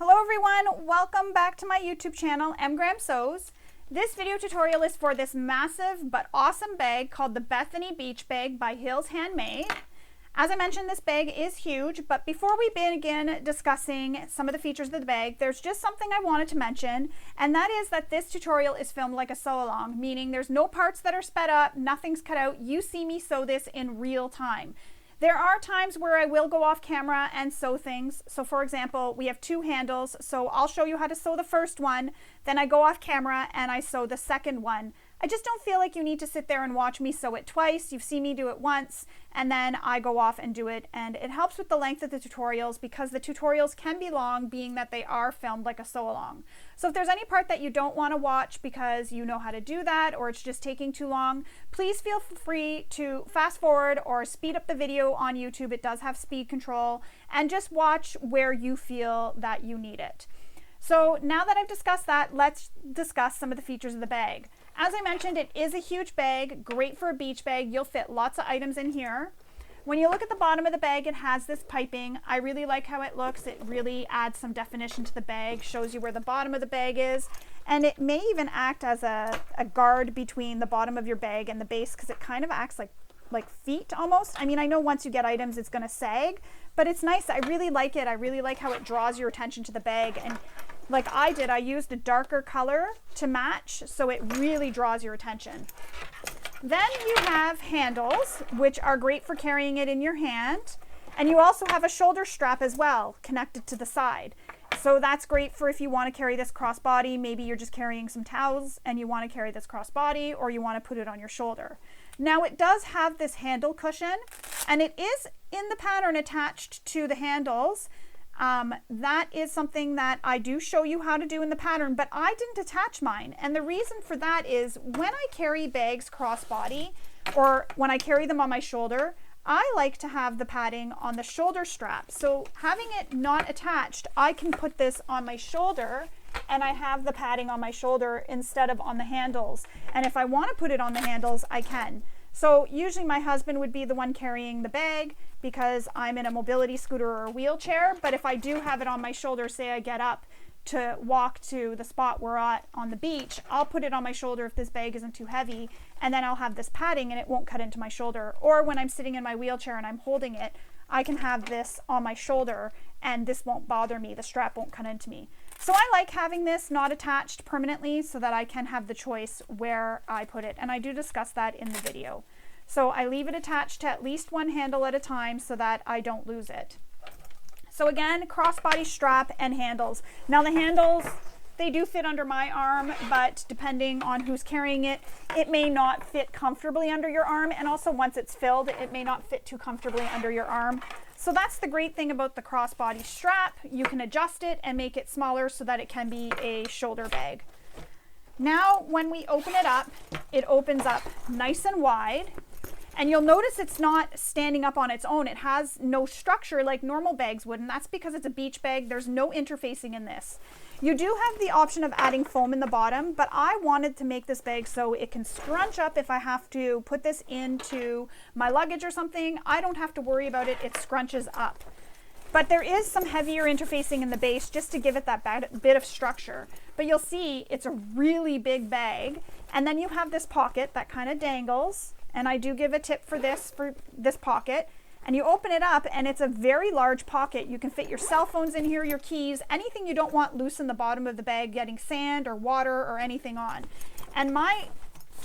Hello everyone, welcome back to my YouTube channel, mgrahamsews. This video tutorial is for this massive but awesome bag called the Bethany Beach Bag by Handmade. As I mentioned, this bag is huge, but before we begin discussing some of the features of the bag, there's just something I wanted to mention, and that is that this tutorial is filmed like a sew-along, meaning there's no parts that are sped up, nothing's cut out. You see me sew this in real time. There are times where I will go off camera and sew things. So for example, we have two handles. So I'll show you how to sew the first one. Then I go off camera and I sew the second one. I just don't feel like you need to sit there and watch me sew it twice. You've seen me do it once and then I go off and do it. And it helps with the length of the tutorials because the tutorials can be long, being that they are filmed like a sew-along. So if there's any part that you don't want to watch because you know how to do that or it's just taking too long, please feel free to fast forward or speed up the video on YouTube. It does have speed control, and just watch where you feel that you need it. So now that I've discussed that, let's discuss some of the features of the bag. As I mentioned, it is a huge bag, great for a beach bag. You'll fit lots of items in here. When you look at the bottom of the bag, it has this piping. I really like how it looks. It really adds some definition to the bag, shows you where the bottom of the bag is, and it may even act as a guard between the bottom of your bag and the base, because it kind of acts like feet almost. I mean, I know once you get items it's going to sag, but it's nice. I really like it. I really like how it draws your attention to the bag, and like I did, I used a darker color to match, so it really draws your attention. Then you have handles, which are great for carrying it in your hand. And you also have a shoulder strap as well, connected to the side. So that's great for if you want to carry this crossbody. Maybe you're just carrying some towels and you want to carry this crossbody, or you want to put it on your shoulder. Now it does have this handle cushion, and it is in the pattern attached to the handles. That is something that I do show you how to do in the pattern, but I didn't attach mine. And the reason for that is when I carry bags crossbody, or when I carry them on my shoulder, I like to have the padding on the shoulder strap. So having it not attached, I can put this on my shoulder and I have the padding on my shoulder instead of on the handles. And if I want to put it on the handles, I can. So usually my husband would be the one carrying the bag because I'm in a mobility scooter or a wheelchair. But if I do have it on my shoulder, say I get up to walk to the spot we're at on the beach, I'll put it on my shoulder if this bag isn't too heavy, and then I'll have this padding and it won't cut into my shoulder. Or when I'm sitting in my wheelchair and I'm holding it, I can have this on my shoulder and this won't bother me. The strap won't cut into me. So I like having this not attached permanently so that I can have the choice where I put it. And I do discuss that in the video. So I leave it attached to at least one handle at a time so that I don't lose it. So again, crossbody strap and handles. Now the handles, they do fit under my arm, but depending on who's carrying it, it may not fit comfortably under your arm. And also once it's filled, it may not fit too comfortably under your arm. So that's the great thing about the crossbody strap. You can adjust it and make it smaller so that it can be a shoulder bag. Now, when we open it up, it opens up nice and wide. And you'll notice it's not standing up on its own. It has no structure like normal bags would, and that's because it's a beach bag. There's no interfacing in this. You do have the option of adding foam in the bottom, but I wanted to make this bag so it can scrunch up if I have to put this into my luggage or something. I don't have to worry about it. It scrunches up. But there is some heavier interfacing in the base just to give it that bit of structure. But you'll see it's a really big bag. And then you have this pocket that kind of dangles. And I do give a tip for this pocket. And you open it up and it's a very large pocket. You can fit your cell phones in here, your keys, anything you don't want loose in the bottom of the bag, getting sand or water or anything on. And my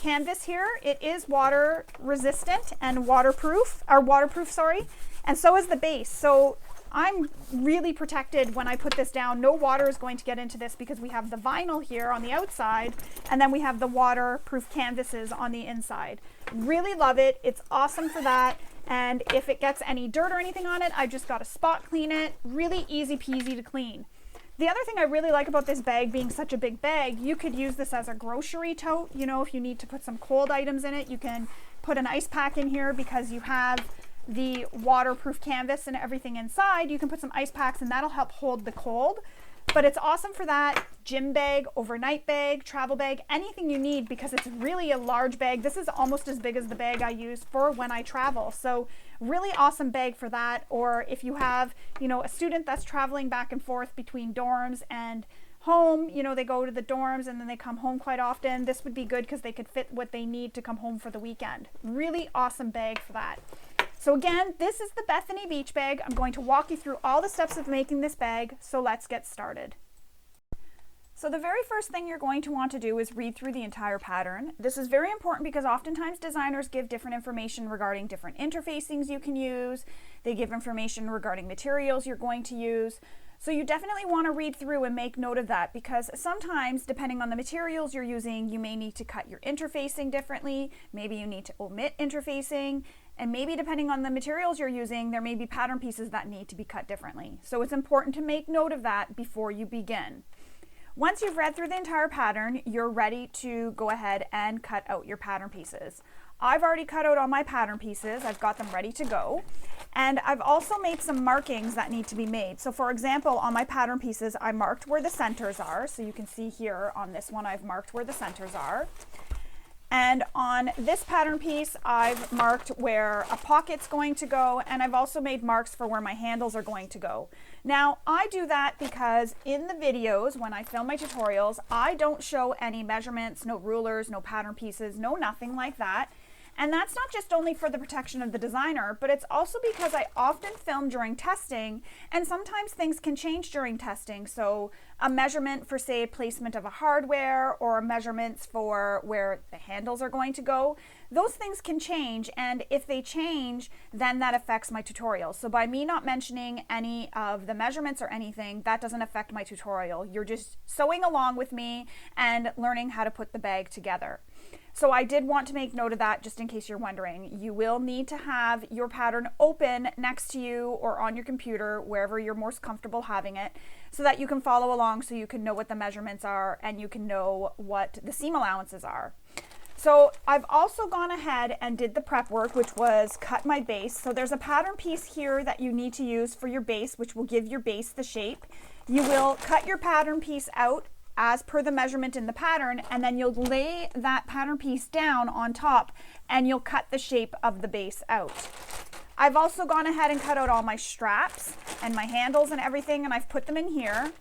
canvas here, it is water resistant and waterproof, and so is the base. So I'm really protected when I put this down. No water is going to get into this because we have the vinyl here on the outside, and then we have the waterproof canvases on the inside. Really love it. It's awesome for that. And if it gets any dirt or anything on it, I've just got to spot clean it. Really easy peasy to clean. The other thing I really like about this bag being such a big bag, you could use this as a grocery tote. You know, if you need to put some cold items in it, you can put an ice pack in here because you have the waterproof canvas and everything inside, you can put some ice packs and that'll help hold the cold. But it's awesome for that gym bag, overnight bag, travel bag, anything you need, because it's really a large bag. This is almost as big as the bag I use for when I travel. So really awesome bag for that. Or if you have, you know, a student that's traveling back and forth between dorms and home, you know, they go to the dorms and then they come home quite often. This would be good because they could fit what they need to come home for the weekend. Really awesome bag for that. So again, this is the Bethany Beach Bag. I'm going to walk you through all the steps of making this bag, so let's get started. So the very first thing you're going to want to do is read through the entire pattern. This is very important because oftentimes designers give different information regarding different interfacings you can use. They give information regarding materials you're going to use. So you definitely want to read through and make note of that, because sometimes, depending on the materials you're using, you may need to cut your interfacing differently. Maybe you need to omit interfacing. And maybe depending on the materials you're using, there may be pattern pieces that need to be cut differently. So it's important to make note of that before you begin. Once you've read through the entire pattern, you're ready to go ahead and cut out your pattern pieces. I've already cut out all my pattern pieces. I've got them ready to go. And I've also made some markings that need to be made. So for example, on my pattern pieces, I marked where the centers are. So you can see here on this one, I've marked where the centers are. And on this pattern piece, I've marked where a pocket's going to go, and I've also made marks for where my handles are going to go. Now, I do that because in the videos, when I film my tutorials, I don't show any measurements, no rulers, no pattern pieces, no nothing like that. And that's not just only for the protection of the designer, but it's also because I often film during testing, and sometimes things can change during testing. So a measurement for, say, placement of a hardware, or measurements for where the handles are going to go, those things can change. And if they change, then that affects my tutorial. So by me not mentioning any of the measurements or anything, that doesn't affect my tutorial. You're just sewing along with me and learning how to put the bag together. So I did want to make note of that, just in case you're wondering. You will need to have your pattern open next to you or on your computer, wherever you're most comfortable having it, so that you can follow along, so you can know what the measurements are and you can know what the seam allowances are. So I've also gone ahead and did the prep work, which was cut my base. So there's a pattern piece here that you need to use for your base, which will give your base the shape. You will cut your pattern piece out as per the measurement in the pattern, and then you'll lay that pattern piece down on top and you'll cut the shape of the base out. I've also gone ahead and cut out all my straps and my handles and everything, and I've put them in here.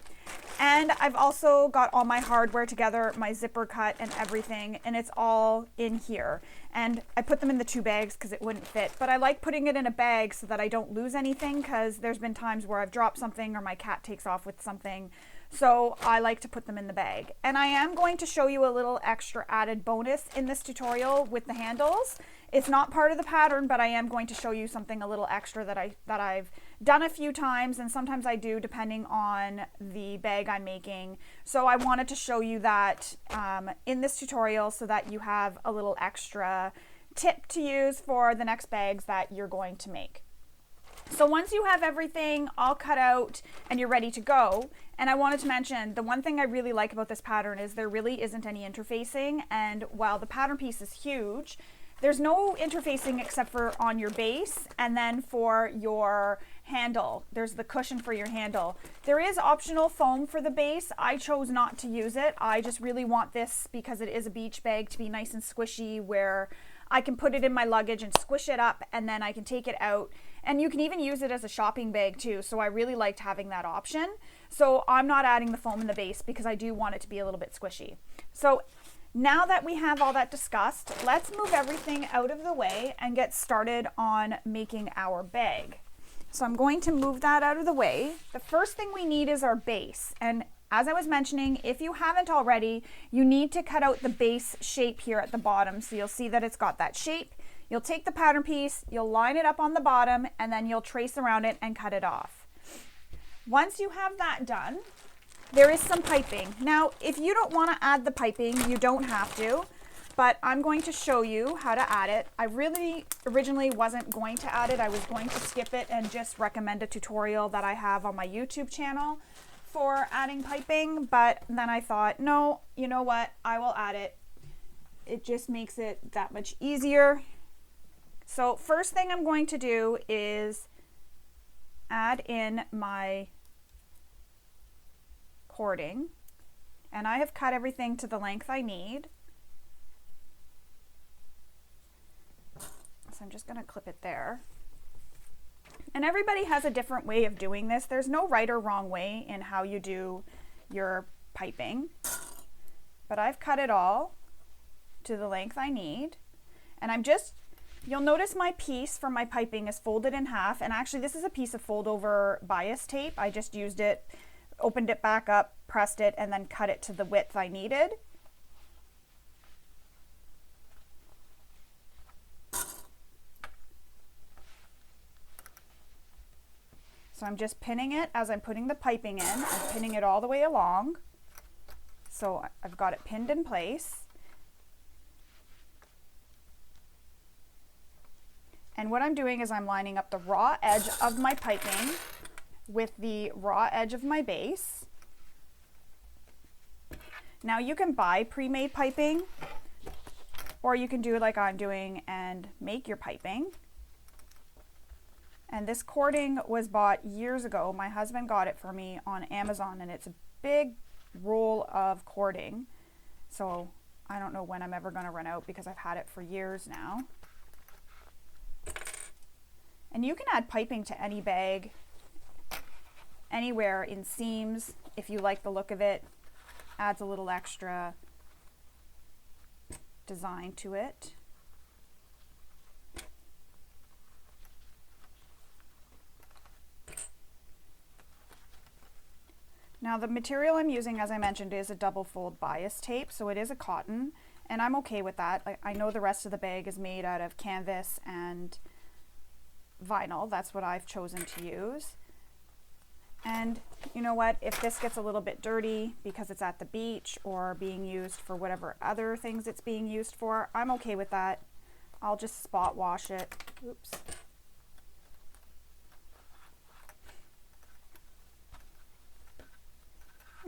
And I've also got all my hardware together, my zipper cut and everything, and it's all in here. And I put them in the two bags because it wouldn't fit, but I like putting it in a bag so that I don't lose anything, because there's been times where I've dropped something or my cat takes off with something. So I like to put them in the bag. And I am going to show you a little extra added bonus in this tutorial with the handles. It's not part of the pattern, but I am going to show you something a little extra that I've done a few times, and sometimes I do depending on the bag I'm making. So I wanted to show you that in this tutorial, so that you have a little extra tip to use for the next bags that you're going to make. So once you have everything all cut out and you're ready to go, and I wanted to mention, the one thing I really like about this pattern is there really isn't any interfacing, and while the pattern piece is huge, there's no interfacing except for on your base, and then for your handle, there's the cushion for your handle. There is optional foam for the base. I chose not to use it. I just really want this, because it is a beach bag, to be nice and squishy, where I can put it in my luggage and squish it up, and then I can take it out. And you can even use it as a shopping bag too. So I really liked having that option. So I'm not adding the foam in the base because I do want it to be a little bit squishy. So now that we have all that discussed, let's move everything out of the way and get started on making our bag. So I'm going to move that out of the way. The first thing we need is our base. And as I was mentioning, if you haven't already, you need to cut out the base shape here at the bottom. So you'll see that it's got that shape. You'll take the pattern piece, you'll line it up on the bottom, and then you'll trace around it and cut it off. Once you have that done, there is some piping. Now, if you don't want to add the piping, you don't have to, but I'm going to show you how to add it. I really originally wasn't going to add it. I was going to skip it and just recommend a tutorial that I have on my YouTube channel for adding piping, but then I thought, no, you know what, I will add it. It just makes it that much easier. So first thing I'm going to do is add in my cording, and I have cut everything to the length I need. So I'm just going to clip it there. And everybody has a different way of doing this. There's no right or wrong way in how you do your piping, but I've cut it all to the length I need. And you'll notice my piece for my piping is folded in half, and actually this is a piece of fold over bias tape. I just used it, opened it back up, pressed it, and then cut it to the width I needed. So I'm just pinning it as I'm putting the piping in. I'm pinning it all the way along. So I've got it pinned in place. And what I'm doing is I'm lining up the raw edge of my piping with the raw edge of my base. Now you can buy pre-made piping, or you can do like I'm doing and make your piping. And this cording was bought years ago. My husband got it for me on Amazon, and it's a big roll of cording. So I don't know when I'm ever going to run out because I've had it for years now. And you can add piping to any bag, anywhere in seams, if you like the look of it. Adds a little extra design to it. Now the material I'm using, as I mentioned, is a double fold bias tape, so it is a cotton, and I'm okay with that. I know the rest of the bag is made out of canvas and vinyl. That's what I've chosen to use. And you know what, if this gets a little bit dirty because it's at the beach or being used for whatever other things it's being used for, I'm okay with that. I'll just spot wash it. Oops.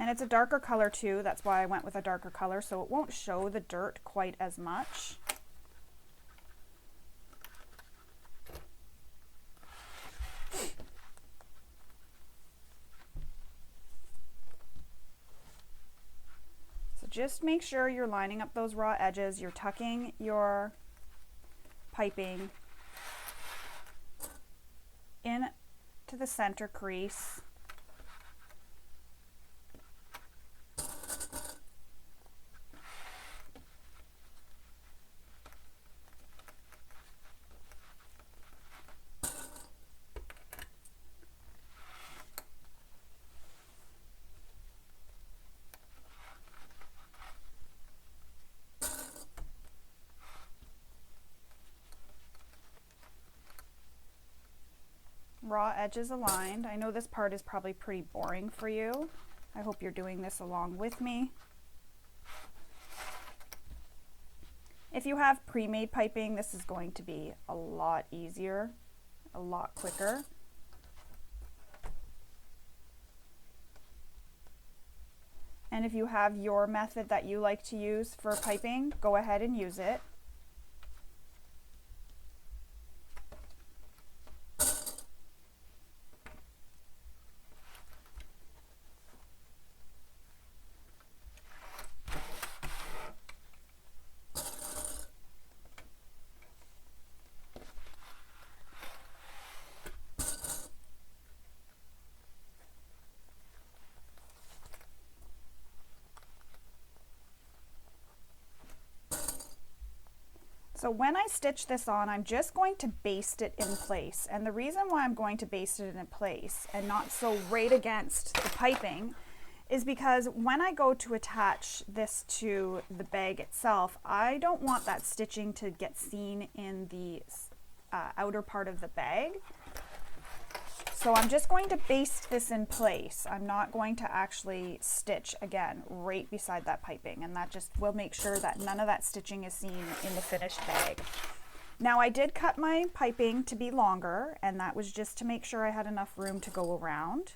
And it's a darker color too, that's why I went with a darker color, so it won't show the dirt quite as much. So just make sure you're lining up those raw edges, you're tucking your piping in to the center crease. Raw edges aligned. I know this part is probably pretty boring for you. I hope you're doing this along with me. If you have pre-made piping, this is going to be a lot easier, a lot quicker. And if you have your method that you like to use for piping, go ahead and use it. So when I stitch this on, I'm just going to baste it in place. And the reason why I'm going to baste it in place and not so right against the piping is because when I go to attach this to the bag itself, I don't want that stitching to get seen in the outer part of the bag. So I'm just going to baste this in place. I'm not going to actually stitch again right beside that piping, and that just will make sure that none of that stitching is seen in the finished bag. Now I did cut my piping to be longer, and that was just to make sure I had enough room to go around.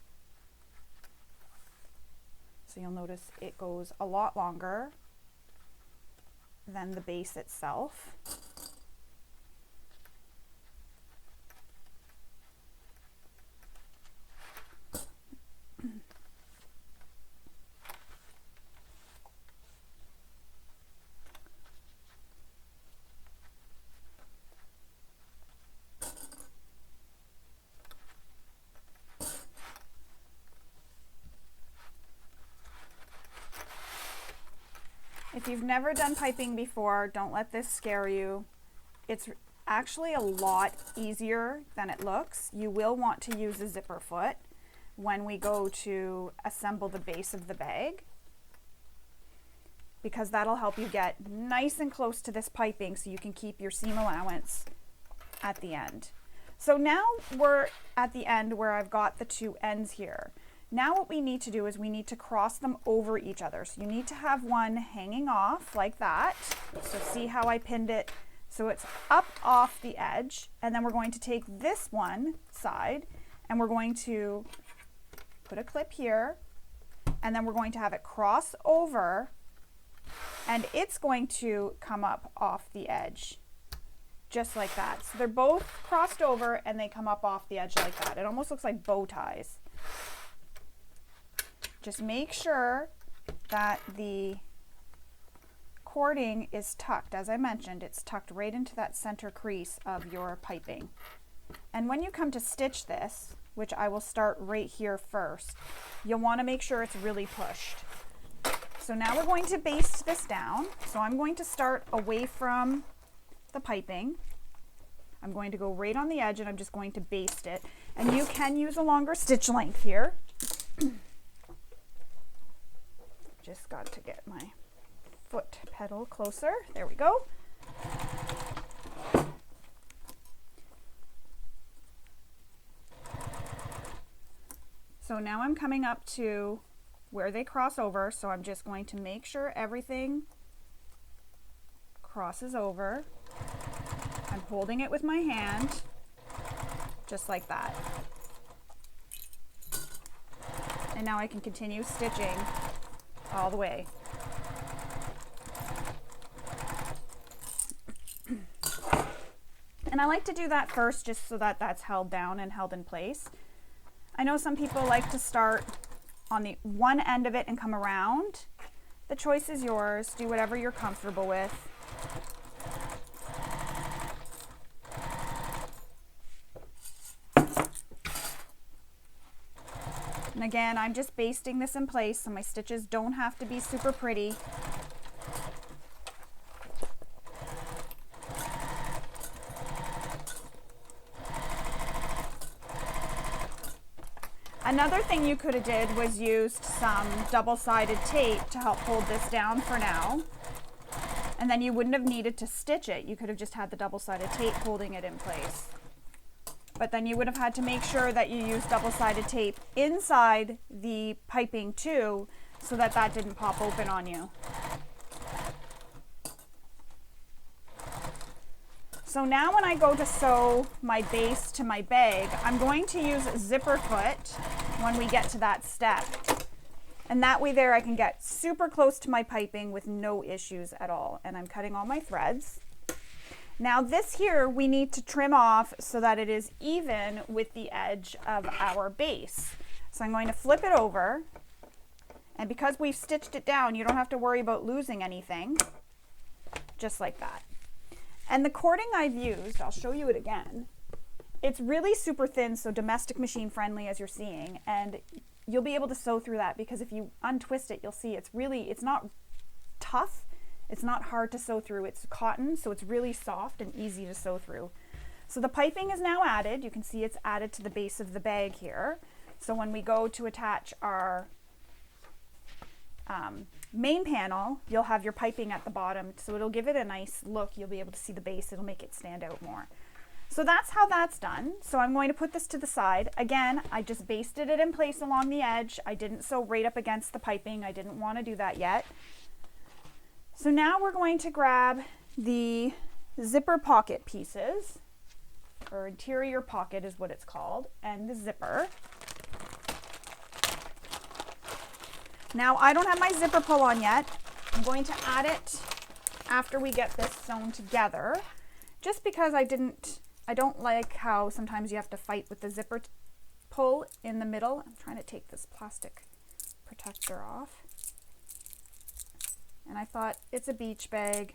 So you'll notice it goes a lot longer than the base itself. If you've never done piping before, don't let this scare you. It's actually a lot easier than it looks. You will want to use a zipper foot when we go to assemble the base of the bag, because that'll help you get nice and close to this piping so you can keep your seam allowance at the end. So now we're at the end where I've got the two ends here. Now what we need to do is we need to cross them over each other. So you need to have one hanging off like that. So see how I pinned it? So it's up off the edge, and then we're going to take this one side and we're going to put a clip here, and then we're going to have it cross over, and it's going to come up off the edge just like that. So they're both crossed over and they come up off the edge like that. It almost looks like bow ties. Just make sure that the cording is tucked. As I mentioned, it's tucked right into that center crease of your piping. And when you come to stitch this, which I will start right here first, you'll want to make sure it's really pushed. So now we're going to baste this down. So I'm going to start away from the piping. I'm going to go right on the edge and I'm just going to baste it. And you can use a longer stitch length here. Just got to get my foot pedal closer. There we go. So now I'm coming up to where they cross over, so I'm just going to make sure everything crosses over. I'm holding it with my hand, just like that. And now I can continue stitching all the way. And I like to do that first just so that that's held down and held in place. I know some people like to start on the one end of it and come around. The choice is yours. Do whatever you're comfortable with. And again, I'm just basting this in place so my stitches don't have to be super pretty. Another thing you could have did was used some double-sided tape to help hold this down for now. And then you wouldn't have needed to stitch it. You could have just had the double-sided tape holding it in place. But then you would have had to make sure that you use double-sided tape inside the piping too, so that that didn't pop open on you. So now when I go to sew my base to my bag, I'm going to use a zipper foot when we get to that step. And that way there I can get super close to my piping with no issues at all. And I'm cutting all my threads. Now this here we need to trim off so that it is even with the edge of our base. So I'm going to flip it over. And because we've stitched it down, you don't have to worry about losing anything. Just like that. And the cording I've used, I'll show you it again. It's really super thin, so domestic machine friendly as you're seeing. And you'll be able to sew through that because if you untwist it, you'll see it's not tough. It's not hard to sew through. It's cotton, so it's really soft and easy to sew through. So the piping is now added. You can see it's added to the base of the bag here. So when we go to attach our main panel, you'll have your piping at the bottom, so it'll give it a nice look. You'll be able to see the base. It'll make it stand out more. So that's how that's done. So I'm going to put this to the side. Again, I just basted it in place along the edge. I didn't sew right up against the piping. I didn't want to do that yet. So now we're going to grab the zipper pocket pieces, or interior pocket is what it's called, and the zipper. Now I don't have my zipper pull on yet. I'm going to add it after we get this sewn together, just because I don't like how sometimes you have to fight with the zipper pull in the middle. I'm trying to take this plastic protector off. And I thought, it's a beach bag.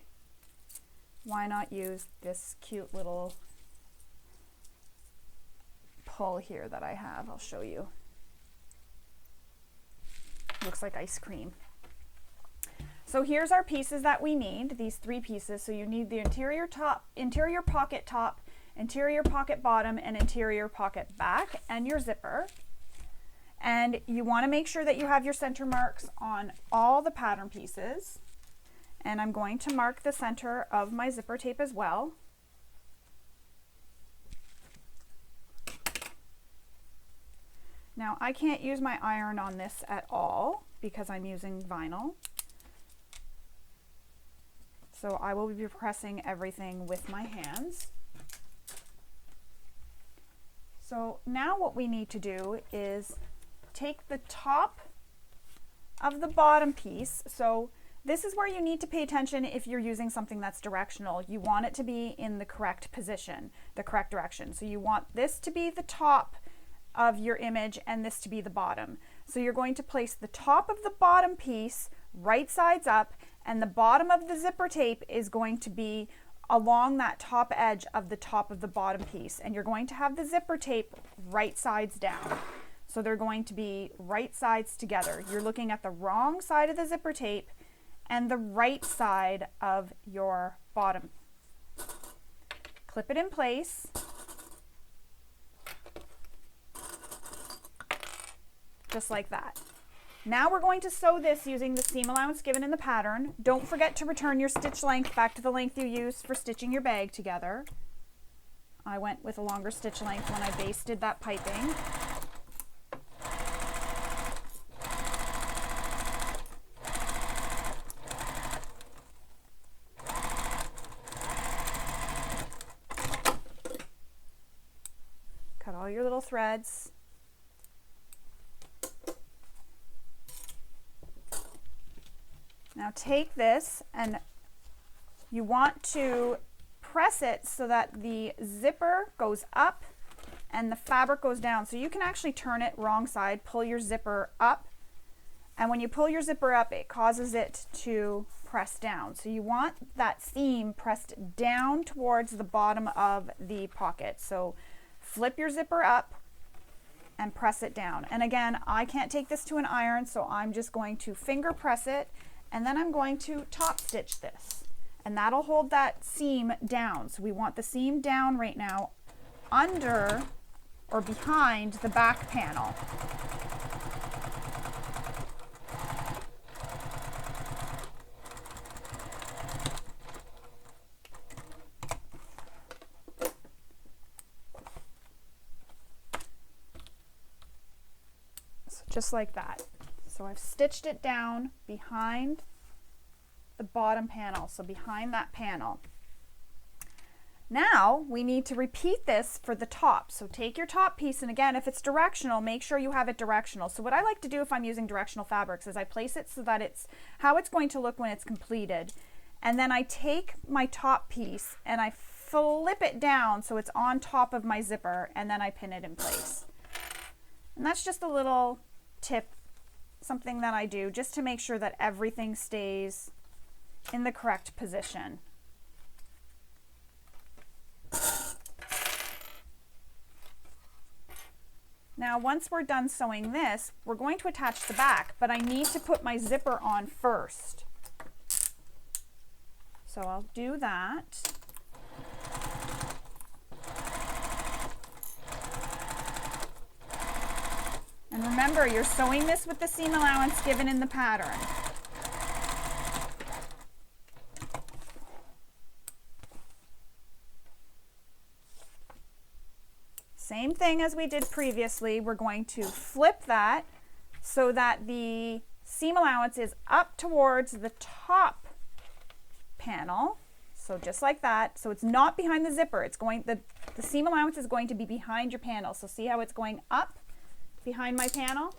Why not use this cute little pull here that I have? I'll show you. Looks like ice cream. So here's our pieces that we need, these 3 pieces. So you need the interior pocket top, interior pocket bottom, and interior pocket back, and your zipper. And you want to make sure that you have your center marks on all the pattern pieces. And I'm going to mark the center of my zipper tape as well. Now I can't use my iron on this at all because I'm using vinyl. So I will be pressing everything with my hands. So now what we need to do is take the top of the bottom piece. So this is where you need to pay attention if you're using something that's directional. You want it to be in the correct position, the correct direction. So you want this to be the top of your image and this to be the bottom. So you're going to place the top of the bottom piece right sides up, and the bottom of the zipper tape is going to be along that top edge of the top of the bottom piece, and you're going to have the zipper tape right sides down. So they're going to be right sides together. You're looking at the wrong side of the zipper tape and the right side of your bottom. Clip it in place. Just like that. Now we're going to sew this using the seam allowance given in the pattern. Don't forget to return your stitch length back to the length you used for stitching your bag together. I went with a longer stitch length when I basted that piping. Cut all your little threads. Now take this and you want to press it so that the zipper goes up and the fabric goes down. So you can actually turn it wrong side, pull your zipper up, and when you pull your zipper up, it causes it to press down. So you want that seam pressed down towards the bottom of the pocket. So flip your zipper up and press it down. And again, I can't take this to an iron, so I'm just going to finger press it. And then I'm going to top stitch this, and that'll hold that seam down. So we want the seam down right now under or behind the back panel. So just like that. So I've stitched it down behind the bottom panel, so behind that panel. Now we need to repeat this for the top. So take your top piece, and again, if it's directional, make sure you have it directional. So what I like to do if I'm using directional fabrics is I place it so that it's how it's going to look when it's completed. And then I take my top piece and I flip it down so it's on top of my zipper, and then I pin it in place. And that's just a little tip, something that I do just to make sure that everything stays in the correct position. Now once we're done sewing this, we're going to attach the back, but I need to put my zipper on first. So I'll do that. And remember, you're sewing this with the seam allowance given in the pattern. Same thing as we did previously. We're going to flip that so that the seam allowance is up towards the top panel. So just like that. So it's not behind the zipper. It's going, the seam allowance is going to be behind your panel. So see how it's going up behind my panel?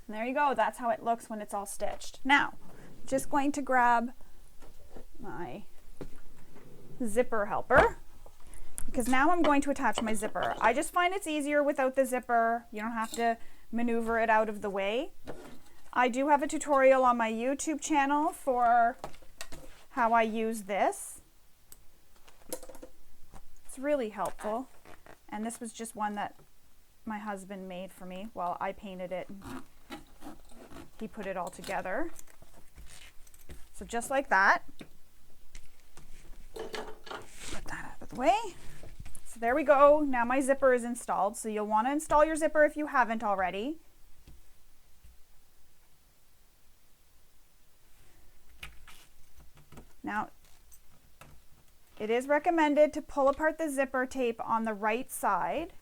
And there you go. That's how it looks when it's all stitched. Now, just going to grab my zipper helper, because now I'm going to attach my zipper. I just find it's easier without the zipper. You don't have to maneuver it out of the way. I do have a tutorial on my YouTube channel for how I use this. It's really helpful. And this was just one that my husband made for me. Well, I painted it and he put it all together. So just like that. Put that out of the way. So there we go. Now my zipper is installed. So you'll want to install your zipper if you haven't already. Now, it is recommended to pull apart the zipper tape on the right side.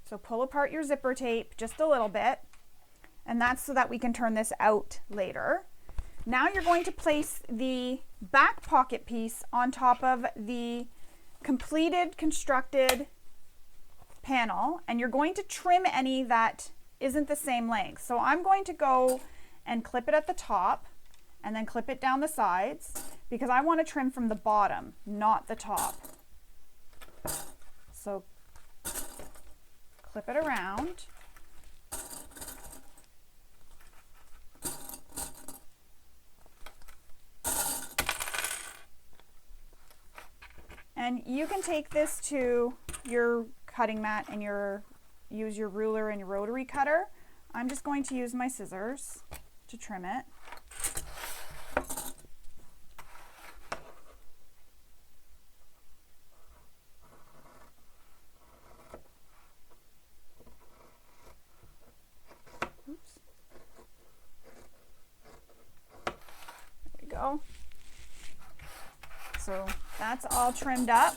So pull apart your zipper tape just a little bit, and that's so that we can turn this out later. Now you're going to place the back pocket piece on top of the completed constructed panel, and you're going to trim any that isn't the same length. So I'm going to go and clip it at the top and then clip it down the sides because I want to trim from the bottom, not the top. So clip it around. And you can take this to your cutting mat and use your ruler and your rotary cutter. I'm just going to use my scissors to trim it. Oops. There we go. So that's all trimmed up.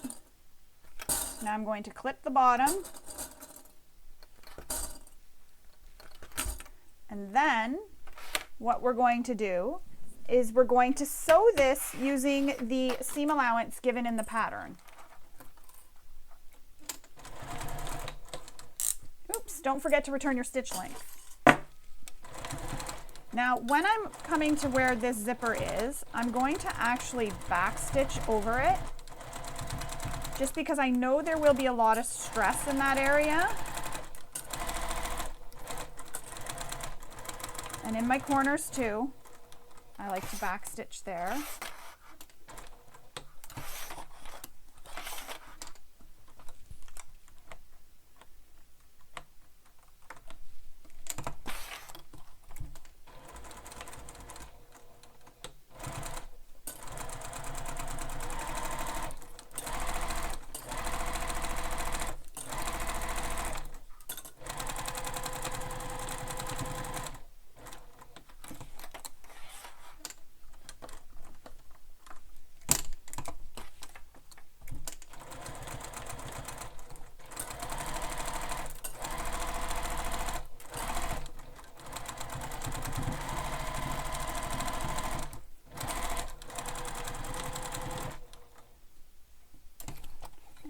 Now I'm going to clip the bottom. And then what we're going to do is we're going to sew this using the seam allowance given in the pattern. Oops, don't forget to return your stitch length. Now, when I'm coming to where this zipper is, I'm going to actually backstitch over it, just because I know there will be a lot of stress in that area. And in my corners too, I like to backstitch there.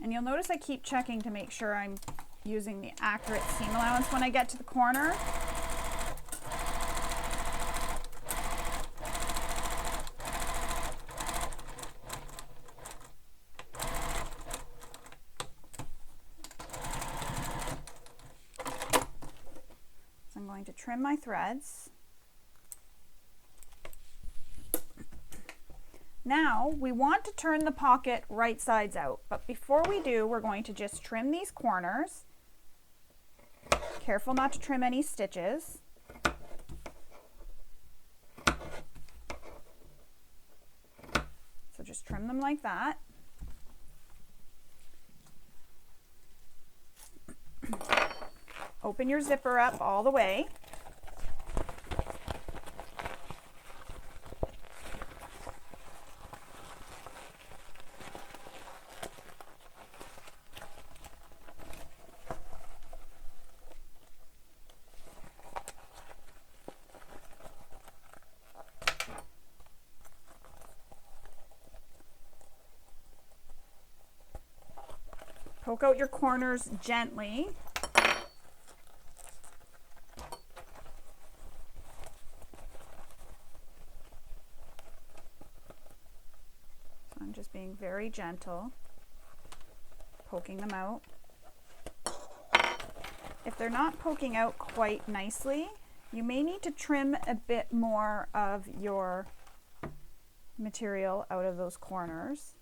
And you'll notice I keep checking to make sure I'm using the accurate seam allowance when I get to the corner. So I'm going to trim my threads. Now we want to turn the pocket right sides out, but before we do, we're going to just trim these corners. Careful not to trim any stitches. So just trim them like that. Open your zipper up all the way. Poke out your corners gently. So I'm just being very gentle, poking them out. If they're not poking out quite nicely, you may need to trim a bit more of your material out of those corners.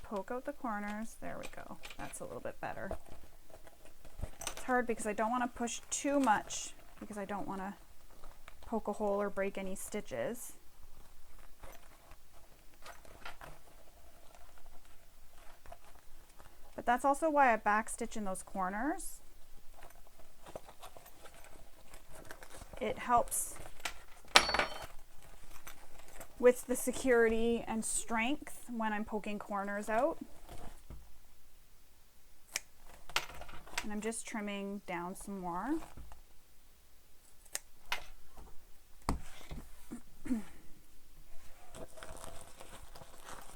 Poke out the corners. There we go. That's a little bit better. It's hard because I don't want to push too much because I don't want to poke a hole or break any stitches. But that's also why I backstitch in those corners. It helps with the security and strength when I'm poking corners out. And I'm just trimming down some more.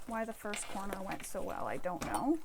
Why the first corner went so well, I don't know.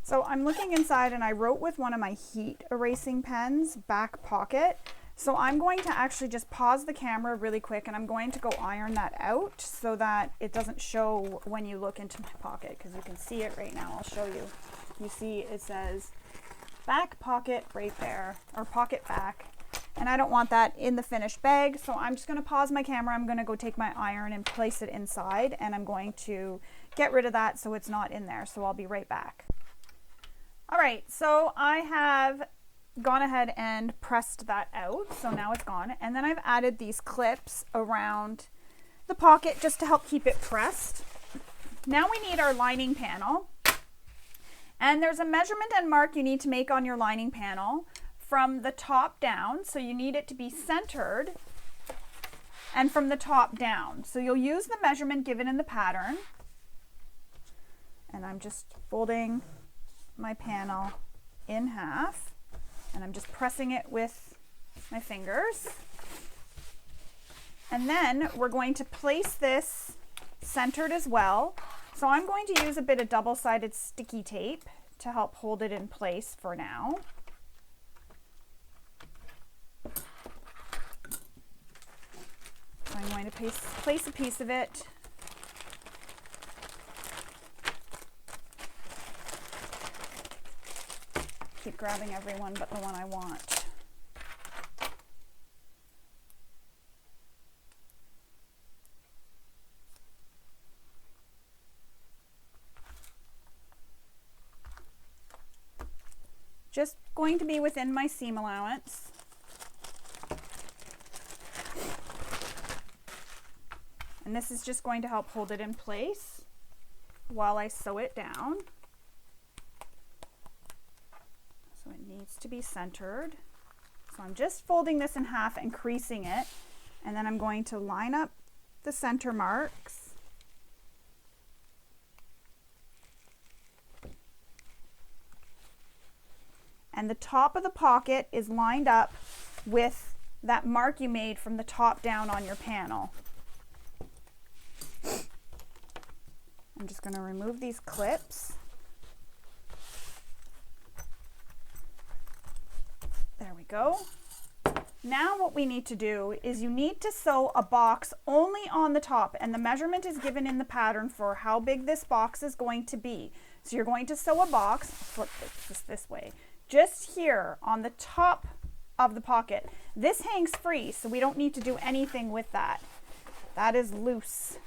So I'm looking inside and I wrote with one of my heat erasing pens, back pocket. So I'm going to actually just pause the camera really quick and I'm going to go iron that out so that it doesn't show when you look into my pocket, because you can see it right now. I'll show you. You see it says back pocket right there, or pocket back. And I don't want that in the finished bag. So I'm just going to pause my camera. I'm going to go take my iron and place it inside, and I'm going to get rid of that so it's not in there. So I'll be right back. All right, so I have gone ahead and pressed that out, so now it's gone. And then I've added these clips around the pocket just to help keep it pressed. Now we need our lining panel. And there's a measurement and mark you need to make on your lining panel from the top down. So you need it to be centered and from the top down. So you'll use the measurement given in the pattern. And I'm just folding my panel in half, and I'm just pressing it with my fingers. And then we're going to place this centered as well. So I'm going to use a bit of double-sided sticky tape to help hold it in place for now. So I'm going to place a piece of it keep grabbing everyone but the one I want. Just going to be within my seam allowance. And this is just going to help hold it in place while I sew it down. So it needs to be centered. So I'm just folding this in half and creasing it, and then I'm going to line up the center marks. And the top of the pocket is lined up with that mark you made from the top down on your panel. I'm just going to remove these clips. There we go. Now what we need to do is you need to sew a box only on the top, and the measurement is given in the pattern for how big this box is going to be. So you're going to sew a box, flip this way, just here on the top of the pocket. This hangs free, so we don't need to do anything with that. That is loose.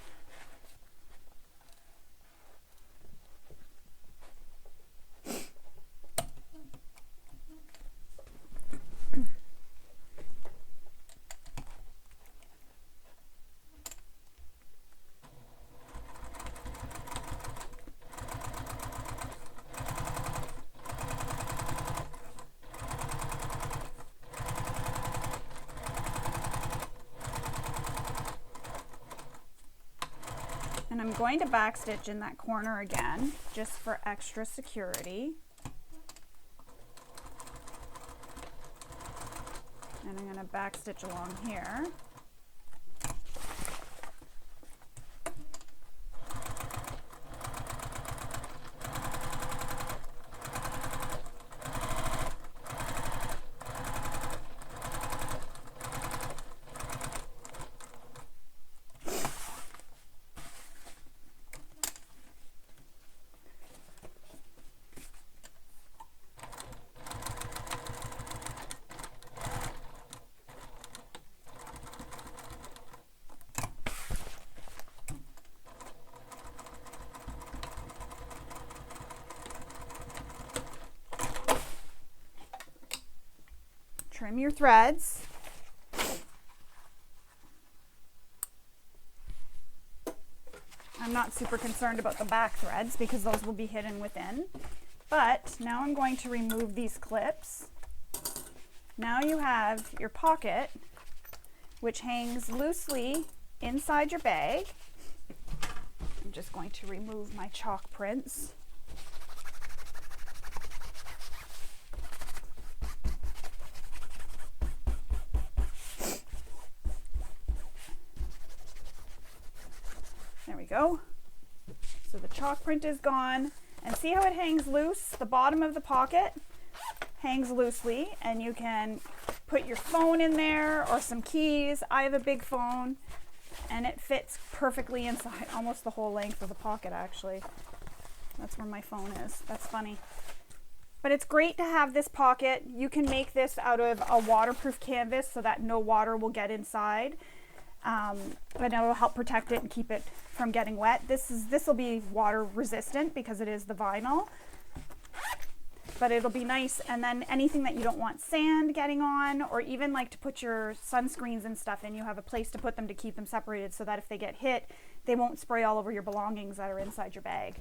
I'm going to backstitch in that corner again, just for extra security. And I'm going to backstitch along here. Trim your threads. I'm not super concerned about the back threads because those will be hidden within. But now I'm going to remove these clips. Now you have your pocket, which hangs loosely inside your bag. I'm just going to remove my chalk prints. There we go. So the chalk print is gone. And see how it hangs loose? The bottom of the pocket hangs loosely, and you can put your phone in there or some keys. I have a big phone, and it fits perfectly inside, almost the whole length of the pocket actually. That's where my phone is. That's funny. But it's great to have this pocket. You can make this out of a waterproof canvas so that no water will get inside. But it will help protect it and keep it from getting wet. This will be water resistant because it is the vinyl, but it'll be nice. And then anything that you don't want sand getting on, or even like to put your sunscreens and stuff in, you have a place to put them to keep them separated so that if they get hit, they won't spray all over your belongings that are inside your bag.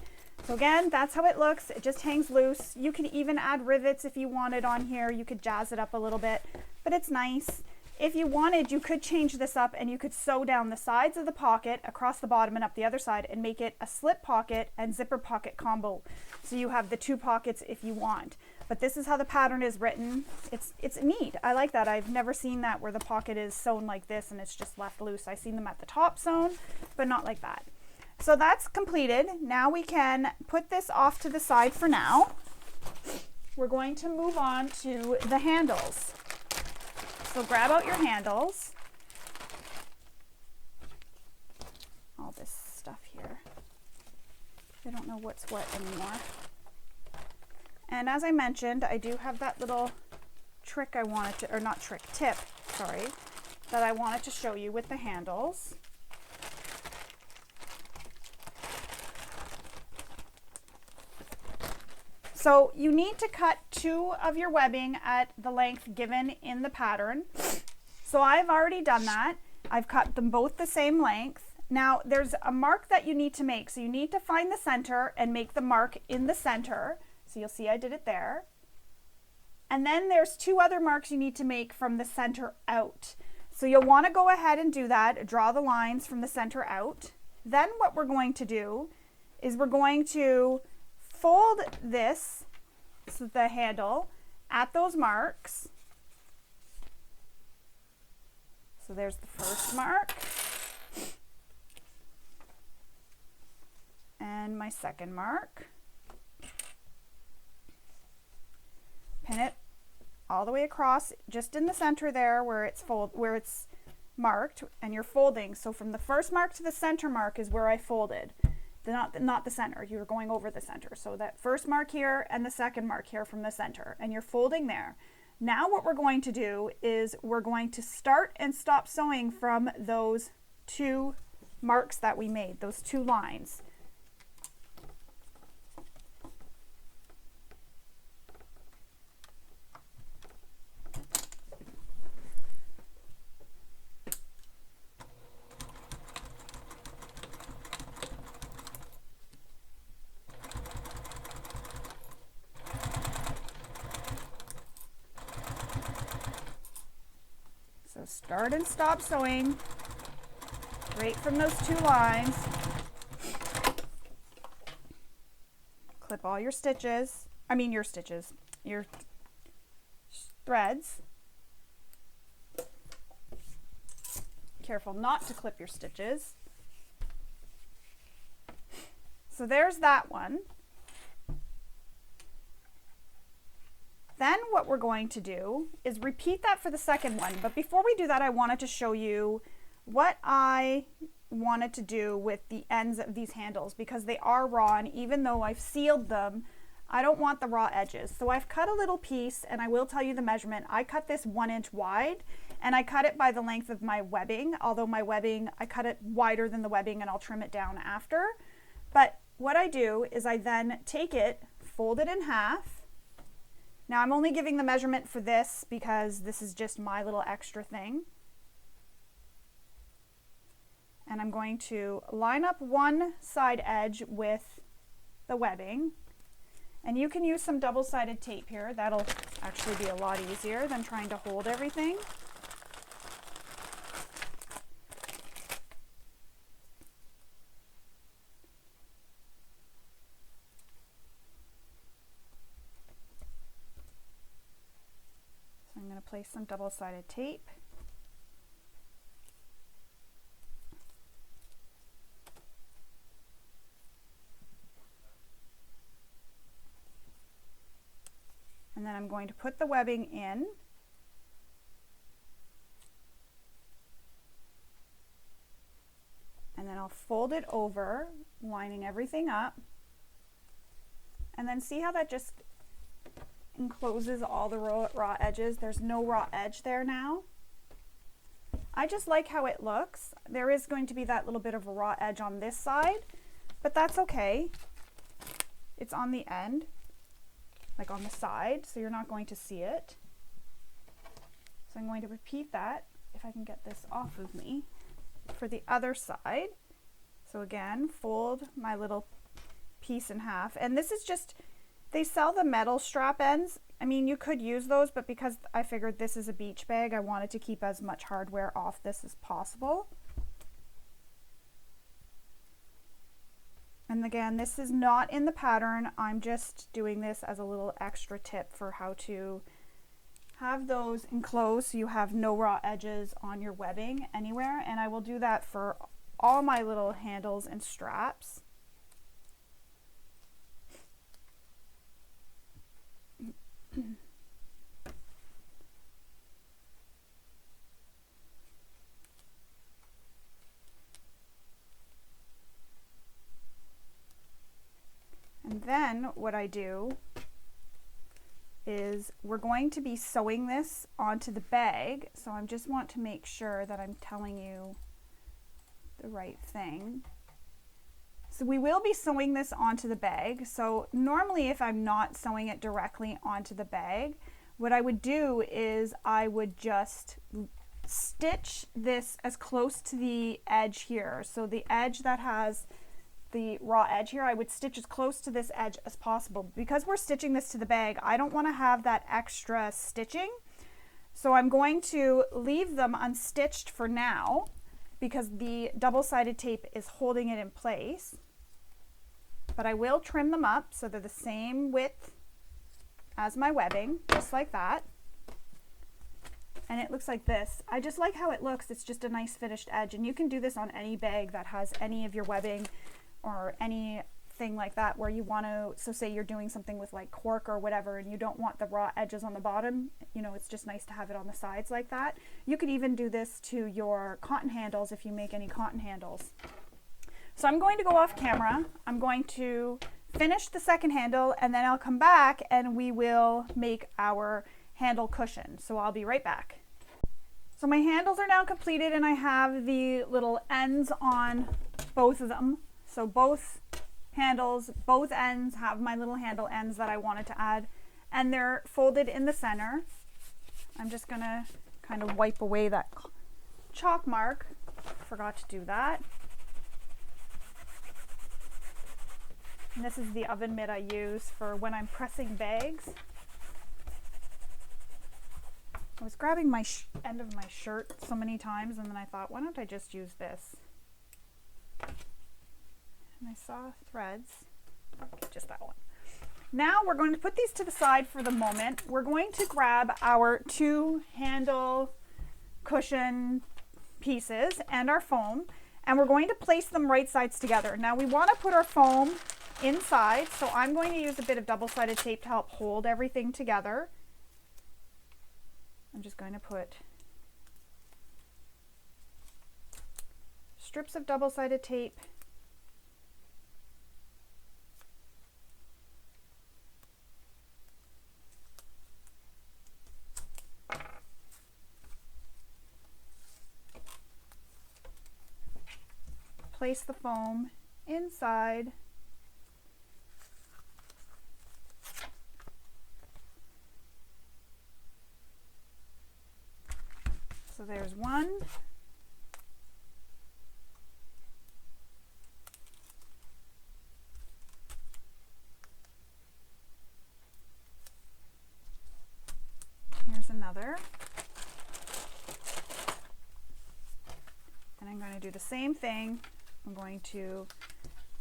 So again, that's how it looks. It just hangs loose. You can even add rivets if you wanted on here. You could jazz it up a little bit, but it's nice. If you wanted, you could change this up and you could sew down the sides of the pocket across the bottom and up the other side and make it a slip pocket and zipper pocket combo. So you have the two pockets if you want. But this is how the pattern is written. It's neat. I like that. I've never seen that where the pocket is sewn like this and it's just left loose. I've seen them at the top sewn, but not like that. So that's completed. Now we can put this off to the side for now. We're going to move on to the handles. So grab out your handles. All this stuff here. I don't know what's what anymore. And as I mentioned, I do have that little trick I wanted to, or not trick, tip, sorry, that I wanted to show you with the handles. So you need to cut 2 of your webbing at the length given in the pattern. So I've already done that. I've cut them both the same length. Now there's a mark that you need to make. So you need to find the center and make the mark in the center. So you'll see I did it there. And then there's 2 other marks you need to make from the center out. So you'll want to go ahead and do that. Draw the lines from the center out. Then what we're going to do is we're going to fold this, so the handle, at those marks. So there's the first mark. And my second mark. Pin it all the way across, just in the center there where it's marked, and you're folding. So from the first mark to the center mark is where I folded. Not the center, you're going over the center. So that first mark here and the second mark here from the center, and you're folding there. Now what we're going to do is we're going to start and stop sewing from those 2 marks that we made, those 2 lines. So start and stop sewing right from those 2 lines. clip all your stitches, your threads. Careful not to clip your stitches. So there's that one. Then what we're going to do is repeat that for the second one. But before we do that, I wanted to show you what I wanted to do with the ends of these handles, because they are raw, and even though I've sealed them, I don't want the raw edges. So I've cut a little piece, and I will tell you the measurement. I cut this 1 inch wide, and I cut it by the length of my webbing, although my webbing, I cut it wider than the webbing, and I'll trim it down after. But what I do is I then take it, fold it in half. Now I'm only giving the measurement for this because this is just my little extra thing. And I'm going to line up one side edge with the webbing. And you can use some double-sided tape here. That'll actually be a lot easier than trying to hold everything. So I'm going to place some double-sided tape. And then I'm going to put the webbing in. And then I'll fold it over, lining everything up. And then see how that just encloses all the raw edges? There's no raw edge there now. I just like how it looks. There is going to be that little bit of a raw edge on this side, but that's okay. It's on the end, like on the side, so you're not going to see it. So I'm going to repeat that, if I can get this off of me, for the other side. So again, fold my little piece in half. And this is just, they sell the metal strap ends. I mean, you could use those, but because I figured this is a beach bag, I wanted to keep as much hardware off this as possible. And again, this is not in the pattern. I'm just doing this as a little extra tip for how to have those enclosed so you have no raw edges on your webbing anywhere. And I will do that for all my little handles and straps. And then what I do is we're going to be sewing this onto the bag. So I just want to make sure that I'm telling you the right thing. So we will be sewing this onto the bag. So normally if I'm not sewing it directly onto the bag, what I would do is I would just stitch this as close to the edge here. So the edge that has the raw edge here, I would stitch as close to this edge as possible. Because we're stitching this to the bag, I don't want to have that extra stitching. So I'm going to leave them unstitched for now because the double-sided tape is holding it in place. But I will trim them up so they're the same width as my webbing, just like that. And it looks like this. I just like how it looks. It's just a nice finished edge. And you can do this on any bag that has any of your webbing or anything like that where you want to, so say you're doing something with like cork or whatever and you don't want the raw edges on the bottom, you know, it's just nice to have it on the sides like that. You could even do this to your cotton handles if you make any cotton handles. So I'm going to go off camera. I'm going to finish the second handle and then I'll come back and we will make our handle cushion. So I'll be right back. So my handles are now completed and I have the little ends on both of them. So both handles, both ends have my little handle ends that I wanted to add, and they're folded in the center. I'm just gonna kind of wipe away that chalk mark. Forgot to do that. And this is the oven mitt I use for when I'm pressing bags. I was grabbing my end of my shirt so many times and then I thought, why don't I just use this? And I saw threads, okay, just that one. Now we're going to put these to the side for the moment. We're going to grab our 2 handle cushion pieces and our foam, and we're going to place them right sides together. Now we want to put our foam inside, so I'm going to use a bit of double-sided tape to help hold everything together. I'm just going to put strips of double-sided tape place the foam inside. So there's one. Here's another. And I'm going to do the same thing. I'm going to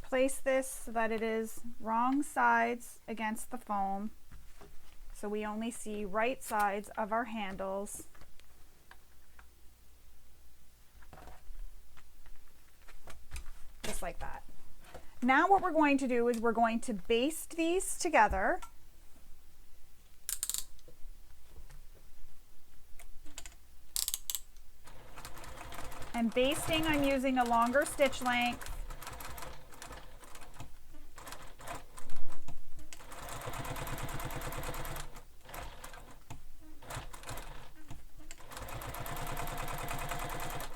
place this so that it is wrong sides against the foam, so we only see right sides of our handles. Just like that. Now what we're going to do is we're going to baste these together. And basting, I'm using a longer stitch length.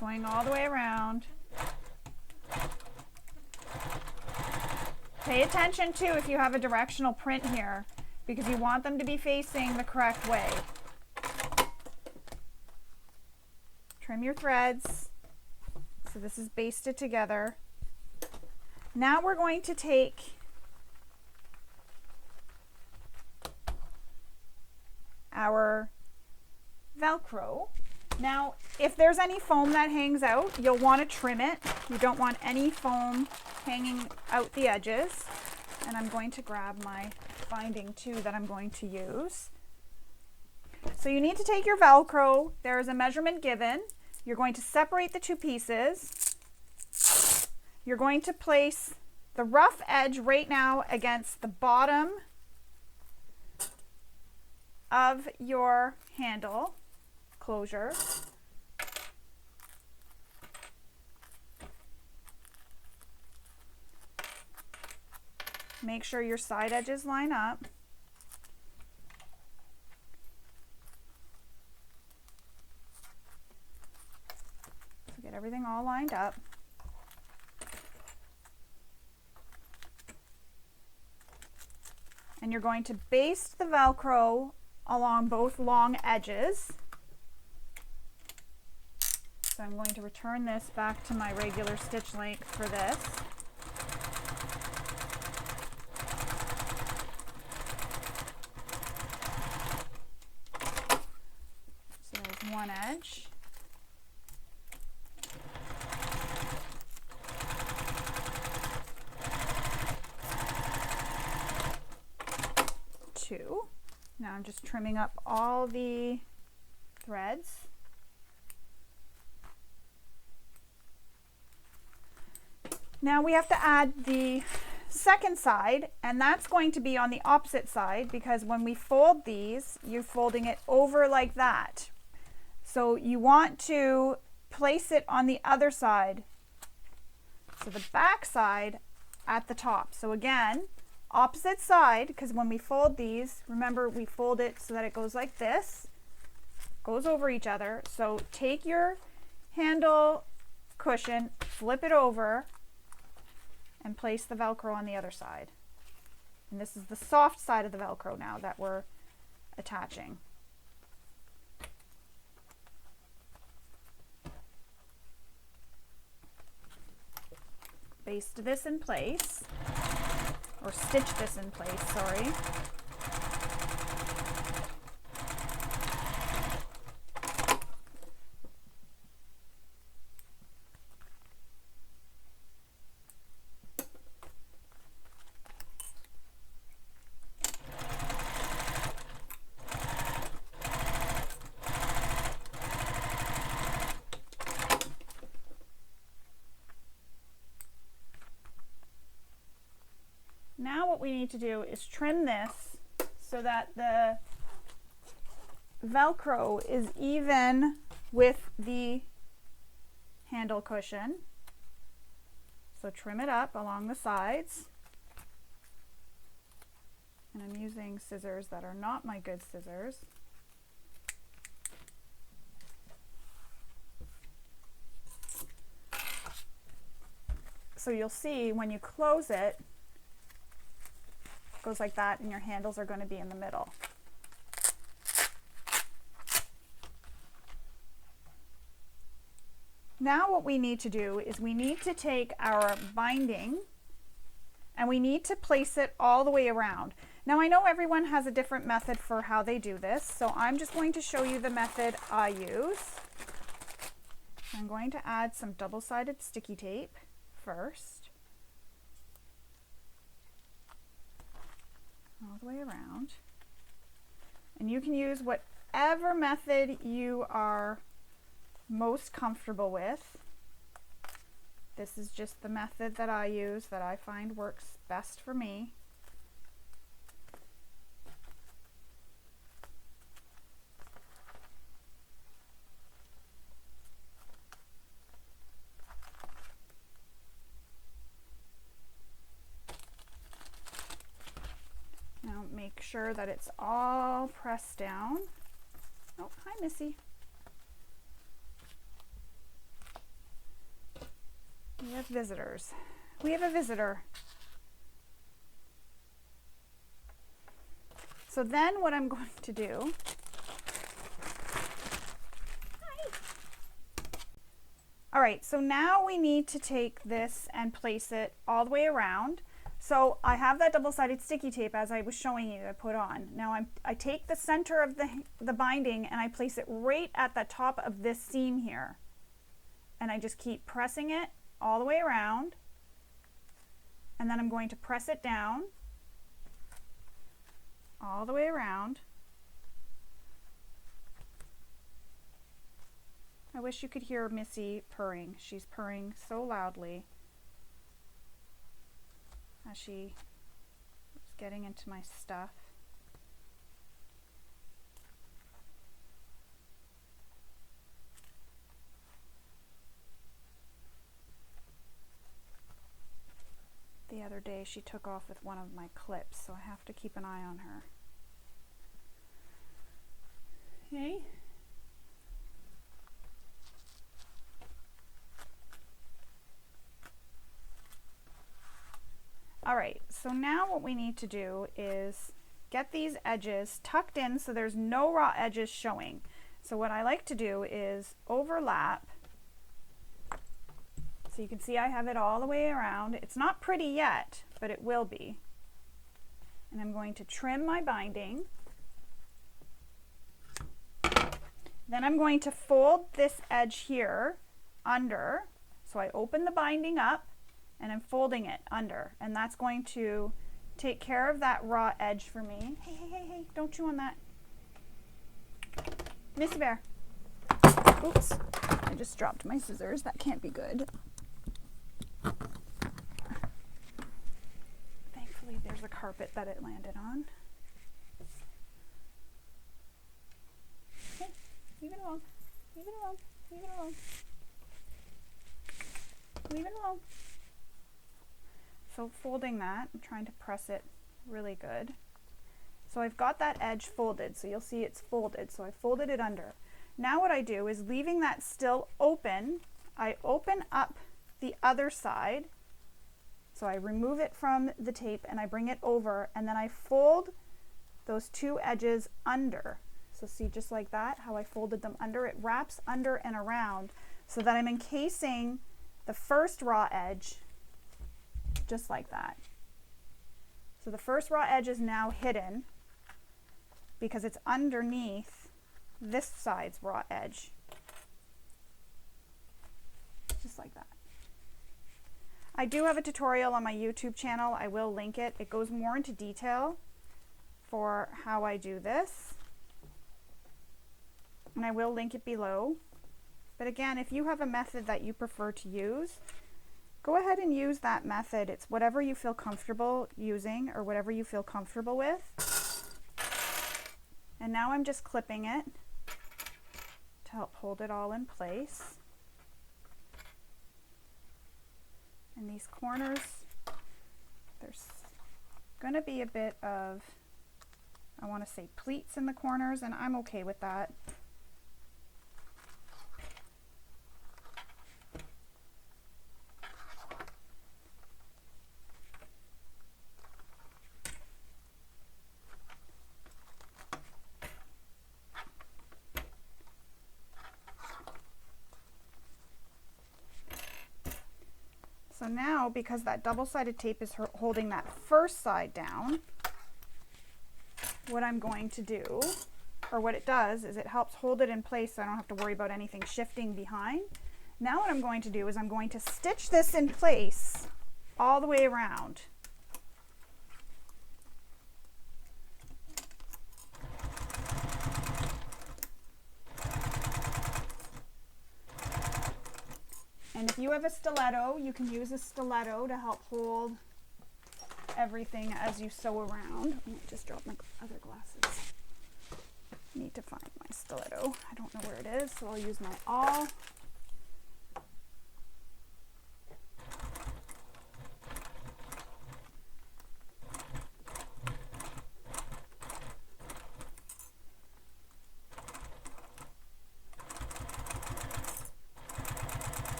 Going all the way around. Pay attention too if you have a directional print here, because you want them to be facing the correct way. Trim your threads. So this is basted together. Now we're going to take our Velcro. Now, if there's any foam that hangs out, you'll want to trim it. You don't want any foam hanging out the edges. And I'm going to grab my binding too that I'm going to use. So you need to take your Velcro. There is a measurement given. You're going to separate the 2 pieces. You're going to place the rough edge right now against the bottom of your handle closure. Make sure your side edges line up. So get everything all lined up. And you're going to baste the Velcro along both long edges. So I'm going to return this back to my regular stitch length for this. So there's one edge. Two. Now I'm just trimming up all the threads. Now we have to add the second side, and that's going to be on the opposite side, because when we fold these, you're folding it over like that. So you want to place it on the other side. So the back side at the top. So again, opposite side, because when we fold these, remember we fold it so that it goes like this, goes over each other. So take your handle cushion, flip it over, and place the Velcro on the other side. And this is the soft side of the Velcro now that we're attaching. Baste this in place, or stitch this in place, sorry. what we need to do is trim this so that the Velcro is even with the handle cushion. So trim it up along the sides. And I'm using scissors that are not my good scissors. So you'll see when you close it, it goes like that, and your handles are going to be in the middle. Now what we need to do is we need to take our binding and we need to place it all the way around. Now I know everyone has a different method for how they do this, so I'm just going to show you the method I use. I'm going to add some double-sided sticky tape first, all the way around. And you can use whatever method you are most comfortable with. This is just the method that I use that I find works best for me. Now make sure that it's all pressed down. Oh, hi Missy. We have visitors. We have a visitor. So then what I'm going to do, hi. All right, so now we need to take this and place it all the way around. So I have that double-sided sticky tape as I was showing you to put on. Now I take the center of the binding and I place it right at the top of this seam here. And I just keep pressing it all the way around, and then I'm going to press it down all the way around. I wish you could hear Missy purring. She's purring so loudly as she was getting into my stuff. The other day she took off with one of my clips, so I have to keep an eye on her. Okay. All right, so now what we need to do is get these edges tucked in so there's no raw edges showing. So what I like to do is overlap. So you can see I have it all the way around. It's not pretty yet, but it will be. And I'm going to trim my binding. Then I'm going to fold this edge here under. So I open the binding up and I'm folding it under. And that's going to take care of that raw edge for me. Hey, hey, hey, hey, don't chew on that. Missy Bear. Oops, I just dropped my scissors. That can't be good. Thankfully there's a carpet that it landed on. Okay, leave it alone. Leave it alone. Leave it alone. Leave it alone. So folding that, I'm trying to press it really good. So I've got that edge folded, so you'll see it's folded. So I folded it under. Now what I do is, leaving that still open, I open up the other side. So I remove it from the tape and I bring it over, and then I fold those two edges under. So see, just like that, how I folded them under, it wraps under and around so that I'm encasing the first raw edge just like that. So the first raw edge is now hidden because it's underneath this side's raw edge. Just like that. I do have a tutorial on my YouTube channel. I will link it. It goes more into detail for how I do this. And I will link it below. But again, if you have a method that you prefer to use, go ahead and use that method. It's whatever you feel comfortable using or whatever you feel comfortable with. And now I'm just clipping it to help hold it all in place. And these corners, there's going to be a bit of, I want to say, pleats in the corners, and I'm okay with that. So now, because that double-sided tape is holding that first side down, what I'm going to do, or what it does, is it helps hold it in place so I don't have to worry about anything shifting behind. Now what I'm going to do is I'm going to stitch this in place all the way around. And if you have a stiletto, you can use a stiletto to help hold everything as you sew around. I just dropped my other glasses. I need to find my stiletto. I don't know where it is, so I'll use my awl.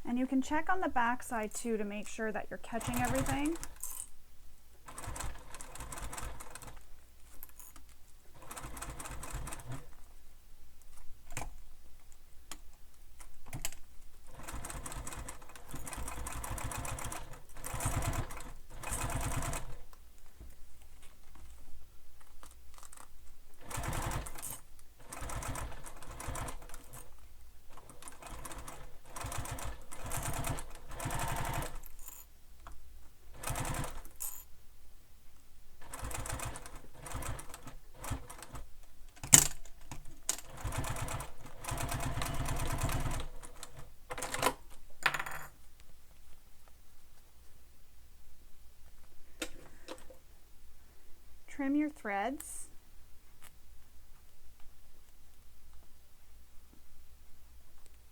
And you can check on the back side too to make sure that you're catching everything. Trim your threads.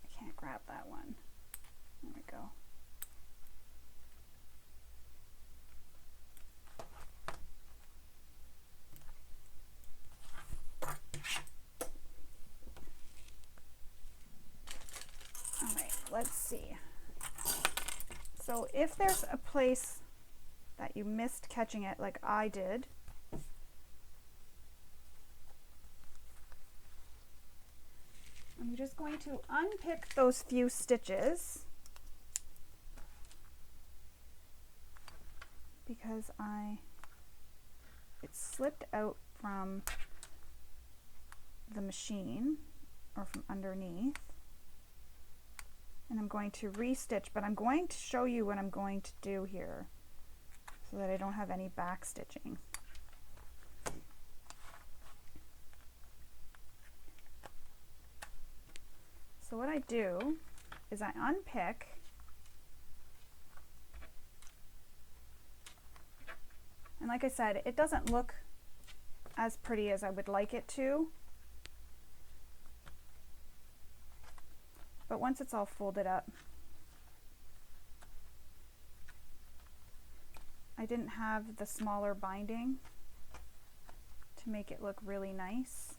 I can't grab that one. There we go. All right, let's see. So if there's a place that you missed catching it like I did, I'm just going to unpick those few stitches because it slipped out from the machine or from underneath, and I'm going to restitch, but I'm going to show you what I'm going to do here so that I don't have any back stitching. So what I do is I unpick and like I said, it doesn't look as pretty as I would like it to, but once it's all folded up, I didn't have the smaller binding to make it look really nice.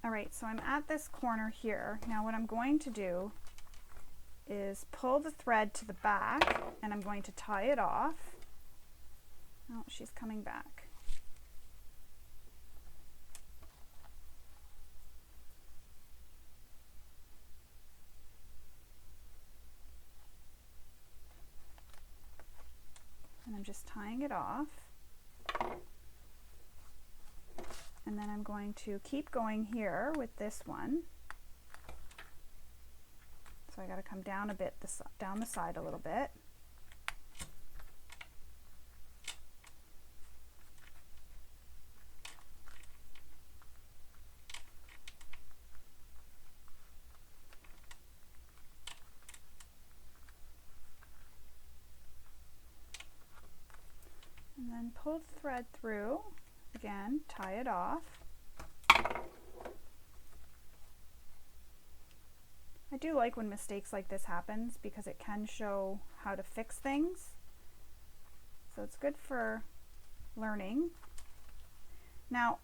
All right, so I'm at this corner here. Now what I'm going to do is pull the thread to the back and I'm going to tie it off. Oh, she's coming back. And I'm just tying it off. And then I'm going to keep going here with this one. So I got to come down a bit, down the side a little bit. And pull the thread through. Again, tie it off. I do like when mistakes like this happens because it can show how to fix things. So it's good for learning. Now,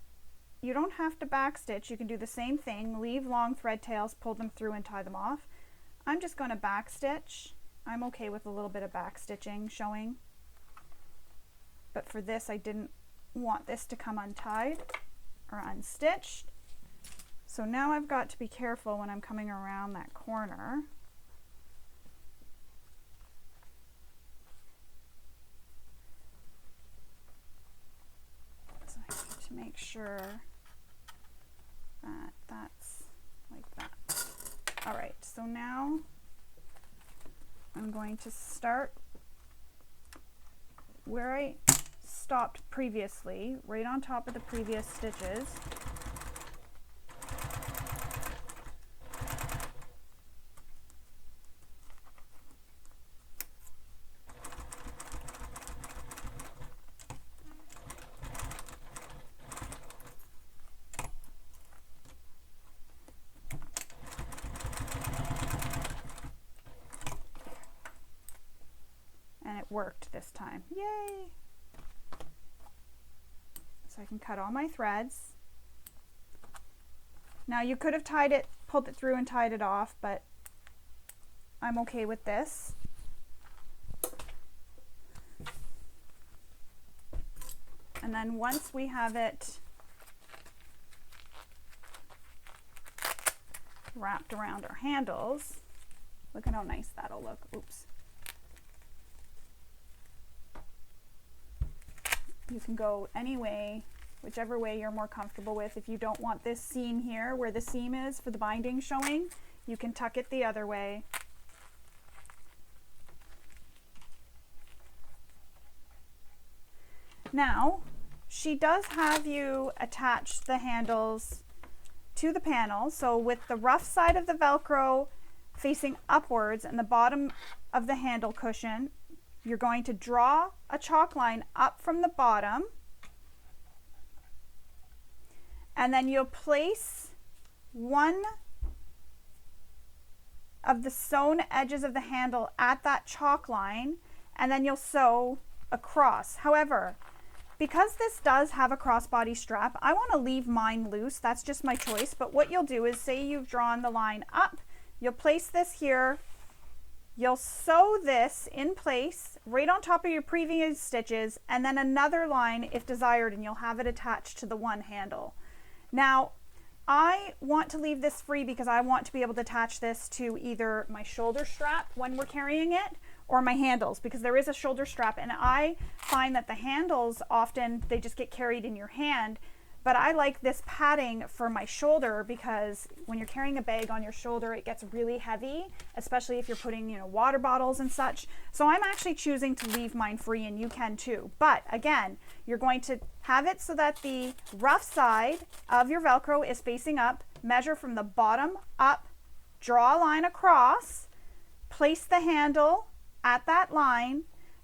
you don't have to backstitch. You can do the same thing. Leave long thread tails, pull them through and tie them off. I'm just going to backstitch. I'm okay with a little bit of backstitching showing. But for this, I didn't want this to come untied or unstitched. So now I've got to be careful when I'm coming around that corner. So I need to make sure that that's like that. All right, so now I'm going to start where I stopped previously, right on top of the previous stitches. And it worked this time. Yay! So I can cut all my threads. Now you could have tied it, pulled it through and tied it off, but I'm okay with this. And then once we have it wrapped around our handles, look at how nice that'll look. Oops. You can go any way, whichever way you're more comfortable with. If you don't want this seam here where the seam is for the binding showing, you can tuck it the other way. Now, she does have you attach the handles to the panel. So with the rough side of the Velcro facing upwards and the bottom of the handle cushion, you're going to draw a chalk line up from the bottom, and then you'll place one of the sewn edges of the handle at that chalk line, and then you'll sew across. However, because this does have a crossbody strap, I want to leave mine loose. That's just my choice. But what you'll do is, say you've drawn the line up, you'll place this here. You'll sew this in place right on top of your previous stitches, and then another line if desired, and you'll have it attached to the one handle. Now, I want to leave this free because I want to be able to attach this to either my shoulder strap when we're carrying it or my handles, because there is a shoulder strap, and I find that the handles often, they just get carried in your hand. But I like this padding for my shoulder because when you're carrying a bag on your shoulder, it gets really heavy, especially if you're putting, water bottles and such. So I'm actually choosing to leave mine free, and you can too. But again, you're going to have it so that the rough side of your Velcro is facing up. Measure from the bottom up, draw a line across, place the handle at that line,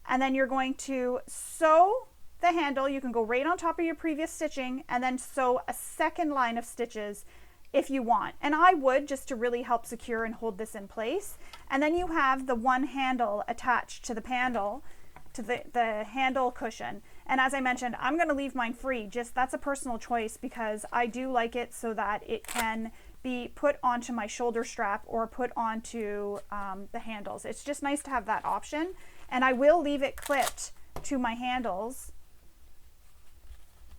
and then you're going to sew the handle. You can go right on top of your previous stitching and then sew a second line of stitches if you want. And I would, just to really help secure and hold this in place. And then you have the one handle attached to the panel, to the handle cushion. And as I mentioned, I'm going to leave mine free. Just, that's a personal choice because I do like it so that it can be put onto my shoulder strap or put onto the handles. It's just nice to have that option. And I will leave it clipped to my handles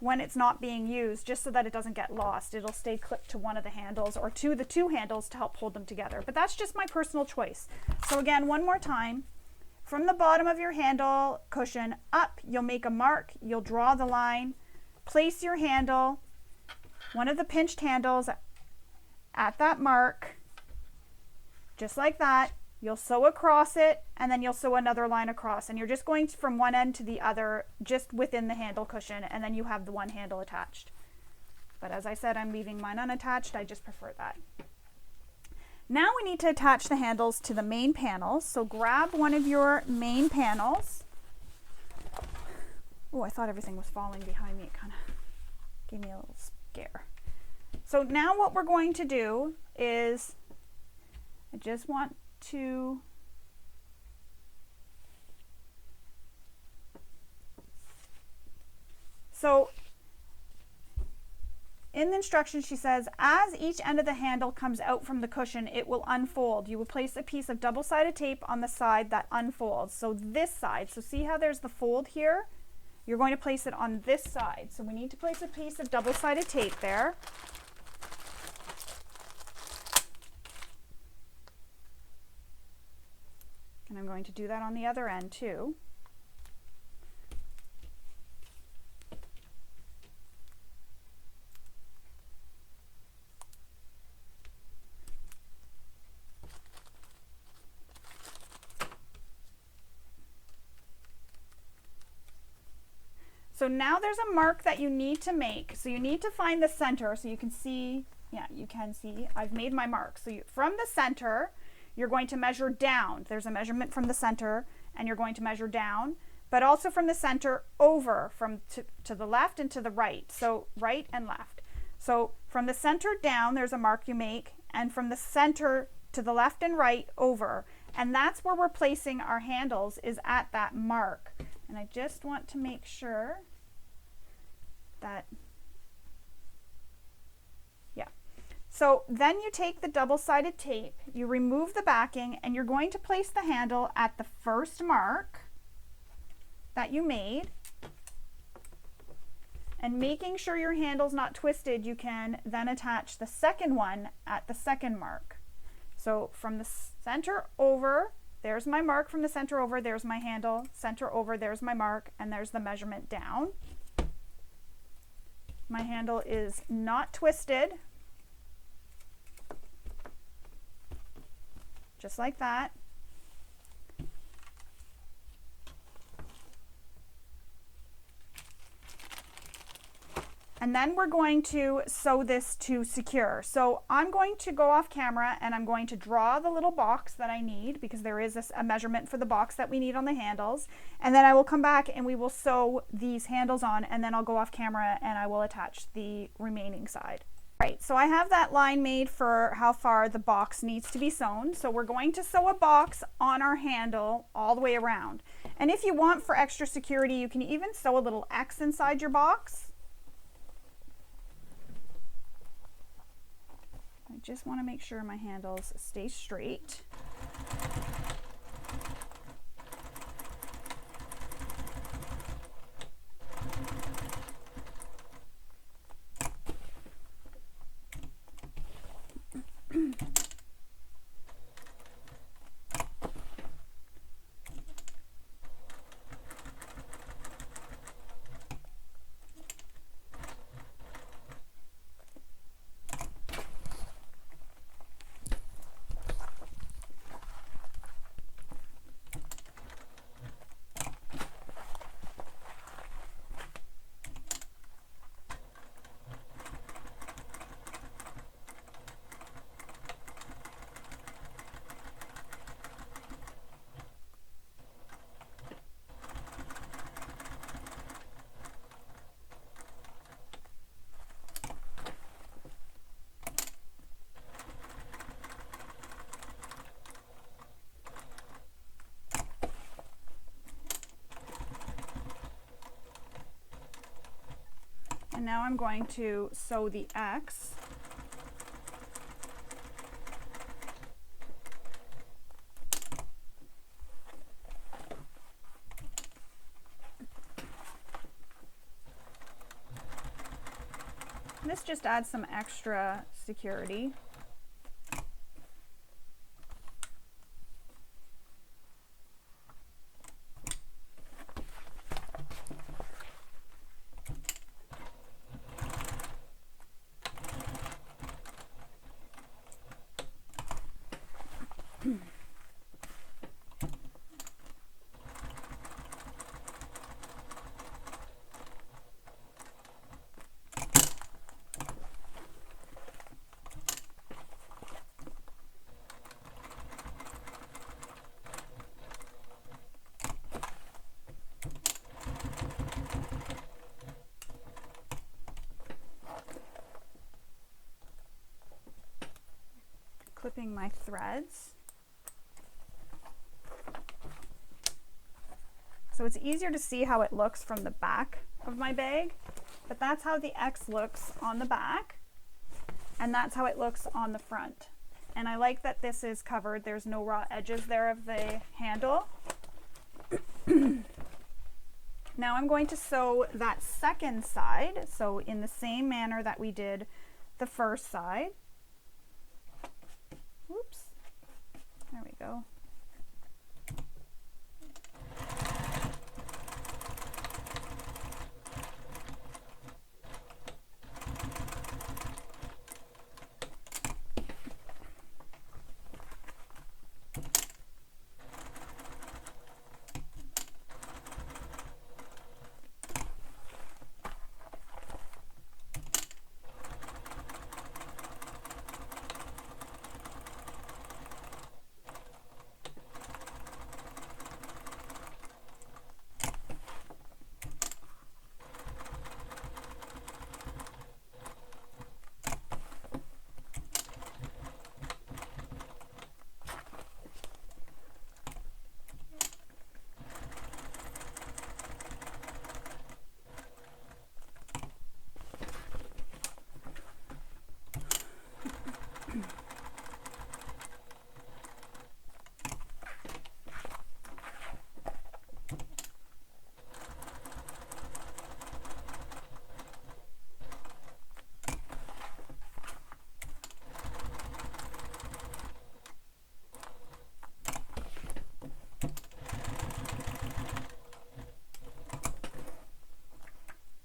when it's not being used, just so that it doesn't get lost. It'll stay clipped to one of the handles or to the two handles to help hold them together. But that's just my personal choice. So again, one more time, from the bottom of your handle cushion up, you'll make a mark, you'll draw the line, place your handle, one of the pinched handles at that mark, just like that. You'll sew across it, and then you'll sew another line across, and you're just going from one end to the other just within the handle cushion, and then you have the one handle attached. But as I said, I'm leaving mine unattached. I just prefer that. Now we need to attach the handles to the main panels. So grab one of your main panels, Oh, I thought everything was falling behind me. It kind of gave me a little scare. So now what we're going to do is, I just want to in the instructions she says, as each end of the handle comes out from the cushion, it will unfold. You will place a piece of double-sided tape on the side that unfolds. So this side, so see how there's the fold here? You're going to place it on this side. So we need to place a piece of double-sided tape there. And I'm going to do that on the other end too. So now there's a mark that you need to make. So you need to find the center so you can see, yeah, you can see I've made my mark. So from the center, you're going to measure down. There's a measurement from the center and you're going to measure down, but also from the center over to the left and to the right. So right and left. So from the center down, there's a mark you make, and from the center to the left and right over. And that's where we're placing our handles, is at that mark. And I just want to make sure that, yeah. So then you take the double-sided tape, you remove the backing, and you're going to place the handle at the first mark that you made. And making sure your handle's not twisted, you can then attach the second one at the second mark. So from the center over, there's my mark from the center over, there's my handle, center over, there's my mark, and there's the measurement down. My handle is not twisted, just like that. And then we're going to sew this to secure. So I'm going to go off camera and I'm going to draw the little box that I need, because there is a measurement for the box that we need on the handles. And then I will come back and we will sew these handles on, and then I'll go off camera and I will attach the remaining side. Right, so I have that line made for how far the box needs to be sewn. So we're going to sew a box on our handle all the way around. And if you want, for extra security, you can even sew a little X inside your box. I just want to make sure my handles stay straight. And now I'm going to sew the X. This just adds some extra security. clipping my threads. So it's easier to see how it looks from the back of my bag, but that's how the X looks on the back, and that's how it looks on the front. And I like that this is covered. There's no raw edges there of the handle. Now I'm going to sew that second side, so in the same manner that we did the first side. Oops, there we go.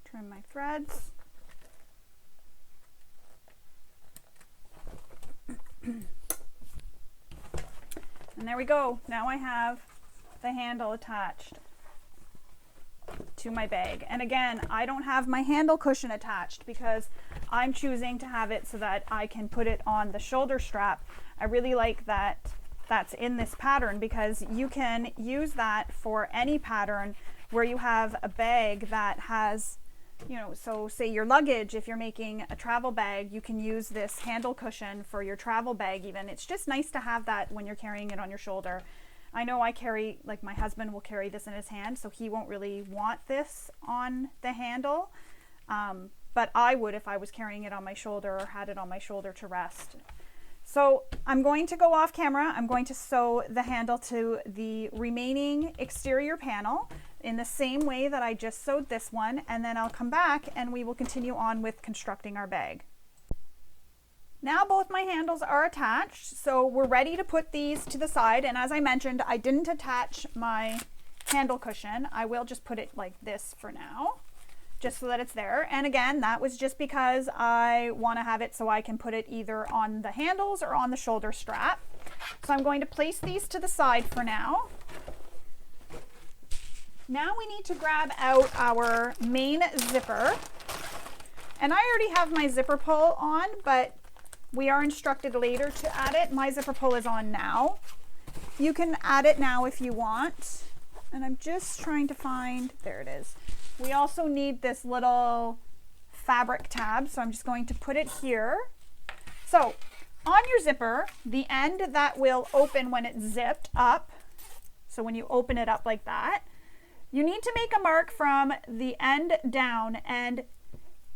Trim my threads. And there we go. Now I have the handle attached to my bag. And again, I don't have my handle cushion attached because I'm choosing to have it so that I can put it on the shoulder strap. I really like that that's in this pattern because you can use that for any pattern where you have a bag that has, you know, so say your luggage, if you're making a travel bag, you can use this handle cushion for your travel bag even. It's just nice to have that when you're carrying it on your shoulder. I know I carry, like my husband will carry this in his hand, so he won't really want this on the handle. But I would if I was carrying it on my shoulder or had it on my shoulder to rest. So I'm going to go off camera. I'm going to sew the handle to the remaining exterior panel in the same way that I just sewed this one, and then I'll come back and we will continue on with constructing our bag. Now both my handles are attached, so we're ready to put these to the side. And as I mentioned, I didn't attach my handle cushion. I will just put it like this for now, just so that it's there. And again, that was just because I want to have it so I can put it either on the handles or on the shoulder strap. So I'm going to place these to the side for now. Now we need to grab out our main zipper. And I already have my zipper pull on, but we are instructed later to add it. My zipper pull is on now. You can add it now if you want. And I'm just trying to find, there it is. We also need this little fabric tab, so I'm just going to put it here. So on your zipper, the end that will open when it's zipped up, so when you open it up like that, you need to make a mark from the end down, and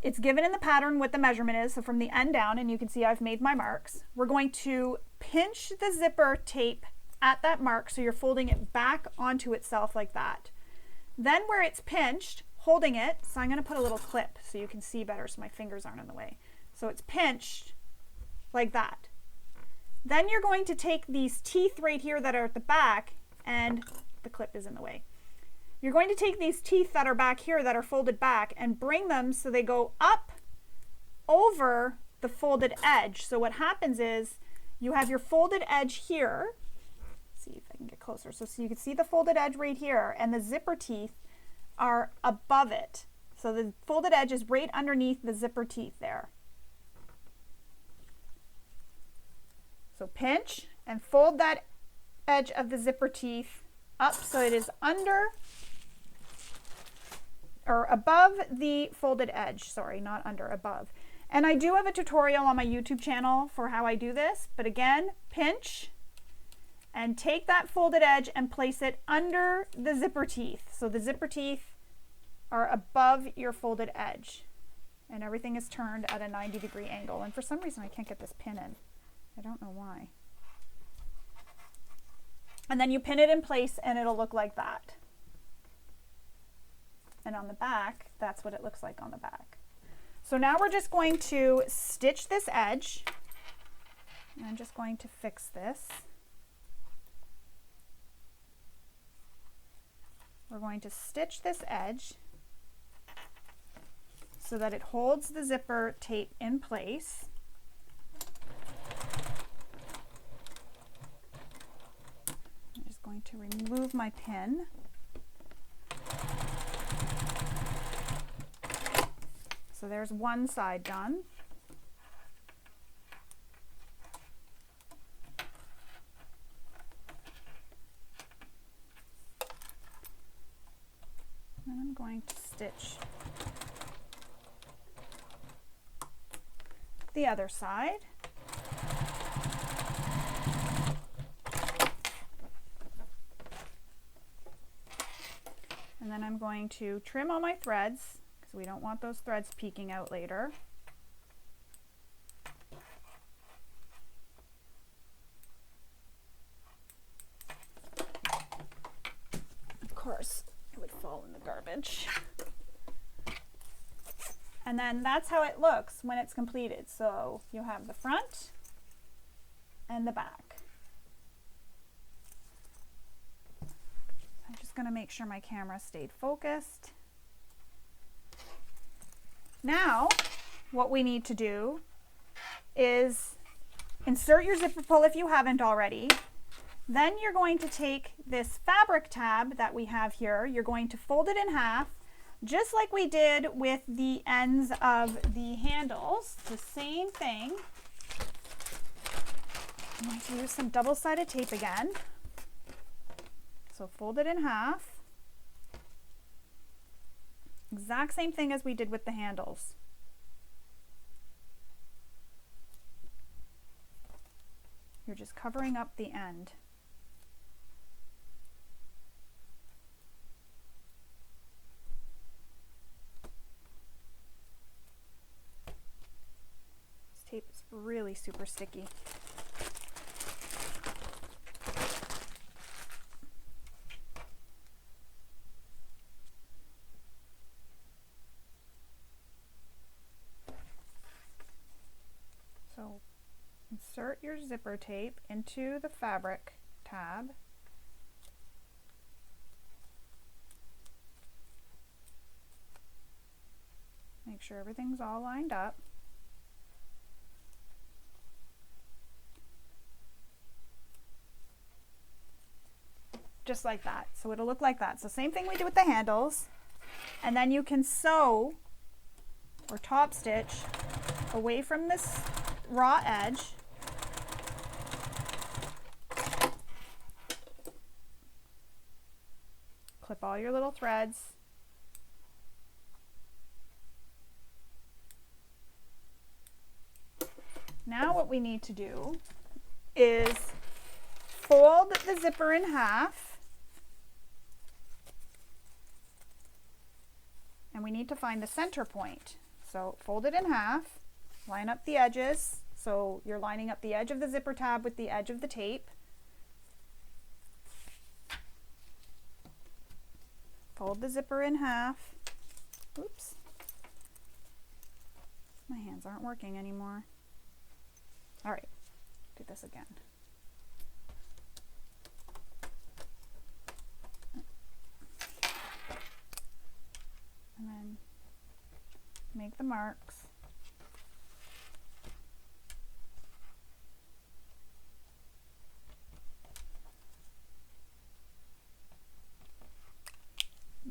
it's given in the pattern what the measurement is, so from the end down, and you can see I've made my marks. We're going to pinch the zipper tape at that mark so you're folding it back onto itself like that. Then where it's pinched, holding it, so I'm going to put a little clip so you can see better so my fingers aren't in the way. So it's pinched like that. Then you're going to take these teeth right here that are at the back, and the clip is in the way. You're going to take these teeth that are back here that are folded back and bring them so they go up over the folded edge. So what happens is you have your folded edge here. Let's see if I can get closer. So you can see the folded edge right here, and the zipper teeth are above it. So the folded edge is right underneath the zipper teeth there. So pinch and fold that edge of the zipper teeth up so it is under or above the folded edge, sorry, not under, above. And I do have a tutorial on my YouTube channel for how I do this, but again, pinch and take that folded edge and place it under the zipper teeth. So the zipper teeth are above your folded edge and everything is turned at a 90-degree angle. And for some reason I can't get this pin in. I don't know why. And then you pin it in place and it'll look like that. And on the back, that's what it looks like on the back. So now we're just going to stitch this edge. And I'm just going to fix this. We're going to stitch this edge so that it holds the zipper tape in place. I'm just going to remove my pin. So there's one side done. And I'm going to stitch the other side. And then I'm going to trim all my threads because we don't want those threads peeking out later. Of course, it would fall in the garbage. And then that's how it looks when it's completed. So you have the front and the back. I'm just going to make sure my camera stayed focused. Now, what we need to do is insert your zipper pull if you haven't already. Then you're going to take this fabric tab that we have here, you're going to fold it in half, just like we did with the ends of the handles, the same thing. I'm going to use some double-sided tape again. So fold it in half. Exact same thing as we did with the handles. You're just covering up the end. This tape is really super sticky. So insert your zipper tape into the fabric tab. Make sure everything's all lined up. Just like that. So it'll look like that. So same thing we did with the handles. And then you can sew or top stitch away from this raw edge. Clip all your little threads. Now what we need to do is fold the zipper in half. And we need to find the center point. So fold it in half, line up the edges. So you're lining up the edge of the zipper tab with the edge of the tape. Fold the zipper in half. Oops. My hands aren't working anymore. All right, do this again. And then make the marks.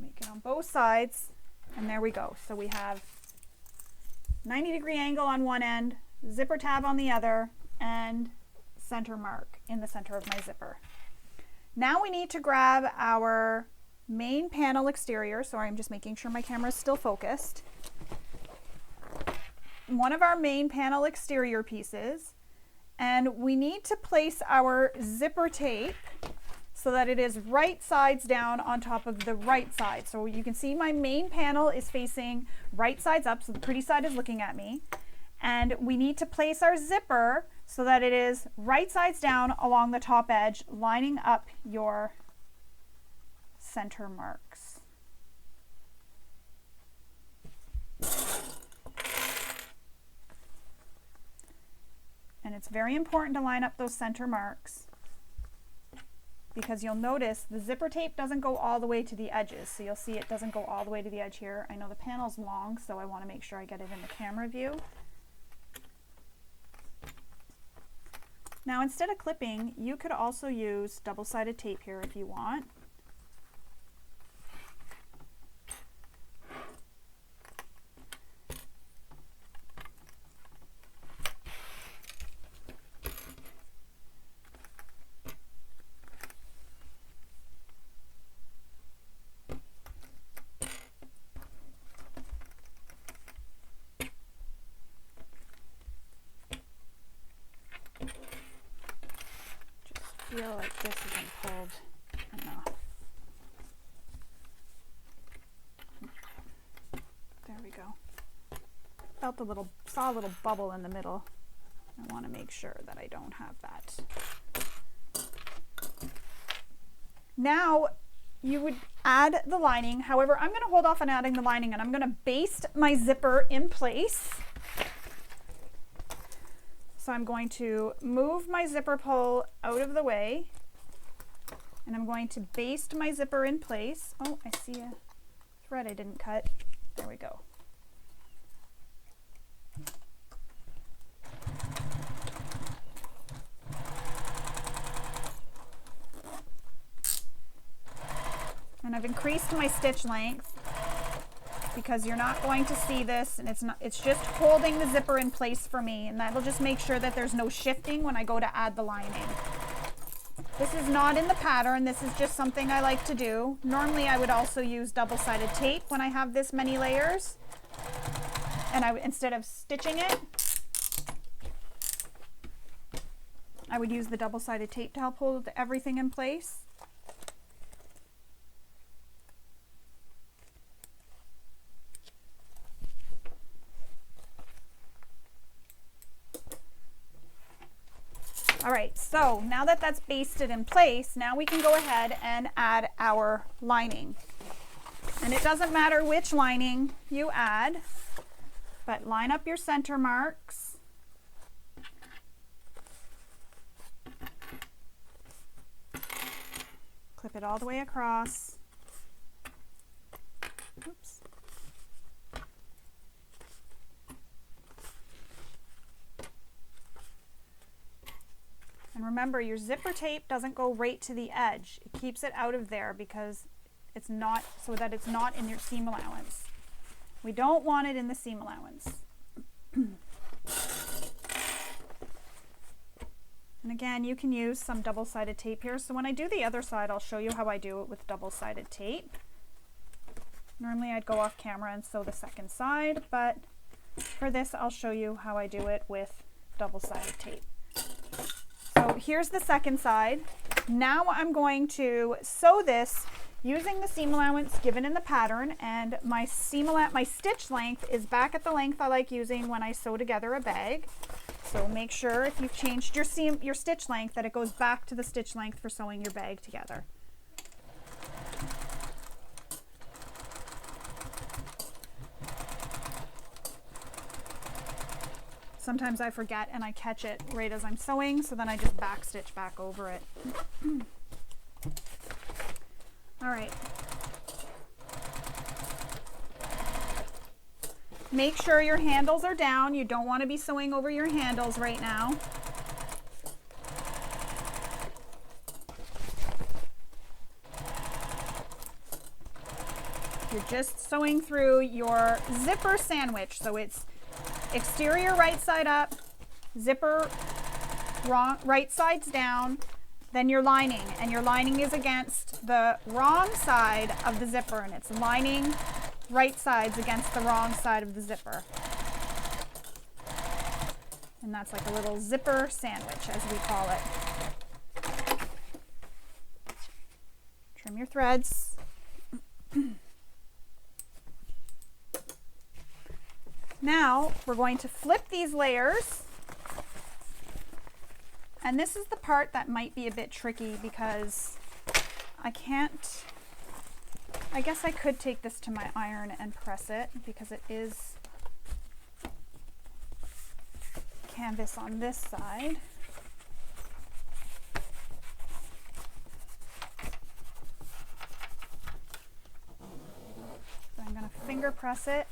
Make it on both sides, and there we go. So we have 90-degree angle on one end, zipper tab on the other, and center mark in the center of my zipper. Now we need to grab our main panel exterior. Sorry, I'm just making sure my camera is still focused. one of our main panel exterior pieces, and we need to place our zipper tape so that it is right sides down on top of the right side. So you can see my main panel is facing right sides up, so the pretty side is looking at me. And we need to place our zipper so that it is right sides down along the top edge, lining up your center marks. And it's very important to line up those center marks, because you'll notice the zipper tape doesn't go all the way to the edges. So you'll see it doesn't go all the way to the edge here. I know the panel's long, so I want to make sure I get it in the camera view. Now, instead of clipping, you could also use double-sided tape here if you want. Feel like this isn't pulled enough. There we go. Saw a little bubble in the middle. I want to make sure that I don't have that. Now you would add the lining. However, I'm going to hold off on adding the lining, and I'm going to baste my zipper in place. So I'm going to move my zipper pull out of the way, and I'm going to baste my zipper in place. Oh, I see a thread I didn't cut. There we go. And I've increased my stitch length because you're not going to see this, and it's just holding the zipper in place for me, and that'll just make sure that there's no shifting when I go to add the lining. This is not in the pattern, this is just something I like to do. Normally I would also use double-sided tape when I have this many layers, and instead of stitching it, I would use the double-sided tape to help hold everything in place. All right, so now that that's basted in place, now we can go ahead and add our lining. And it doesn't matter which lining you add, but line up your center marks. Clip it all the way across. Oops. And remember, your zipper tape doesn't go right to the edge. It keeps it out of there because it's not, so that it's not in your seam allowance. We don't want it in the seam allowance. And again, you can use some double-sided tape here. So when I do the other side, I'll show you how I do it with double-sided tape. Normally I'd go off camera and sew the second side, but for this I'll show you how I do it with double-sided tape. So here's the second side. Now I'm going to sew this using the seam allowance given in the pattern, and my stitch length is back at the length I like using when I sew together a bag. So make sure if you've changed your stitch length that it goes back to the stitch length for sewing your bag together. Sometimes I forget and I catch it right as I'm sewing, so then I just back stitch back over it. All right. Make sure your handles are down. You don't want to be sewing over your handles right now. You're just sewing through your zipper sandwich, so it's exterior right side up, zipper right sides down, then your lining, and your lining is against the wrong side of the zipper, and it's lining right sides against the wrong side of the zipper. And that's like a little zipper sandwich, as we call it. Trim your threads. Now we're going to flip these layers. And this is the part that might be a bit tricky because I guess I could take this to my iron and press it because it is canvas on this side. So I'm going to finger press it.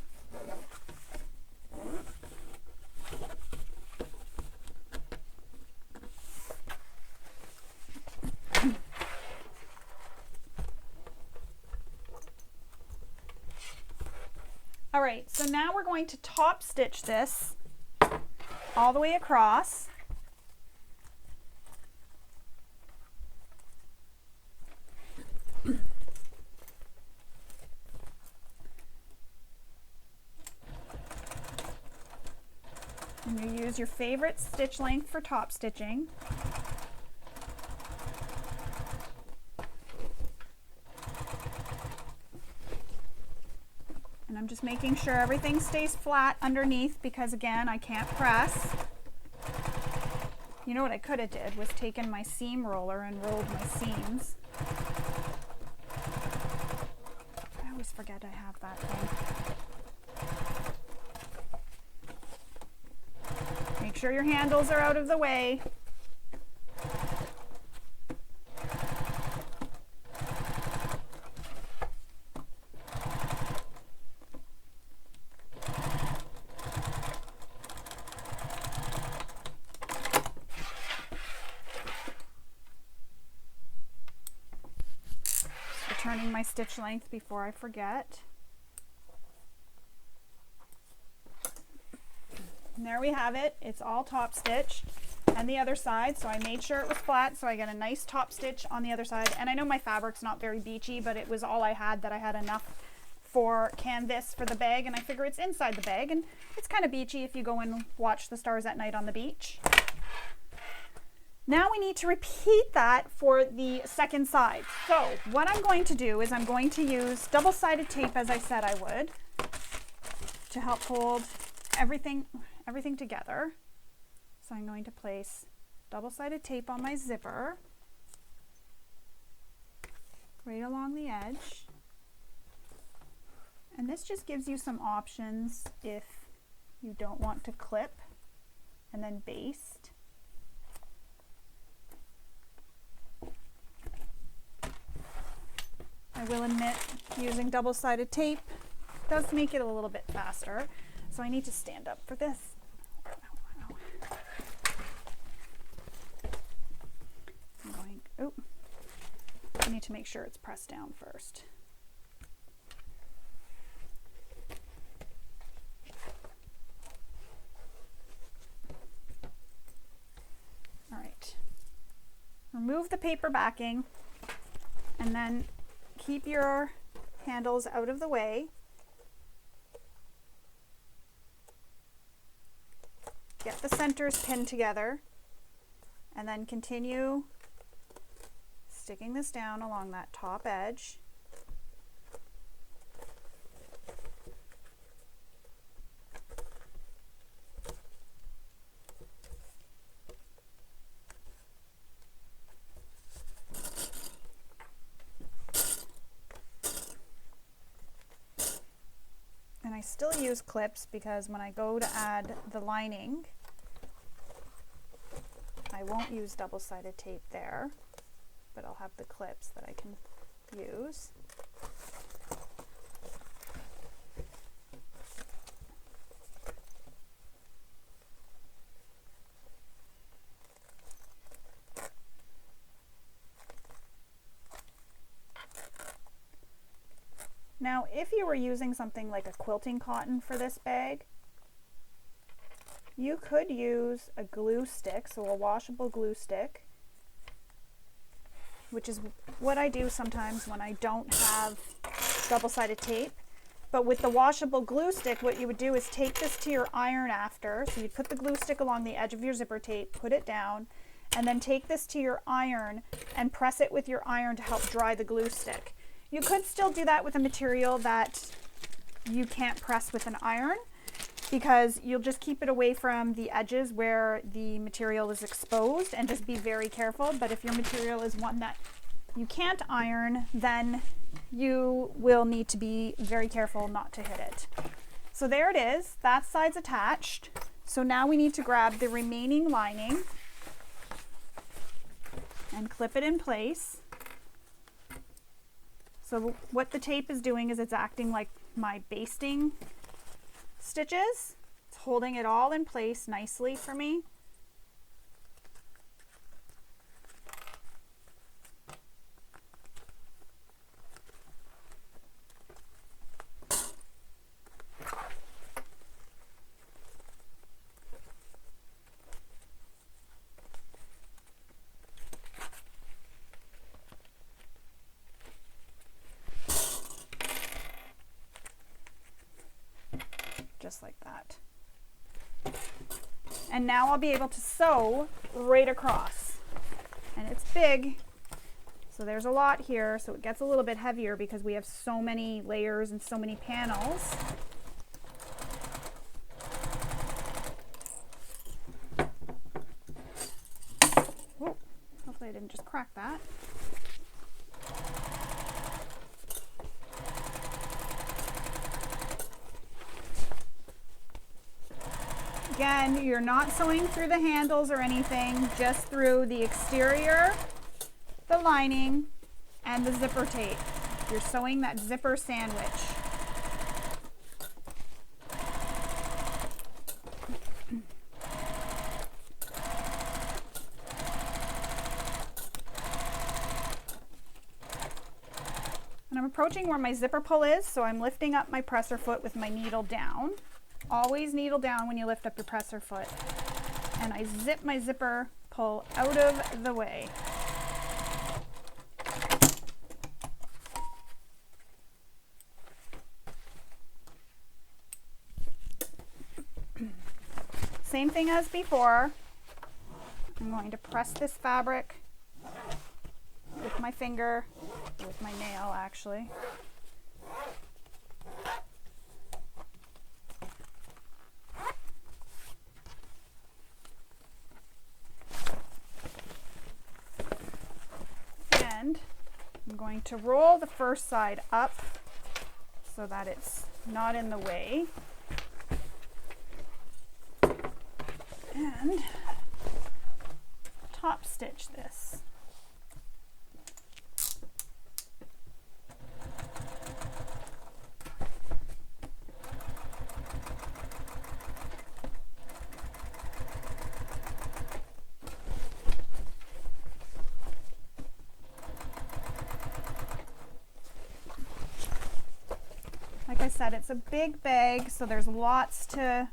All right, so now we're going to top stitch this all the way across. And you use your favorite stitch length for top stitching. And I'm just making sure everything stays flat underneath because, again, I can't press. You know what I could have did was taken my seam roller and rolled my seams. I always forget I have that thing. Make sure your handles are out of the way. Turning my stitch length before I forget. And there we have it. It's all top stitched. And the other side, so I made sure it was flat, so I got a nice top stitch on the other side. And I know my fabric's not very beachy, but it was all I had that I had enough for canvas for the bag, and I figure it's inside the bag, and it's kind of beachy if you go and watch the stars at night on the beach. Now we need to repeat that for the second side. So what I'm going to do is I'm going to use double-sided tape, as I said I would, to help hold everything together. So I'm going to place double-sided tape on my zipper right along the edge. And this just gives you some options if you don't want to clip and then baste. I will admit, using double-sided tape does make it a little bit faster, so I need to stand up for this. I need to make sure it's pressed down first. All right. Remove the paper backing and then keep your handles out of the way. Get the centers pinned together and then continue sticking this down along that top edge. And I still use clips because when I go to add the lining, I won't use double-sided tape there, but I'll have the clips that I can use. Now, if you were using something like a quilting cotton for this bag, you could use a glue stick, so a washable glue stick, which is what I do sometimes when I don't have double-sided tape. But with the washable glue stick, what you would do is take this to your iron after. So you'd put the glue stick along the edge of your zipper tape, put it down, and then take this to your iron and press it with your iron to help dry the glue stick. You could still do that with a material that you can't press with an iron, because you'll just keep it away from the edges where the material is exposed, and just be very careful. But if your material is one that you can't iron, then you will need to be very careful not to hit it. So there it is, that side's attached. So now we need to grab the remaining lining and clip it in place. So what the tape is doing is it's acting like my basting stitches. It's holding it all in place nicely for me. Just like that. And now I'll be able to sew right across. And it's big, so there's a lot here, so it gets a little bit heavier because we have so many layers and so many panels. Whoa, hopefully I didn't just crack that. Again, you're not sewing through the handles or anything, just through the exterior, the lining, and the zipper tape. You're sewing that zipper sandwich. And I'm approaching where my zipper pull is, so I'm lifting up my presser foot with my needle down. Always needle down when you lift up your presser foot. And I zip my zipper pull out of the way. Same thing as before. I'm going to press this fabric with my finger, with my nail actually. And I'm going to roll the first side up so that it's not in the way. And top stitch this. Like I said, it's a big bag, so there's lots to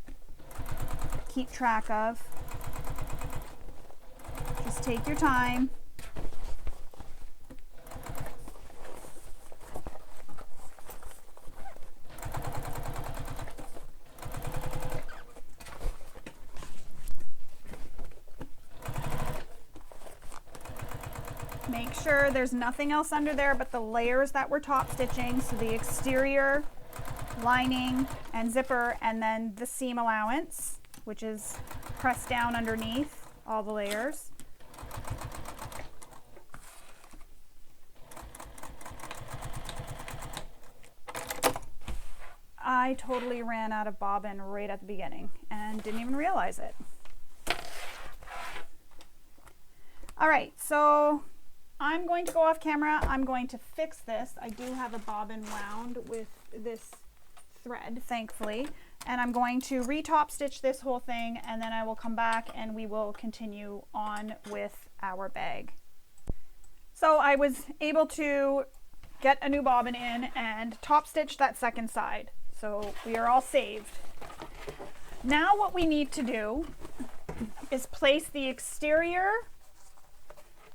keep track of. Just take your time. Make sure there's nothing else under there but the layers that we're top stitching, so the exterior, lining, and zipper, and then the seam allowance, which is pressed down underneath all the layers. I totally ran out of bobbin right at the beginning and didn't even realize it. All right, so I'm going to go off camera. I'm going to fix this. I do have a bobbin wound with this thread, thankfully, and I'm going to re-top stitch this whole thing, and then I will come back and we will continue on with our bag. So I was able to get a new bobbin in and top stitch that second side. So we are all saved. Now what we need to do is place the exterior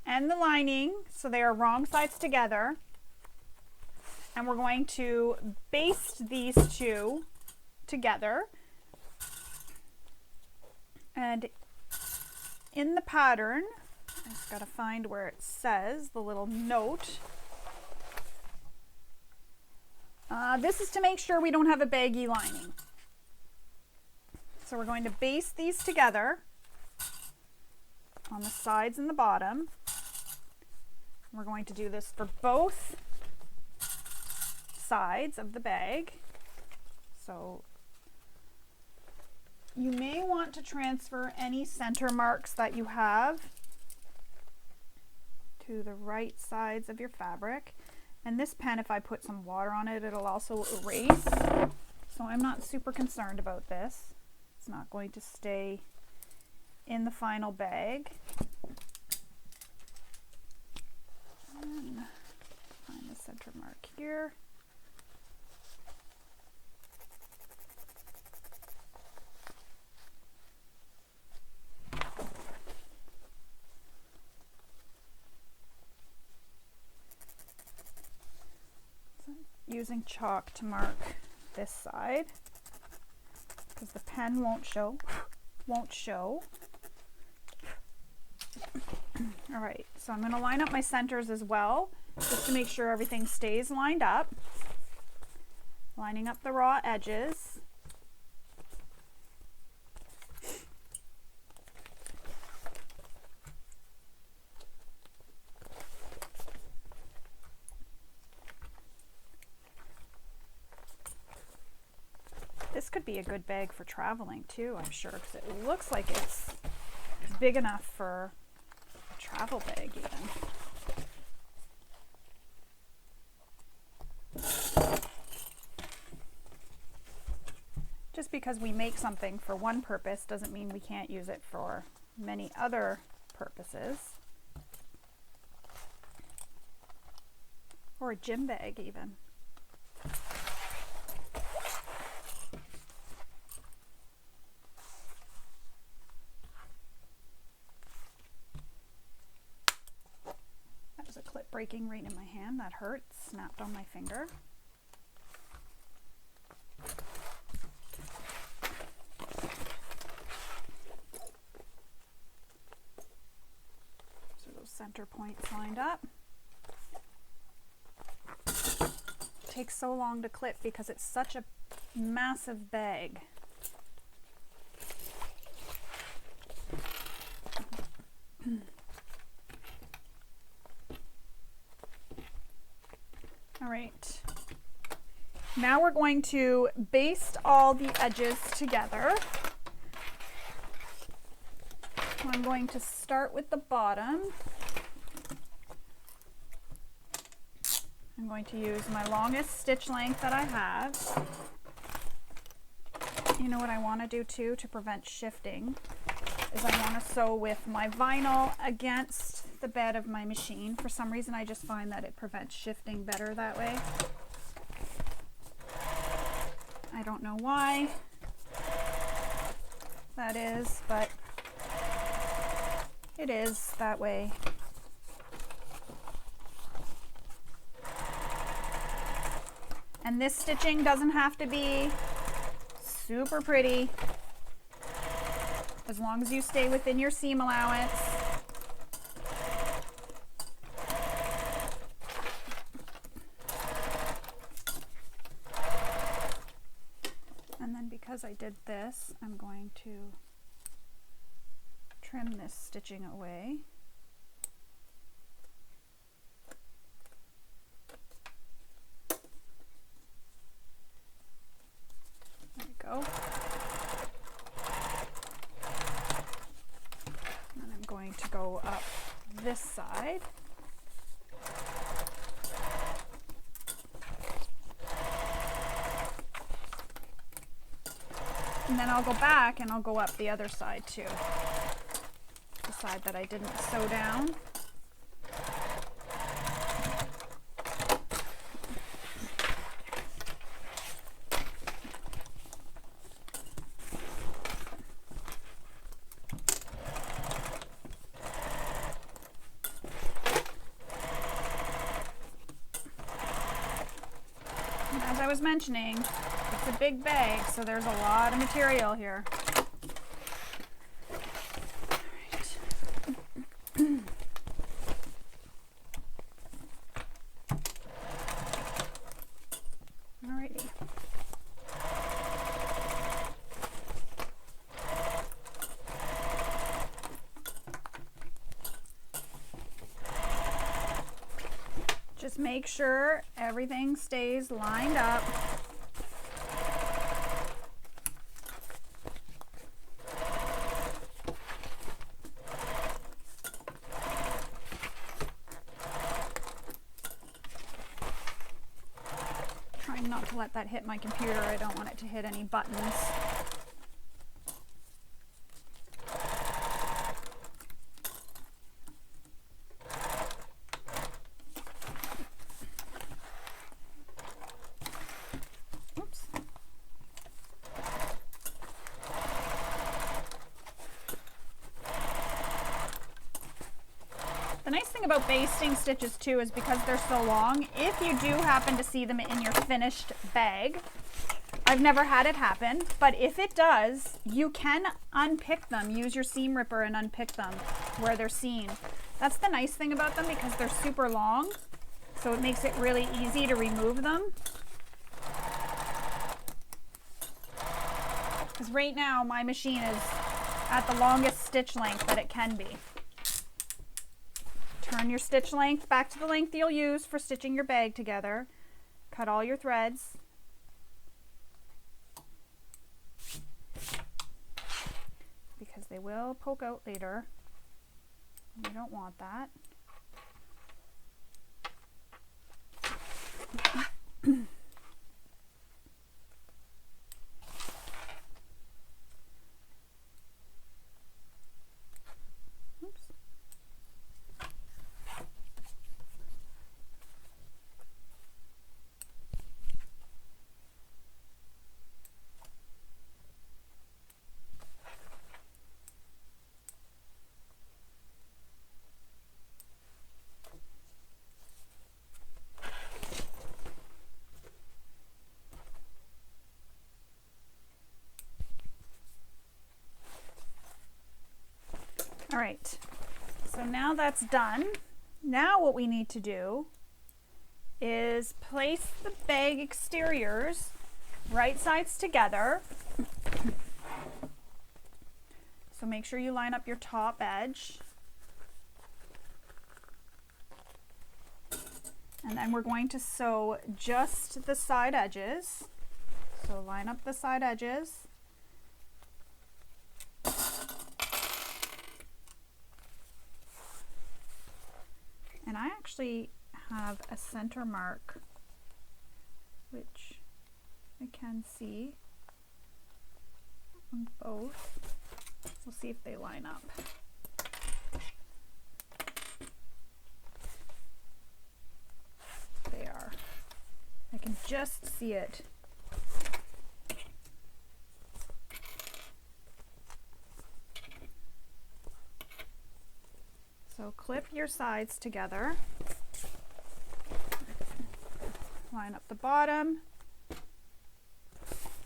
and the lining so they are wrong sides together, and we're going to baste these two together. And in the pattern, I just got to find where it says the little note. This is to make sure we don't have a baggy lining. So we're going to baste these together on the sides and the bottom. We're going to do this for both sides of the bag. So you may want to transfer any center marks that you have to the right sides of your fabric. And this pen, if I put some water on it, it'll also erase. So I'm not super concerned about this. It's not going to stay in the final bag. And find the center mark here. Using chalk to mark this side because the pen won't show. All right, so I'm going to line up my centers as well just to make sure everything stays lined up. Lining up the raw edges. This could be a good bag for traveling too, I'm sure, because it looks like it's big enough for a travel bag even. Just because we make something for one purpose doesn't mean we can't use it for many other purposes. Or a gym bag even. Breaking right in my hand. That hurt. Snapped on my finger. So those center points lined up. It takes so long to clip because it's such a massive bag. All right, now we're going to baste all the edges together. I'm going to start with the bottom. I'm going to use my longest stitch length that I have. You know what I want to do too to prevent shifting is I want to sew with my vinyl against the bed of my machine. For some reason I just find that it prevents shifting better that way. I don't know why that is, but it is that way. And this stitching doesn't have to be super pretty, as long as you stay within your seam allowance. And then because I did this, I'm going to trim this stitching away. There we go. And I'm going to go up this side. And then I'll go back and I'll go up the other side too. The side that I didn't sew down. As I was mentioning, it's a big bag, so there's a lot of material here. Alrighty. Just make sure everything stays lined up. Trying not to let that hit my computer. I don't want it to hit any buttons. The nice thing about basting stitches too is because they're so long, if you do happen to see them in your finished bag, I've never had it happen, but if it does, you can unpick them. Use your seam ripper and unpick them where they're seen. That's the nice thing about them because they're super long, so it makes it really easy to remove them. Because right now my machine is at the longest stitch length that it can be. Turn your stitch length back to the length you'll use for stitching your bag together. Cut all your threads. Because they will poke out later. You don't want that. All right, so now that's done. Now what we need to do is place the bag exteriors right sides together. So make sure you line up your top edge. And then we're going to sew just the side edges. So line up the side edges. And I actually have a center mark, which I can see on both. We'll see if they line up. They are. I can just see it. So clip your sides together, line up the bottom,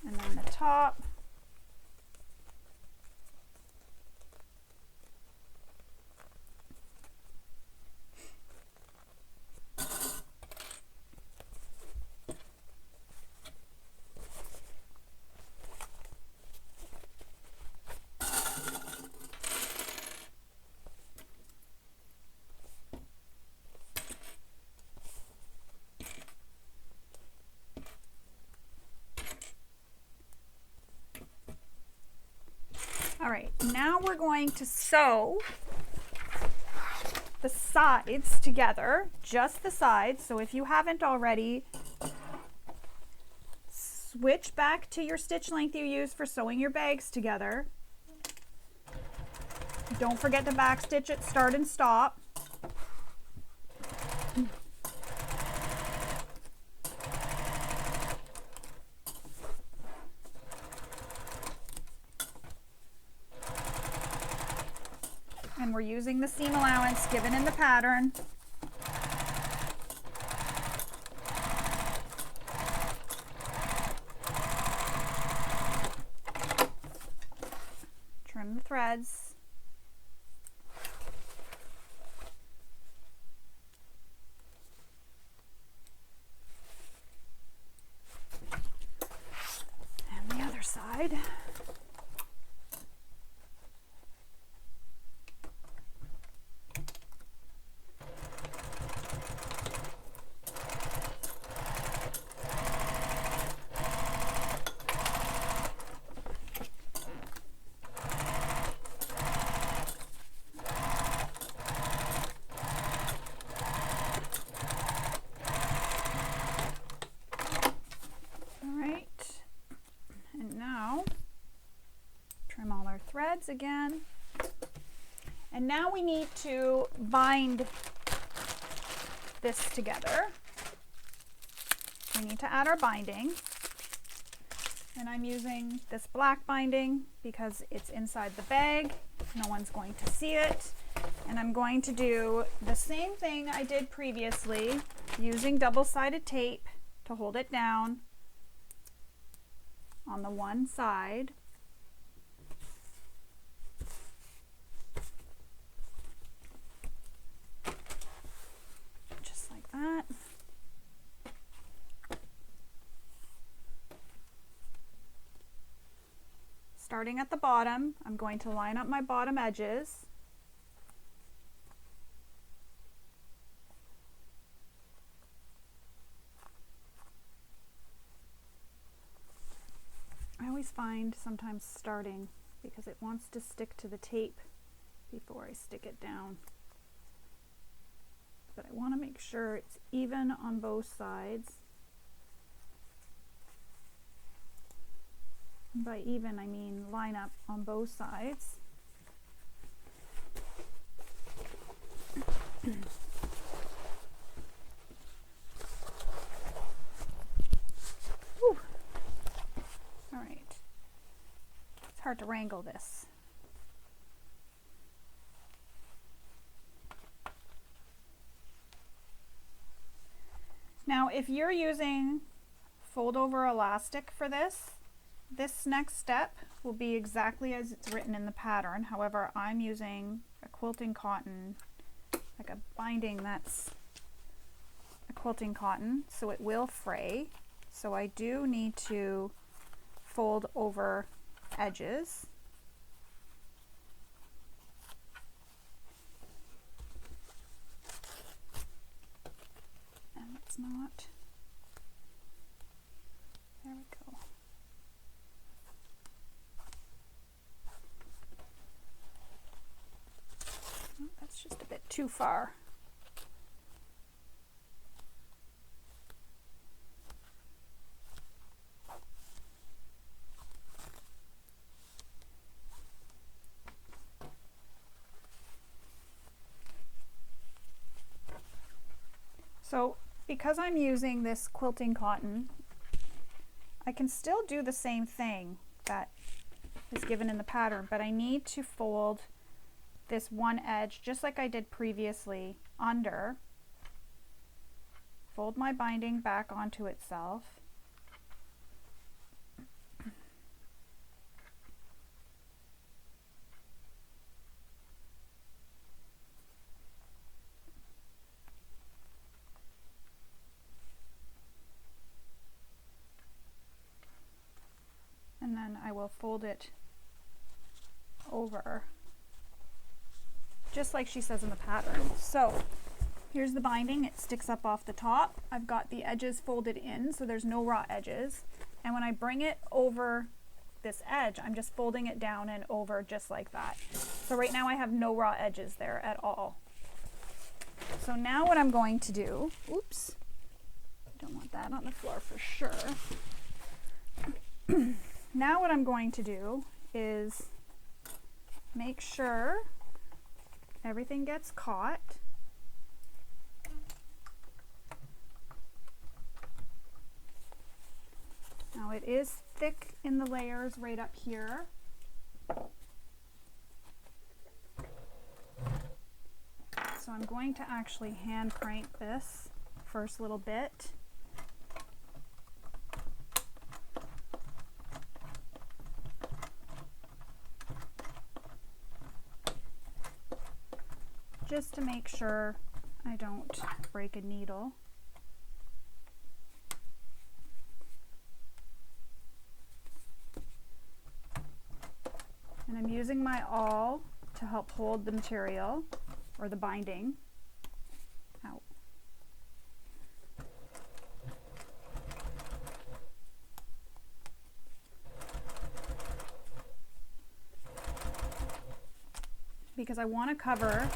and then the top. All right, now we're going to sew the sides together, just the sides. So if you haven't already, switch back to your stitch length you use for sewing your bags together. Don't forget to back stitch at start and stop. And we're using the seam allowance given in the pattern. threads. And the other side. Threads again, and now we need to bind this together. We need to add our binding, and I'm using this black binding because it's inside the bag. No one's going to see it, and I'm going to do the same thing I did previously, using double-sided tape to hold it down on the one side. That. Starting at the bottom, I'm going to line up my bottom edges. I always find sometimes starting because it wants to stick to the tape before I stick it down. But I want to make sure it's even on both sides. And by even, I mean line up on both sides. Whew. All right. It's hard to wrangle this. Now, if you're using fold over elastic for this next step will be exactly as it's written in the pattern. However, I'm using a quilting cotton, like a binding that's a quilting cotton, so it will fray. So I do need to fold over edges. Not. There we go. Oh, that's just a bit too far. So because I'm using this quilting cotton, I can still do the same thing that is given in the pattern, but I need to fold this one edge just like I did previously under, fold my binding back onto itself, and then I will fold it over just like she says in the pattern. So here's the binding. It sticks up off the top. I've got the edges folded in so there's no raw edges, and when I bring it over this edge, I'm just folding it down and over just like that. So right now I have no raw edges there at all. So now what I'm going to do, oops, I don't want that on the floor for sure. Now what I'm going to do is make sure everything gets caught. Now it is thick in the layers right up here. So I'm going to actually hand crank this first little bit. just to make sure I don't break a needle. And I'm using my awl to help hold the material or the binding out. Because I want to cover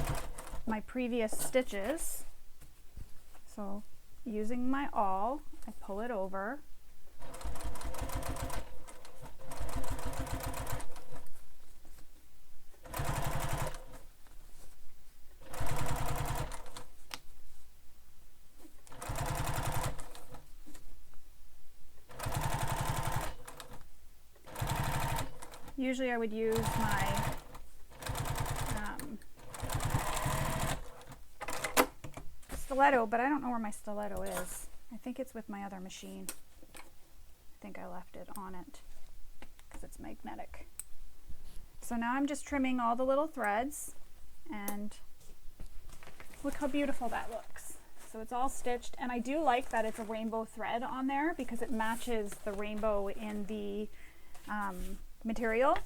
my previous stitches. So using my awl, I pull it over. Usually I would use my stiletto, but I don't know where my stiletto is. I think it's with my other machine. I think I left it on it because it's magnetic. So now I'm just trimming all the little threads, and look how beautiful that looks. So it's all stitched, and I do like that it's a rainbow thread on there because it matches the rainbow in the material.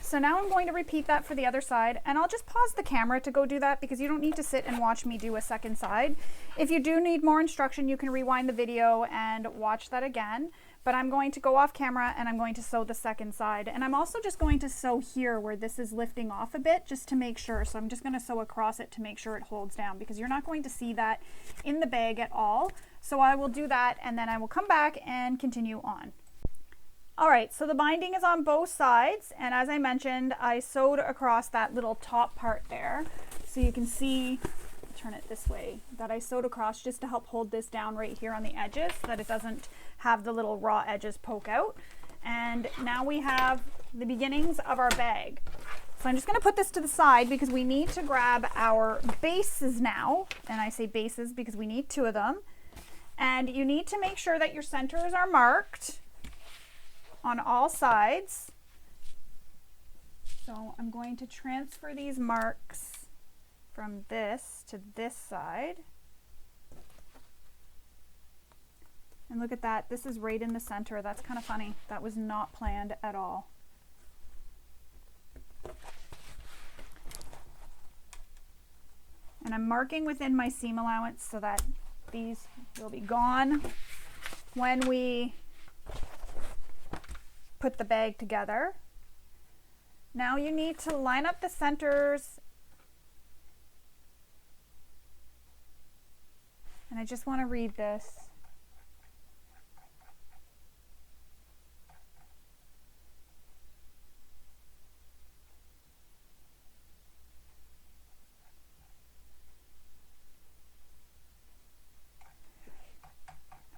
So now I'm going to repeat that for the other side, and I'll just pause the camera to go do that because you don't need to sit and watch me do a second side. If you do need more instruction, you can rewind the video and watch that again, but I'm going to go off camera and I'm going to sew the second side. And I'm also just going to sew here where this is lifting off a bit just to make sure. So I'm just going to sew across it to make sure it holds down because you're not going to see that in the bag at all. So I will do that and then I will come back and continue on. All right, so the binding is on both sides, and as I mentioned, I sewed across that little top part there. So you can see, turn it this way, that I sewed across just to help hold this down right here on the edges so that it doesn't have the little raw edges poke out. And now we have the beginnings of our bag. So I'm just gonna put this to the side because we need to grab our bases now. And I say bases because we need 2 of them. And you need to make sure that your centers are marked on all sides. So I'm going to transfer these marks from this to this side. And look at that, this is right in the center. That's kind of funny. That was not planned at all. And I'm marking within my seam allowance so that these will be gone when we put the bag together. Now you need to line up the centers, and I just want to read this.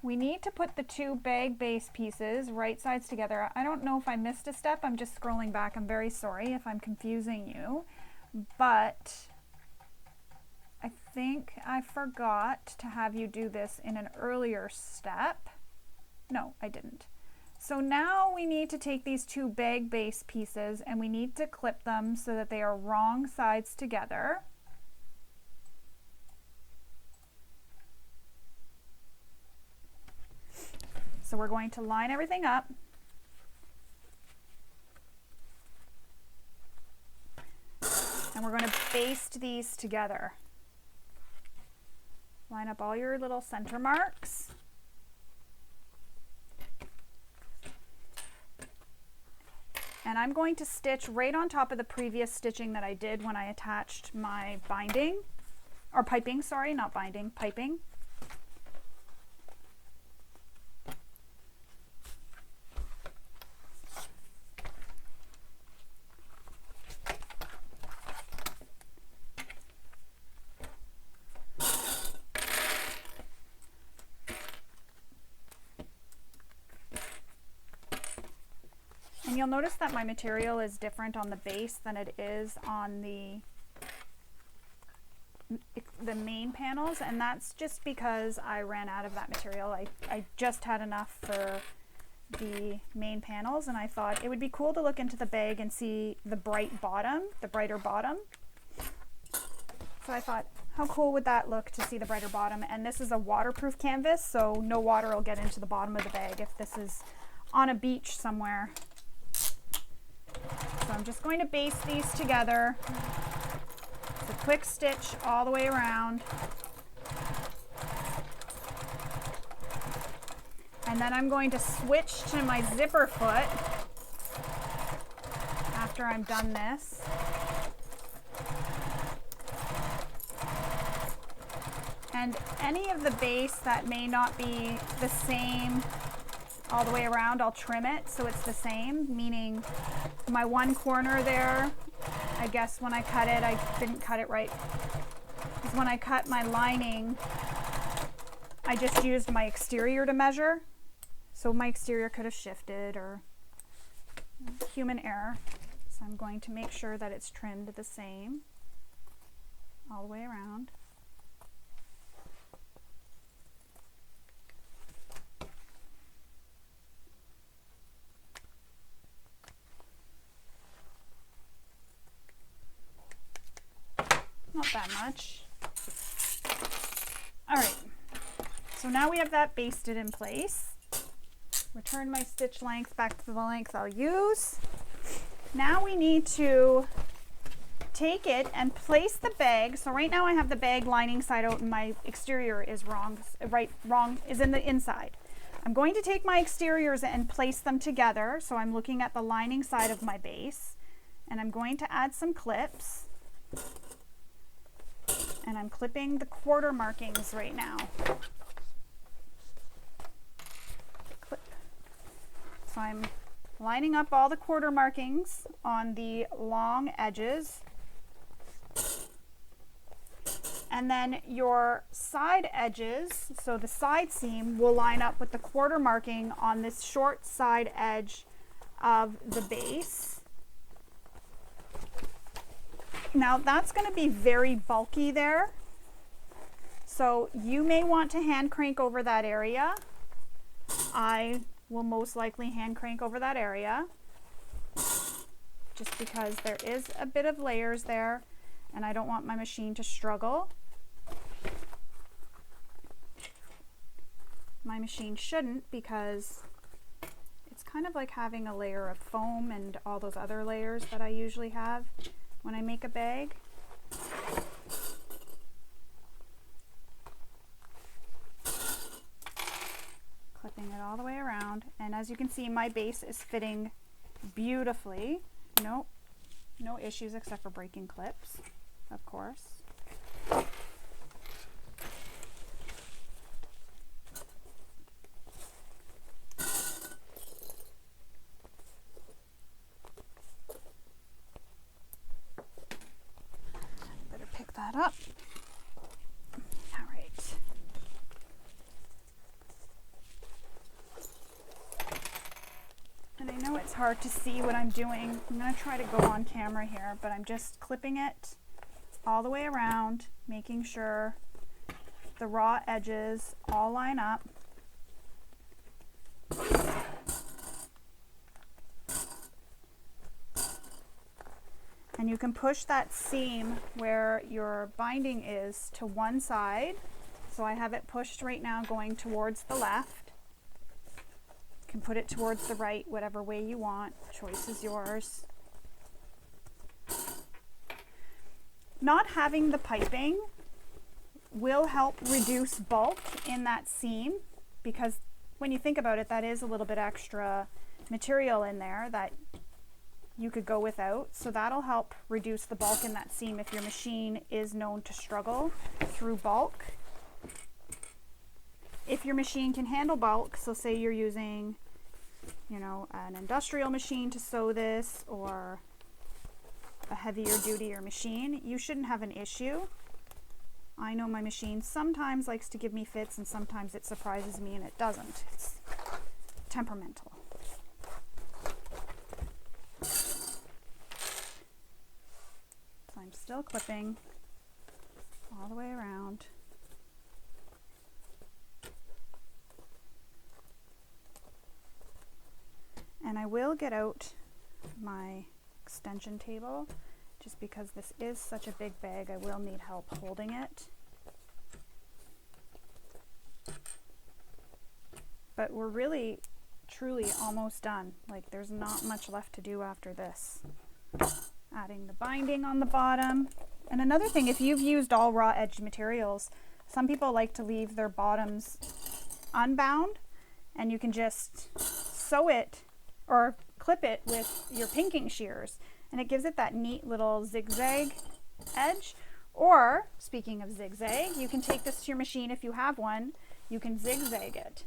We need to put the 2 bag base pieces right sides together. I don't know if I missed a step. I'm just scrolling back. I'm very sorry if I'm confusing you, but I think I forgot to have you do this in an earlier step. No, I didn't. So now we need to take these 2 bag base pieces and we need to clip them so that they are wrong sides together. So we're going to line everything up. And we're going to baste these together. Line up all your little center marks. And I'm going to stitch right on top of the previous stitching that I did when I attached my binding, or piping, sorry, not binding, piping. And you'll notice that my material is different on the base than it is on the main panels, and that's just because I ran out of that material. I just had enough for the main panels, and I thought it would be cool to look into the bag and see the brighter bottom. So I thought, how cool would that look to see the brighter bottom? And this is a waterproof canvas, so no water will get into the bottom of the bag if this is on a beach somewhere. So I'm just going to baste these together. It's a quick stitch all the way around. And then I'm going to switch to my zipper foot after I'm done this. And any of the base that may not be the same all the way around, I'll trim it so it's the same, meaning my one corner there, I guess when I cut it, I didn't cut it right. Because when I cut my lining, I just used my exterior to measure. So my exterior could have shifted, or human error. So I'm going to make sure that it's trimmed the same all the way around. Not that much. All right, so now we have that basted in place. Return my stitch length back to the length I'll use. Now we need to take it and place the bag. So right now I have the bag lining side out and my exterior is wrong, is in the inside. I'm going to take my exteriors and place them together. So I'm looking at the lining side of my base, and I'm going to add some clips. And I'm clipping the quarter markings right now. Clip. So I'm lining up all the quarter markings on the long edges. And then your side edges, so the side seam, will line up with the quarter marking on this short side edge of the base. Now that's going to be very bulky there, so you may want to hand crank over that area. I will most likely hand crank over that area just because there is a bit of layers there and I don't want my machine to struggle. My machine shouldn't, because it's kind of like having a layer of foam and all those other layers that I usually have when I make a bag. Clipping it all the way around, and as you can see, my base is fitting beautifully. No issues except for breaking clips, of course. That up. All right. And I know it's hard to see what I'm doing. I'm going to try to go on camera here, but I'm just clipping it all the way around, making sure the raw edges all line up. And you can push that seam where your binding is to one side. So I have it pushed right now going towards the left. You can put it towards the right, whatever way you want. Choice is yours. Not having the piping will help reduce bulk in that seam, because when you think about it, that is a little bit extra material in there that you could go without. So that'll help reduce the bulk in that seam if your machine is known to struggle through bulk. If your machine can handle bulk, so say you're using, you know, an industrial machine to sew this, or a heavier duty machine, you shouldn't have an issue. I know my machine sometimes likes to give me fits and sometimes it surprises me and it doesn't. It's temperamental. I'm still clipping all the way around. And I will get out my extension table just because this is such a big bag, I will need help holding it. But we're really, truly almost done. Like, there's not much left to do after this. Adding the binding on the bottom. And another thing, if you've used all raw edge materials, some people like to leave their bottoms unbound, and you can just sew it or clip it with your pinking shears, and it gives it that neat little zigzag edge. Or, speaking of zigzag, you can take this to your machine if you have one, you can zigzag it.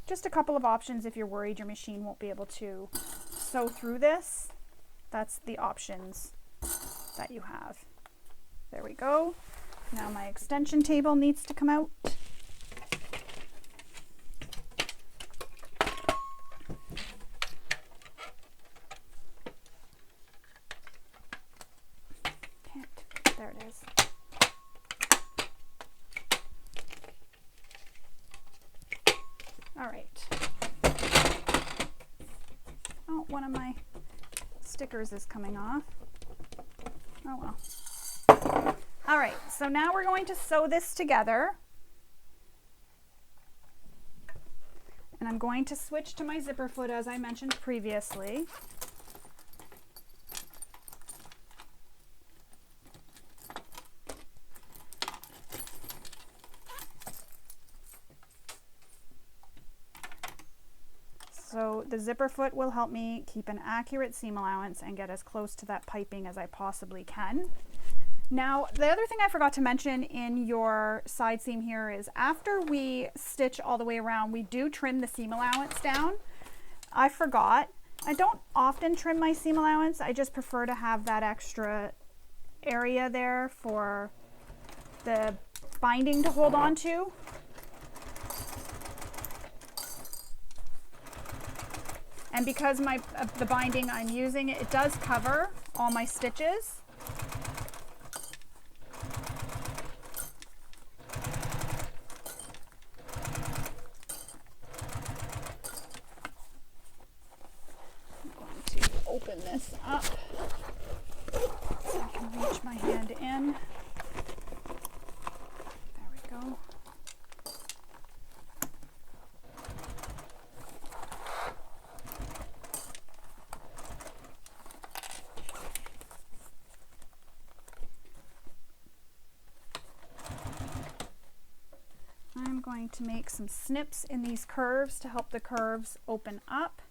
Just a couple of options if you're worried your machine won't be able to sew through this. That's the options that you have. There we go. Now my extension table needs to come out. There it is. All right. Oh, one of my stickers is coming off. Oh well. All right, so now we're going to sew this together. And I'm going to switch to my zipper foot as I mentioned previously. So the zipper foot will help me keep an accurate seam allowance and get as close to that piping as I possibly can. Now, the other thing I forgot to mention in your side seam here is after we stitch all the way around, we do trim the seam allowance down. I forgot. I don't often trim my seam allowance. I just prefer to have that extra area there for the binding to hold on to. And because the binding I'm using, it does cover all my stitches. I'm going to open this up so I can reach my hand in. There we go. I'm going to make some snips in these curves to help the curves open up.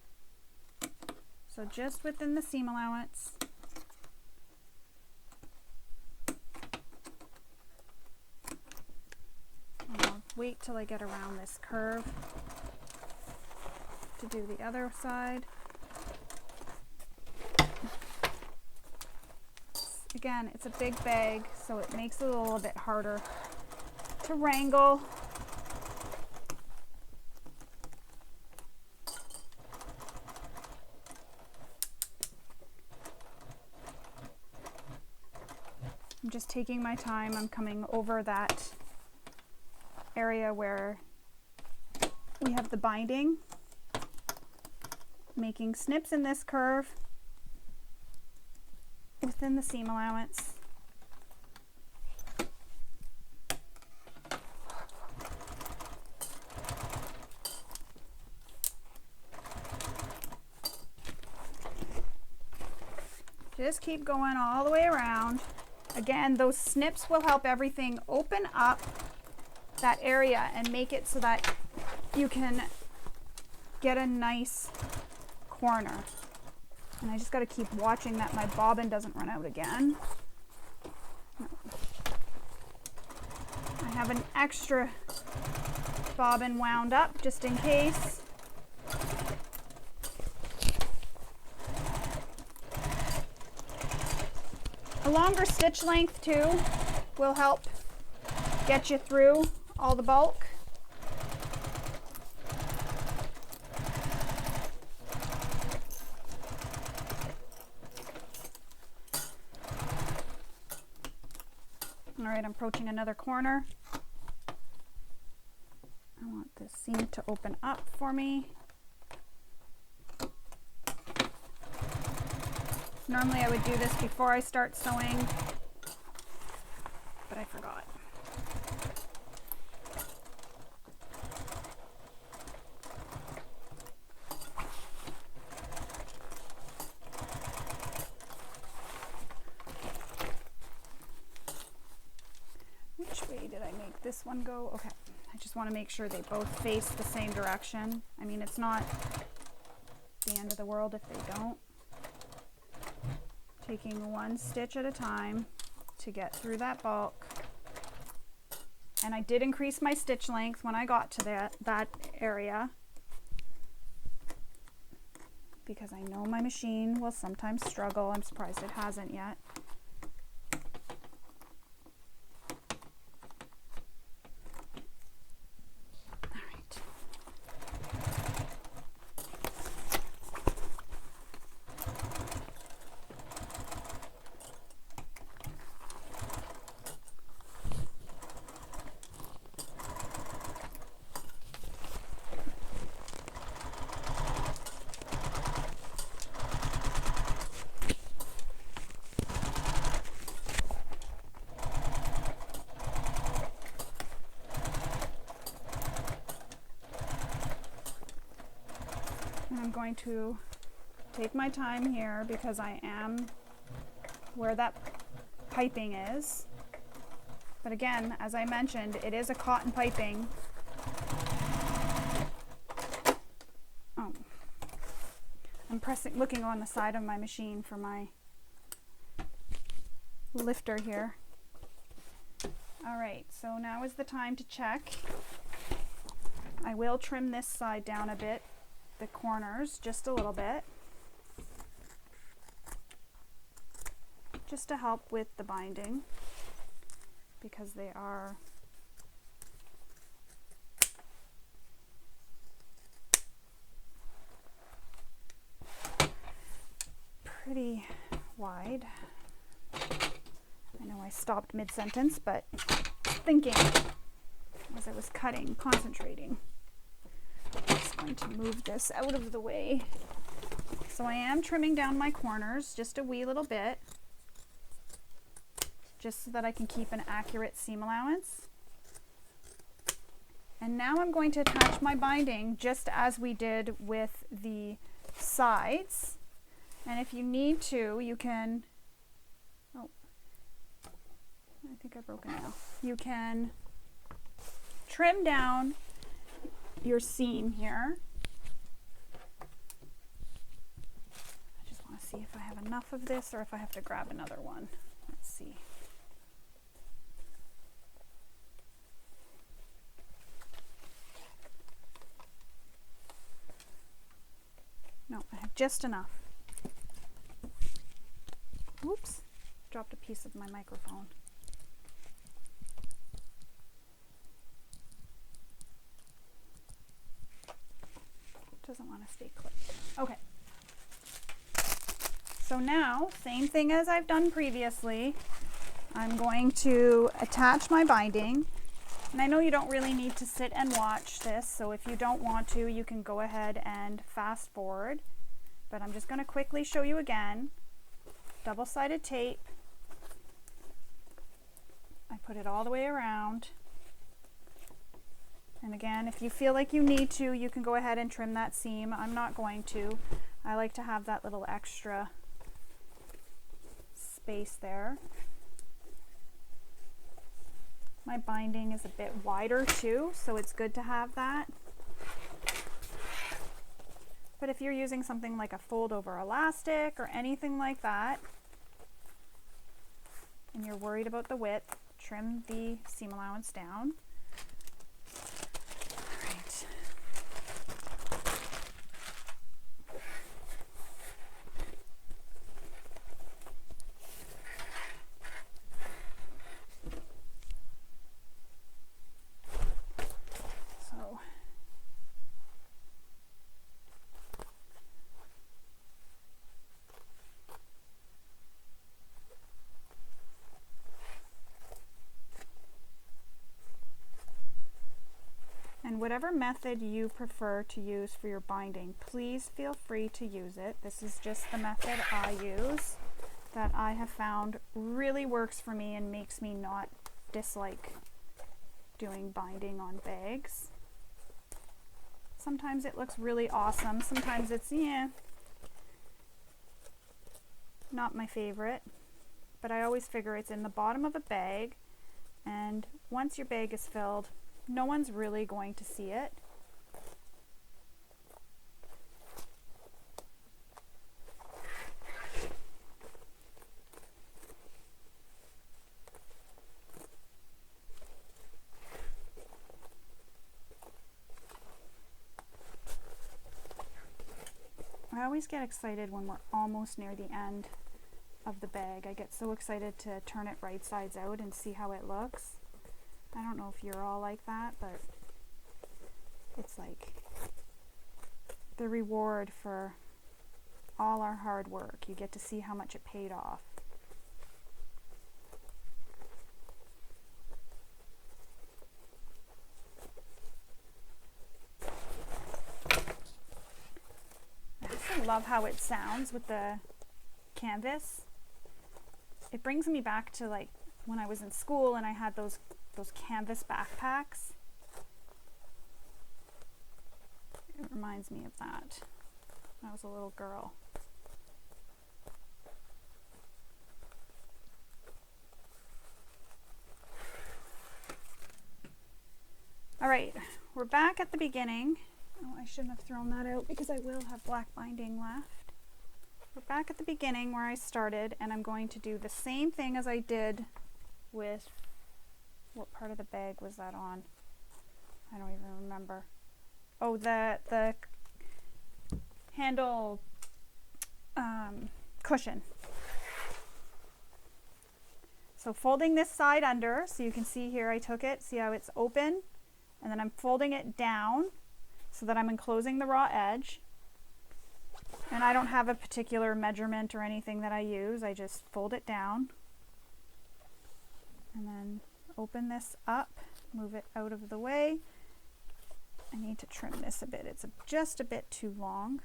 So just within the seam allowance. And I'll wait till I get around this curve to do the other side. Again, it's a big bag, so it makes it a little bit harder to wrangle. I'm just taking my time. I'm coming over that area where we have the binding, making snips in this curve within the seam allowance. Just keep going all the way around. Again, those snips will help everything open up that area and make it so that you can get a nice corner. And I just got to keep watching that my bobbin doesn't run out again. I have an extra bobbin wound up just in case. A longer stitch length too will help get you through all the bulk. All right, I'm approaching another corner. I want this seam to open up for me. Normally I would do this before I start sewing, but I forgot. Which way did I make this one go? Okay, I just want to make sure they both face the same direction. I mean, it's not the end of the world if they don't. Taking one stitch at a time to get through that bulk. And I did increase my stitch length when I got to that area, because I know my machine will sometimes struggle. I'm surprised it hasn't yet. I'm going to take my time here because I am where that piping is. But again, as I mentioned, it is a cotton piping. Oh, I'm looking on the side of my machine for my lifter here. All right, so now is the time to check. I will trim this side down a bit, the corners just a little bit, just to help with the binding, because they are pretty wide. I know I stopped mid-sentence, but thinking as I was cutting, concentrating. Just going to move this out of the way. So I am trimming down my corners just a wee little bit, just so that I can keep an accurate seam allowance. And now I'm going to attach my binding just as we did with the sides. And if you need to, you can, oh, I think I broke it now. You can trim down your seam here. I just want to see if I have enough of this or if I have to grab another one. Let's see. No, I have just enough. Oops, dropped a piece of my microphone. Doesn't want to stay clipped. Okay. So now, same thing as I've done previously, I'm going to attach my binding. And I know you don't really need to sit and watch this, so if you don't want to, you can go ahead and fast forward. But I'm just going to quickly show you again. Double-sided tape. I put it all the way around. And again, if you feel like you need to, you can go ahead and trim that seam. I'm not going to. I like to have that little extra space there. My binding is a bit wider too, so it's good to have that. But if you're using something like a fold over elastic or anything like that, and you're worried about the width, trim the seam allowance down. All right. So And whatever method you prefer to use for your binding, please feel free to use it. This is just the method I use that I have found really works for me and makes me not dislike doing binding on bags. Sometimes it looks really awesome. Sometimes it's, not my favorite. But I always figure it's in the bottom of a bag, and once your bag is filled, no one's really going to see it. I always get excited when we're almost near the end of the bag. I get so excited to turn it right sides out and see how it looks. I don't know if you're all like that, but it's like the reward for all our hard work. You get to see how much it paid off. I also love how it sounds with the canvas. It brings me back to like when I was in school and I had those canvas backpacks. It reminds me of that when I was a little girl. All right, we're back at the beginning. Oh, I shouldn't have thrown that out because I will have black binding left. We're back at the beginning where I started, and I'm going to do the same thing as I did with, what part of the bag was that on? I don't even remember. Oh, the handle cushion. So folding this side under, so you can see here I took it, see how it's open, and then I'm folding it down so that I'm enclosing the raw edge. And I don't have a particular measurement or anything that I use, I just fold it down and then open this up, move it out of the way. I need to trim this a bit, it's just a bit too long.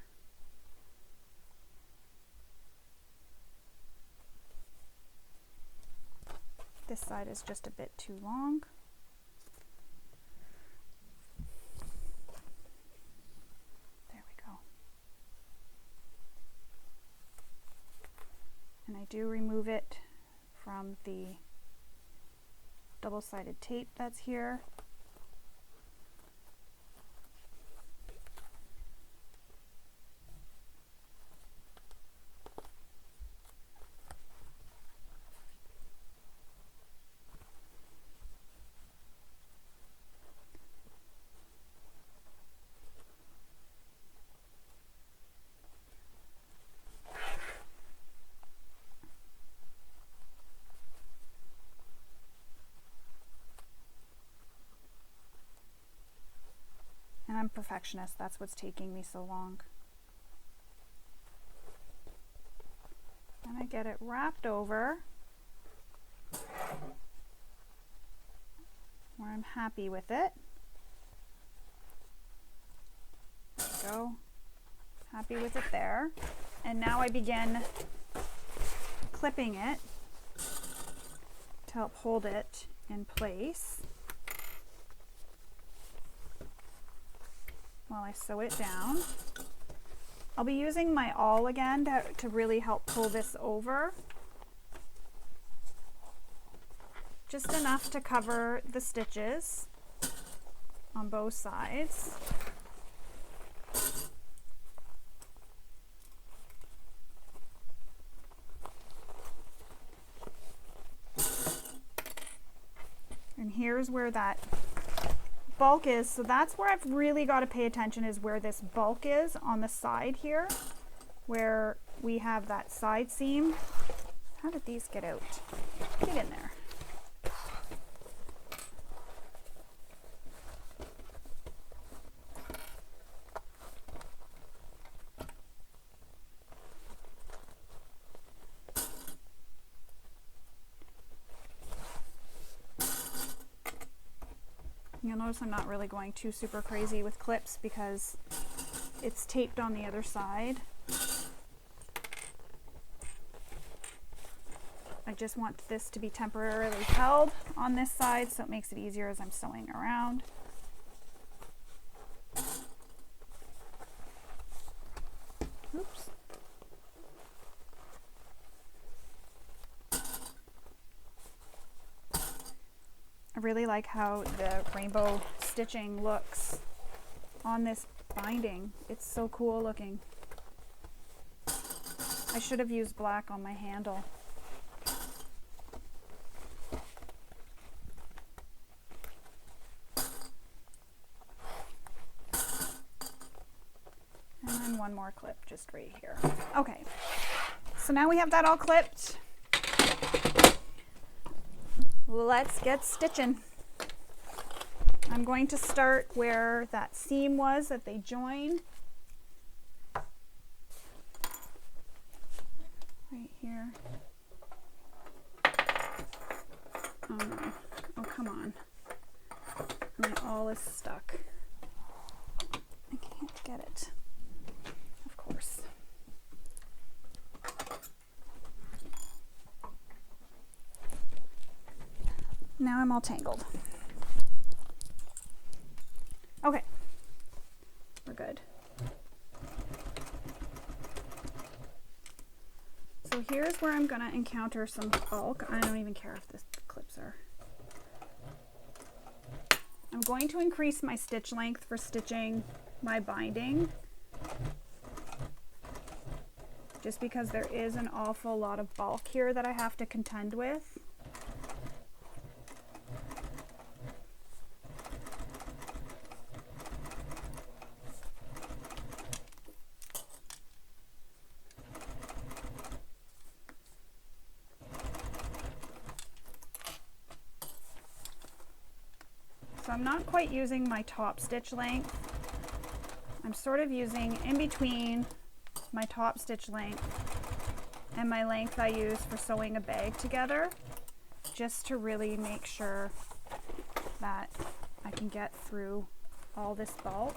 This side is just a bit too long. There we go. And I do remove it from the double-sided tape that's here. I'm a perfectionist, that's what's taking me so long. And I get it wrapped over where I'm happy with it. There we go. Happy with it there. And now I begin clipping it to help hold it in place while I sew it down. I'll be using my awl again to really help pull this over. Just enough to cover the stitches on both sides. And here's where that bulk is, so that's where I've really got to pay attention, is where this bulk is on the side here, where we have that side seam. How did these get out? Get in there. You'll notice I'm not really going too super crazy with clips because it's taped on the other side. I just want this to be temporarily held on this side so it makes it easier as I'm sewing around. Oops. I really like how the rainbow stitching looks on this binding. It's so cool looking. I should have used black on my handle. And then one more clip just right here. Okay, so now we have that all clipped. Let's get stitching. I'm going to start where that seam was that they joined. Right here. Oh no. Oh, come on. My awl is stuck. I can't get it. Of course. Now I'm all tangled. Okay, we're good. So here's where I'm gonna encounter some bulk. I don't even care if the clips are. I'm going to increase my stitch length for stitching my binding, just because there is an awful lot of bulk here that I have to contend with. So I'm not quite using my top stitch length. I'm sort of using in between my top stitch length and my length I use for sewing a bag together, just to really make sure that I can get through all this bulk.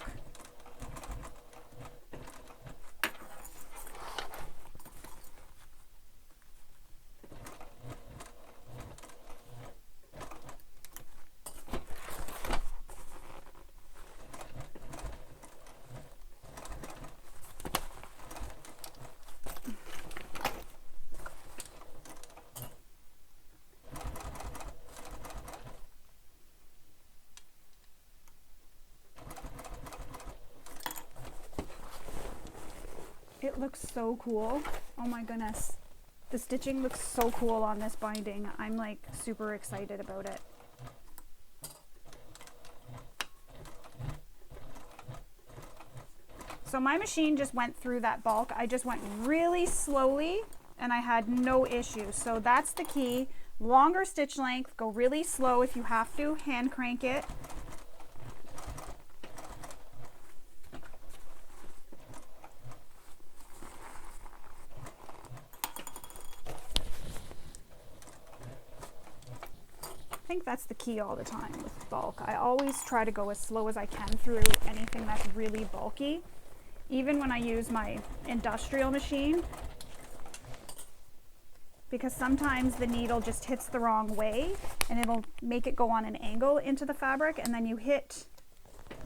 It looks so cool. Oh my goodness. The stitching looks so cool on this binding. I'm like super excited about it. So my machine just went through that bulk. I just went really slowly and I had no issues. So that's the key. Longer stitch length, go really slow if you have to, hand crank it. I think that's the key all the time with bulk. I always try to go as slow as I can through anything that's really bulky. Even when I use my industrial machine, because sometimes the needle just hits the wrong way and it'll make it go on an angle into the fabric, and then you hit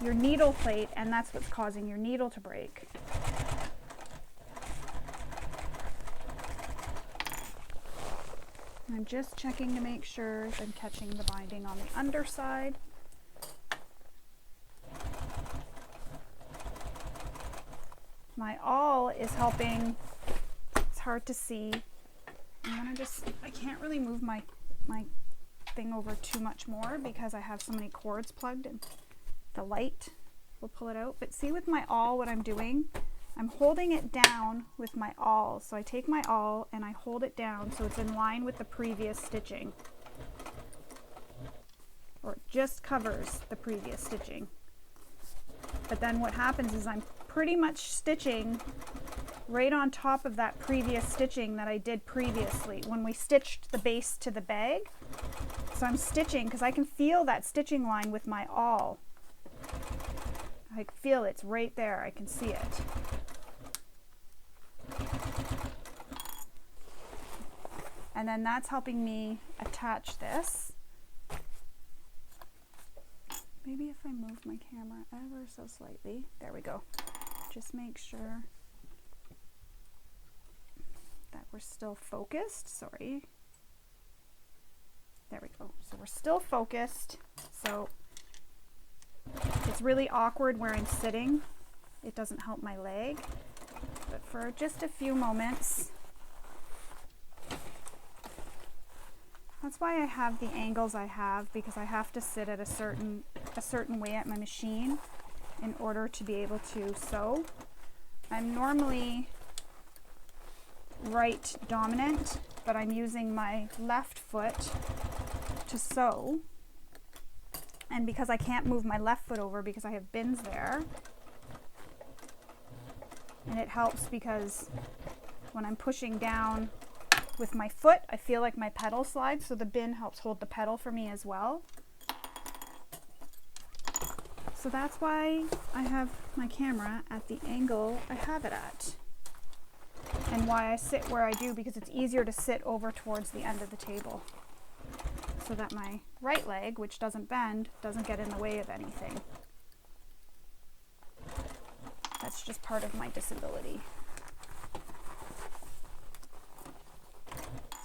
your needle plate and that's what's causing your needle to break. I'm just checking to make sure I'm catching the binding on the underside. My awl is helping. It's hard to see. I can't really move my thing over too much more because I have so many cords plugged and the light will pull it out. But see with my awl what I'm doing? I'm holding it down with my awl. So I take my awl and I hold it down so it's in line with the previous stitching. Or it just covers the previous stitching. But then what happens is I'm pretty much stitching right on top of that previous stitching that I did previously when we stitched the base to the bag. So I'm stitching because I can feel that stitching line with my awl. I feel it's right there. I can see it. And then that's helping me attach this. Maybe if I move my camera ever so slightly. There we go. Just make sure that we're still focused. Sorry. There we go. So we're still focused. So it's really awkward where I'm sitting. It doesn't help my leg. But for just a few moments, that's why I have the angles I have, because I have to sit at a certain way at my machine in order to be able to sew. I'm normally right dominant, but I'm using my left foot to sew. And because I can't move my left foot over because I have bins there, and it helps because when I'm pushing down with my foot, I feel like my pedal slides, so the bin helps hold the pedal for me as well. So that's why I have my camera at the angle I have it at. And why I sit where I do, because it's easier to sit over towards the end of the table, so that my right leg, which doesn't bend, doesn't get in the way of anything. That's just part of my disability.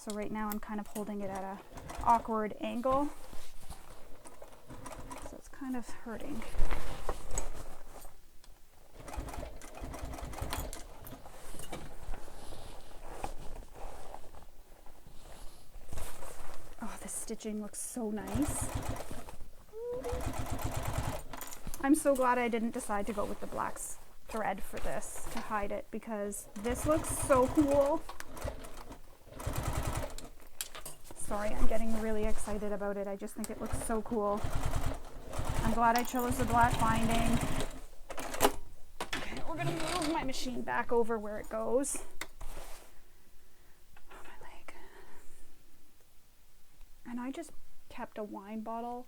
So right now I'm kind of holding it at an awkward angle. So it's kind of hurting. Oh, the stitching looks so nice. I'm so glad I didn't decide to go with the black thread for this to hide it, because this looks so cool. Sorry, I'm getting really excited about it. I just think it looks so cool. I'm glad I chose the black binding. Okay, we're gonna move my machine back over where it goes. Oh, my leg. And I just kept a wine bottle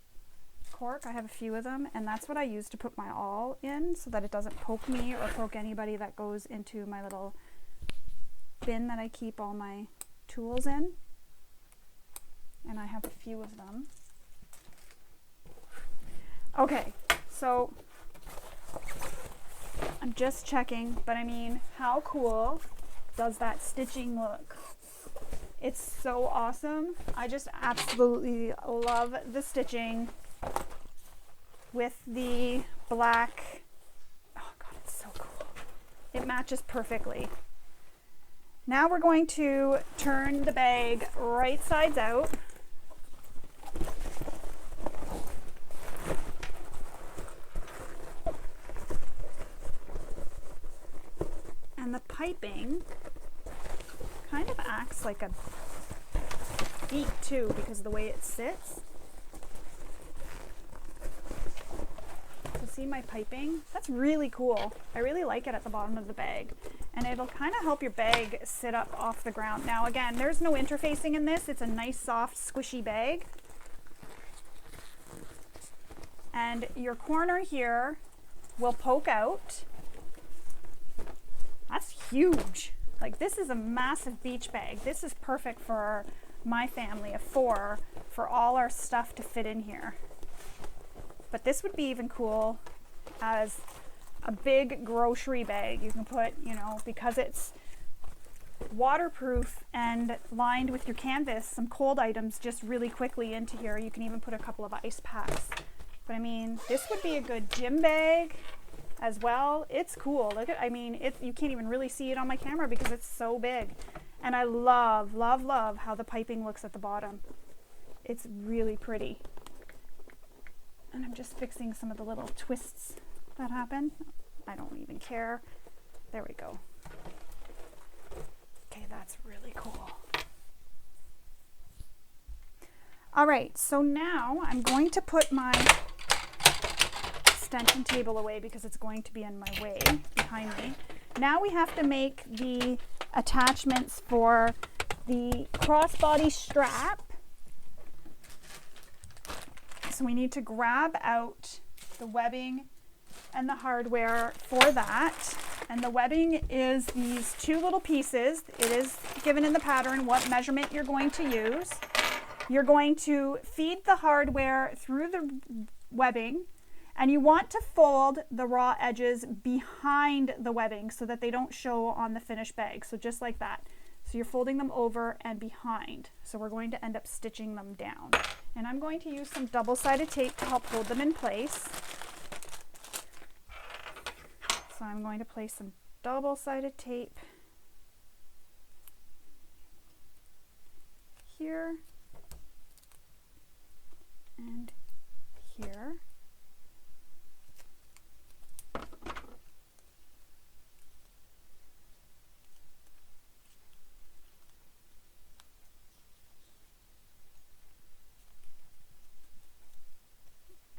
cork. I have a few of them, and that's what I use to put my awl in, so that it doesn't poke me or poke anybody that goes into my little bin that I keep all my tools in. And I have a few of them. Okay, so I'm just checking, but I mean, how cool does that stitching look? It's so awesome. I just absolutely love the stitching with the black. Oh God, it's so cool. It matches perfectly. Now we're going to turn the bag right sides out. And the piping kind of acts like a beak too, because of the way it sits. So see my piping? That's really cool. I really like it at the bottom of the bag. And it'll kind of help your bag sit up off the ground. Now again, there's no interfacing in this. It's a nice, soft, squishy bag. And your corner here will poke out. That's huge. Like, this is a massive beach bag. This is perfect for my family of 4, for all our stuff to fit in here. But this would be even cool as a big grocery bag. You can put, you know, because it's waterproof and lined with your canvas, some cold items just really quickly into here. You can even put a couple of ice packs. But I mean, this would be a good gym bag as well. It's cool. Look at, I mean, you can't even really see it on my camera because it's so big. And I love, love, love how the piping looks at the bottom. It's really pretty. And I'm just fixing some of the little twists that happen. I don't even care. There we go. Okay, that's really cool. All right, so now I'm going to put my extension table away because it's going to be in my way behind me. Now we have to make the attachments for the crossbody strap So we need to grab out the webbing and the hardware for that. And the webbing is these two little pieces. It is given in the pattern what measurement you're going to use. You're going to feed the hardware through the webbing, and you want to fold the raw edges behind the webbing so that they don't show on the finished bag. So just like that. So you're folding them over and behind. So we're going to end up stitching them down. And I'm going to use some double-sided tape to help hold them in place. So I'm going to place some double-sided tape here and here.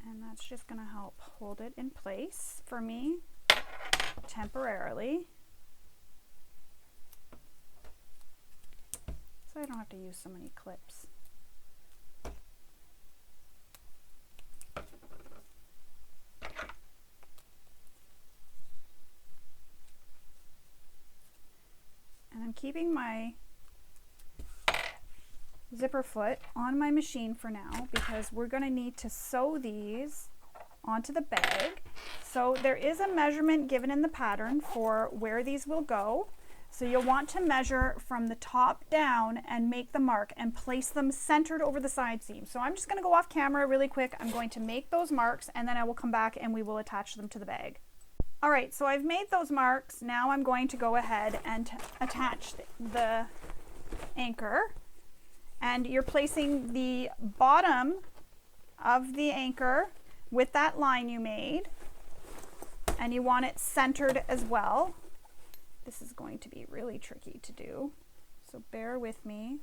And that's just going to help hold it in place for me temporarily, so I don't have to use so many clips. And I'm keeping my zipper foot on my machine for now because we're going to need to sew these onto the bag. So there is a measurement given in the pattern for where these will go. So you'll want to measure from the top down and make the mark and place them centered over the side seam. So I'm just going to go off camera really quick. I'm going to make those marks and then I will come back and we will attach them to the bag. All right, so I've made those marks. Now I'm going to go ahead and attach the anchor. And you're placing the bottom of the anchor with that line you made, and you want it centered as well. This is going to be really tricky to do, so bear with me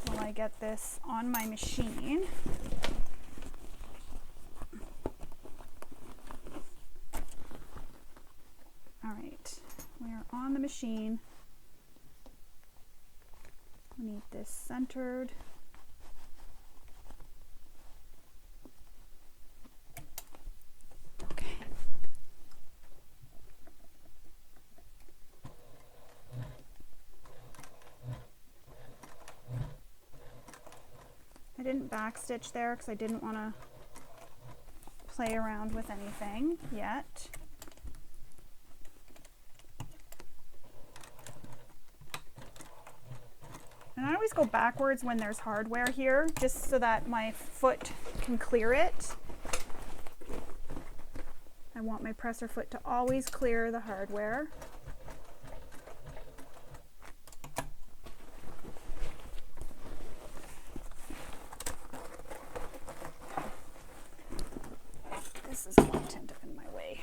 while I get this on my machine. All right, we are on the machine. We need this centered. Okay. I didn't backstitch there because I didn't want to play around with anything yet. And I always go backwards when there's hardware here, just so that my foot can clear it. I want my presser foot to always clear the hardware. This is going to end up in my way.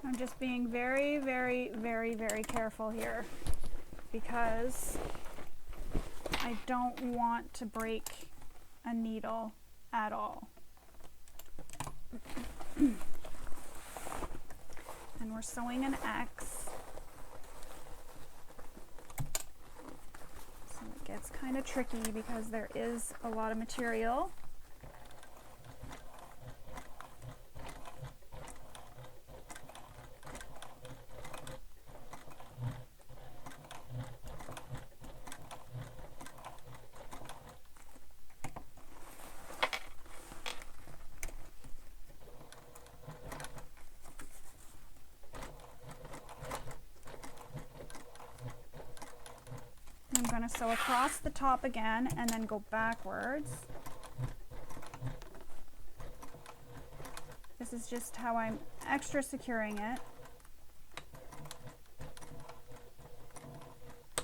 I'm just being very, very, very, very careful here because I don't want to break a needle at all. And we're sewing an X. So it gets kind of tricky because there is a lot of material. So across the top again and then go backwards. This is just how I'm extra securing it.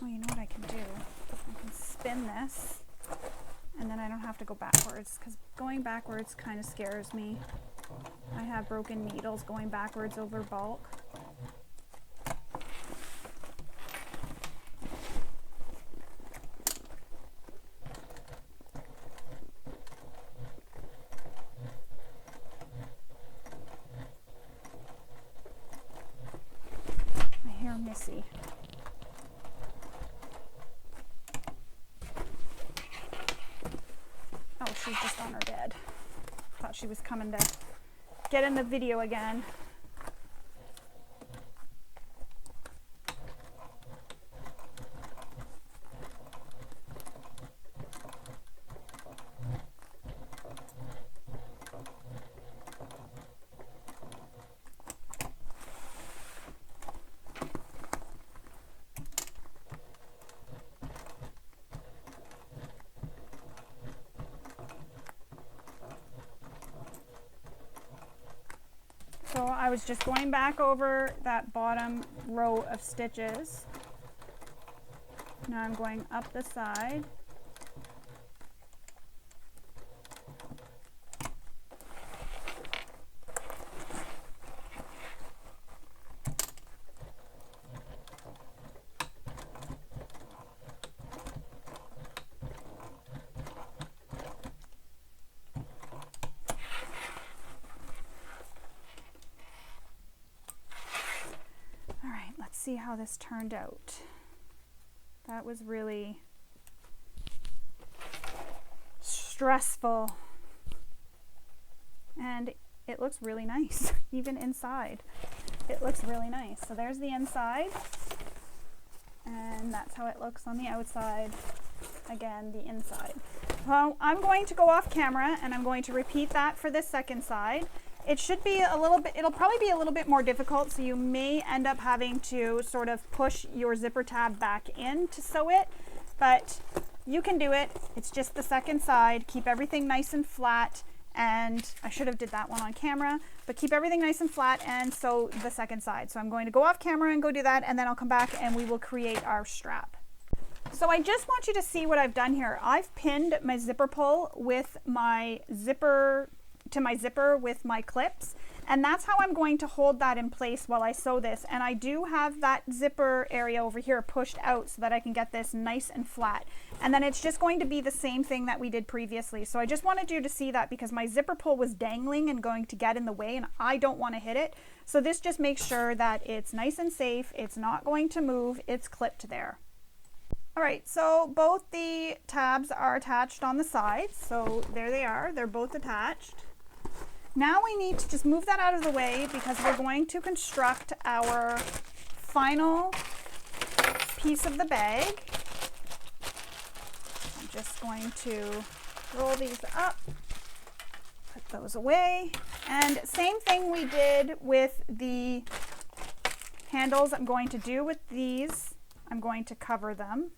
Oh, you know what I can do? I can spin this and then I don't have to go backwards, because going backwards kind of scares me. I have broken needles going backwards over bulk. My hair messy. Oh, she's just on her bed. Thought she was coming to get in the video again. So I was just going back over that bottom row of stitches. Now I'm going up the side. See how this turned out. That was really stressful, and it looks really nice. Even inside it looks really nice. So there's the inside, and that's how it looks on the outside. Again, the inside. Well, I'm going to go off camera and I'm going to repeat that for this second side. It should be a little bit, it'll probably be a little bit more difficult, so you may end up having to sort of push your zipper tab back in to sew it, but you can do it. It's just the second side. Keep everything nice and flat, and I should have did that one on camera, but keep everything nice and flat and sew the second side. So I'm going to go off camera and go do that, and then I'll come back and we will create our strap. So I just want you to see what I've done here. I've pinned my zipper pull with my zipper to my zipper with my clips, and that's how I'm going to hold that in place while I sew this. And I do have that zipper area over here pushed out so that I can get this nice and flat, and then it's just going to be the same thing that we did previously. So I just wanted you to see that, because my zipper pull was dangling and going to get in the way, and I don't want to hit it. So this just makes sure that it's nice and safe, it's not going to move, it's clipped there. All right, so both the tabs are attached on the sides, so there they are, they're both attached. Now we need to just move that out of the way, because we're going to construct our final piece of the bag. I'm just going to roll these up, put those away, and same thing we did with the handles. I'm going to do with these, I'm going to cover them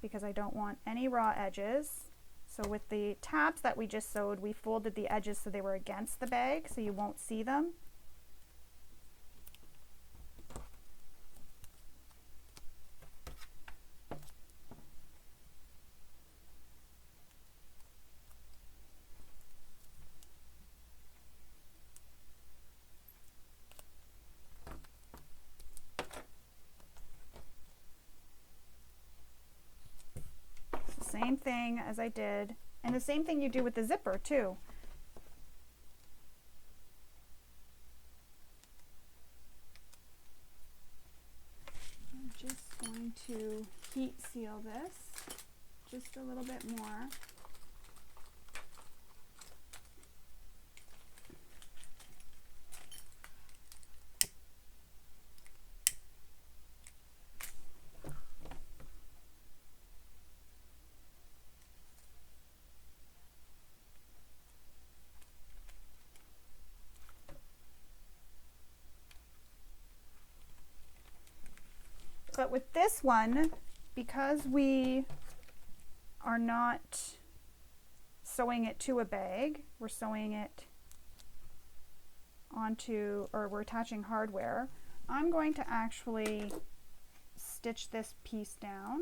because I don't want any raw edges. So with the tabs that we just sewed, we folded the edges so they were against the bag, so you won't see them. Same thing as I did, and the same thing you do with the zipper too. I'm just going to heat seal this just a little bit more. But with this one, because we are not sewing it to a bag, we're sewing it onto, or we're attaching hardware, I'm going to actually stitch this piece down.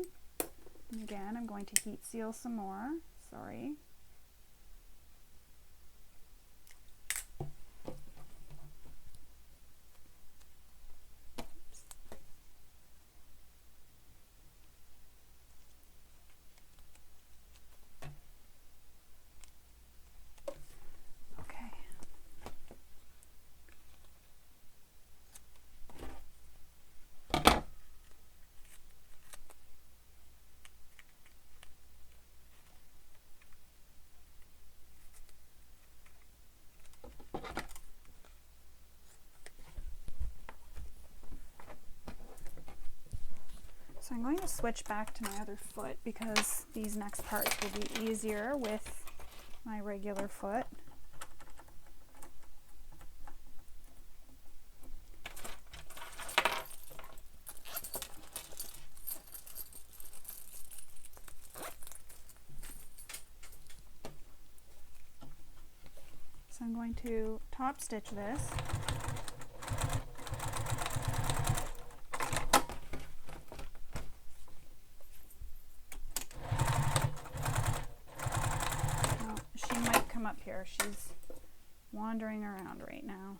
And again, I'm going to heat seal some more. Sorry. So I'm going to switch back to my other foot because these next parts will be easier with my regular foot. So I'm going to top stitch this. Up here. She's wandering around right now.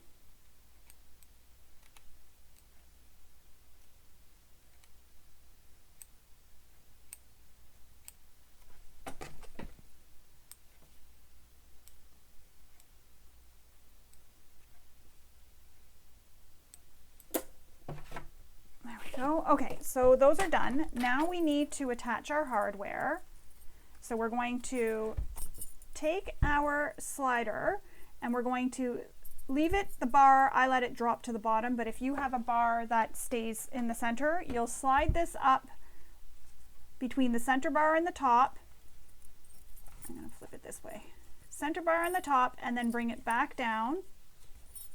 There we go. Okay, so those are done. Now we need to attach our hardware. So we're going to take our slider and we're going to leave it the bar. I let it drop to the bottom, but if you have a bar that stays in the center, you'll slide this up between the center bar and the top. I'm going to flip it this way. Center bar and the top, and then bring it back down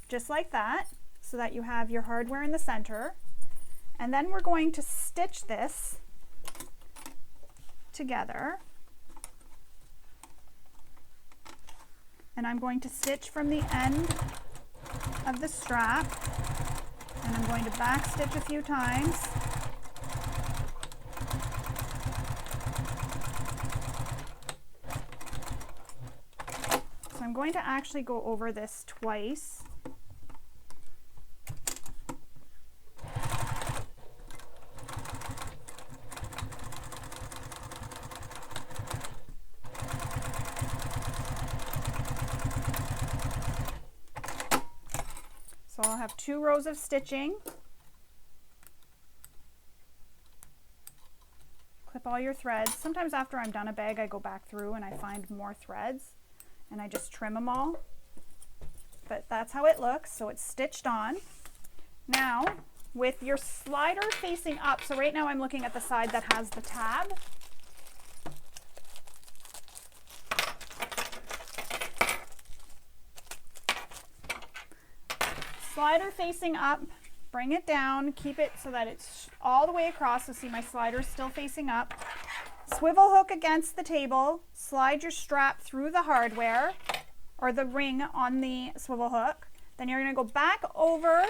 just like that so that you have your hardware in the center. And then we're going to stitch this together. And I'm going to stitch from the end of the strap, and I'm going to back stitch a few times. So I'm going to actually go over this twice. So I'll have 2 rows of stitching. Clip all your threads. Sometimes after I'm done a bag, I go back through and I find more threads and I just trim them all. But that's how it looks. So it's stitched on. Now, with your slider facing up, so right now I'm looking at the side that has the tab. Slider facing up, bring it down, keep it so that it's all the way across. So see, my slider's still facing up. Swivel hook against the table, slide your strap through the hardware or the ring on the swivel hook. Then you're going to go back over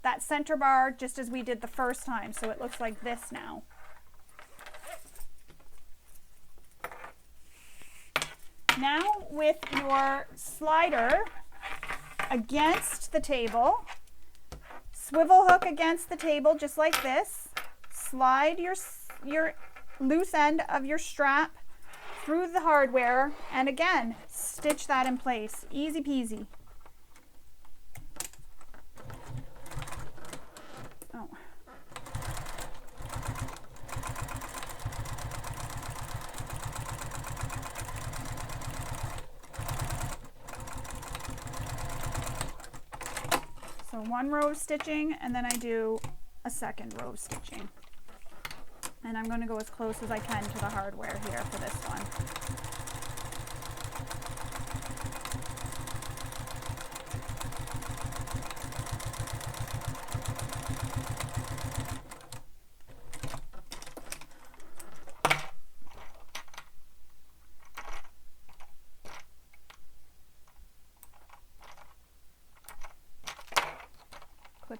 that center bar just as we did the first time. So it looks like this now. Now with your slider against the table, swivel hook against the table just like this, slide your loose end of your strap through the hardware, and again stitch that in place. Easy peasy. Oh. So 1 row of stitching, and then I do a 2nd row of stitching. And I'm going to go as close as I can to the hardware here for this one.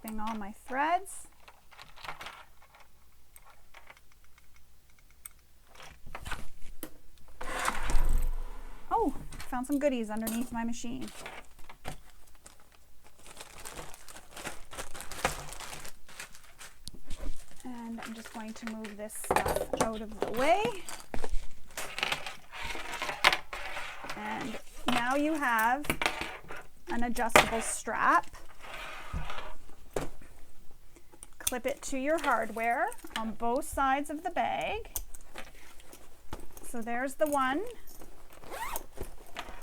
clipping all my threads. Oh, found some goodies underneath my machine. And I'm just going to move this stuff out of the way. And now you have an adjustable strap. Clip it to your hardware on both sides of the bag. So there's the one.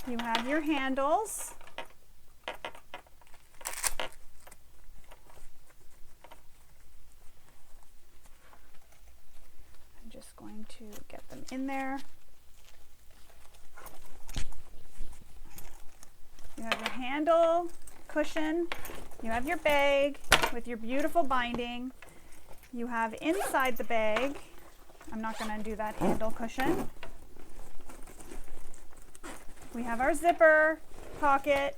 You have your handles. I'm just going to get them in there. You have your handle, cushion, you have your bag with your beautiful binding. You have inside the bag, I'm not going to undo that handle cushion. We have our zipper pocket,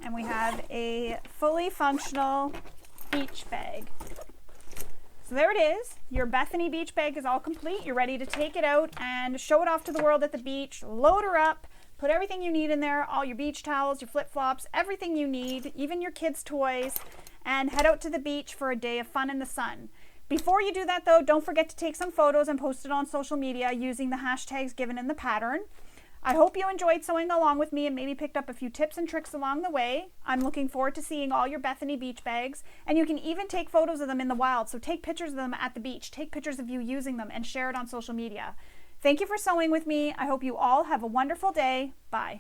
and we have a fully functional beach bag. So there it is. Your Bethany Beach Bag is all complete. You're ready to take it out and show it off to the world at the beach. Load her up. Put everything you need in there, all your beach towels, your flip-flops, everything you need, even your kids' toys, and head out to the beach for a day of fun in the sun. Before you do that though, don't forget to take some photos and post it on social media using the hashtags given in the pattern. I hope you enjoyed sewing along with me and maybe picked up a few tips and tricks along the way. I'm looking forward to seeing all your Bethany Beach Bags, and you can even take photos of them in the wild, so take pictures of them at the beach, take pictures of you using them, and share it on social media. Thank you for sewing with me. I hope you all have a wonderful day. Bye.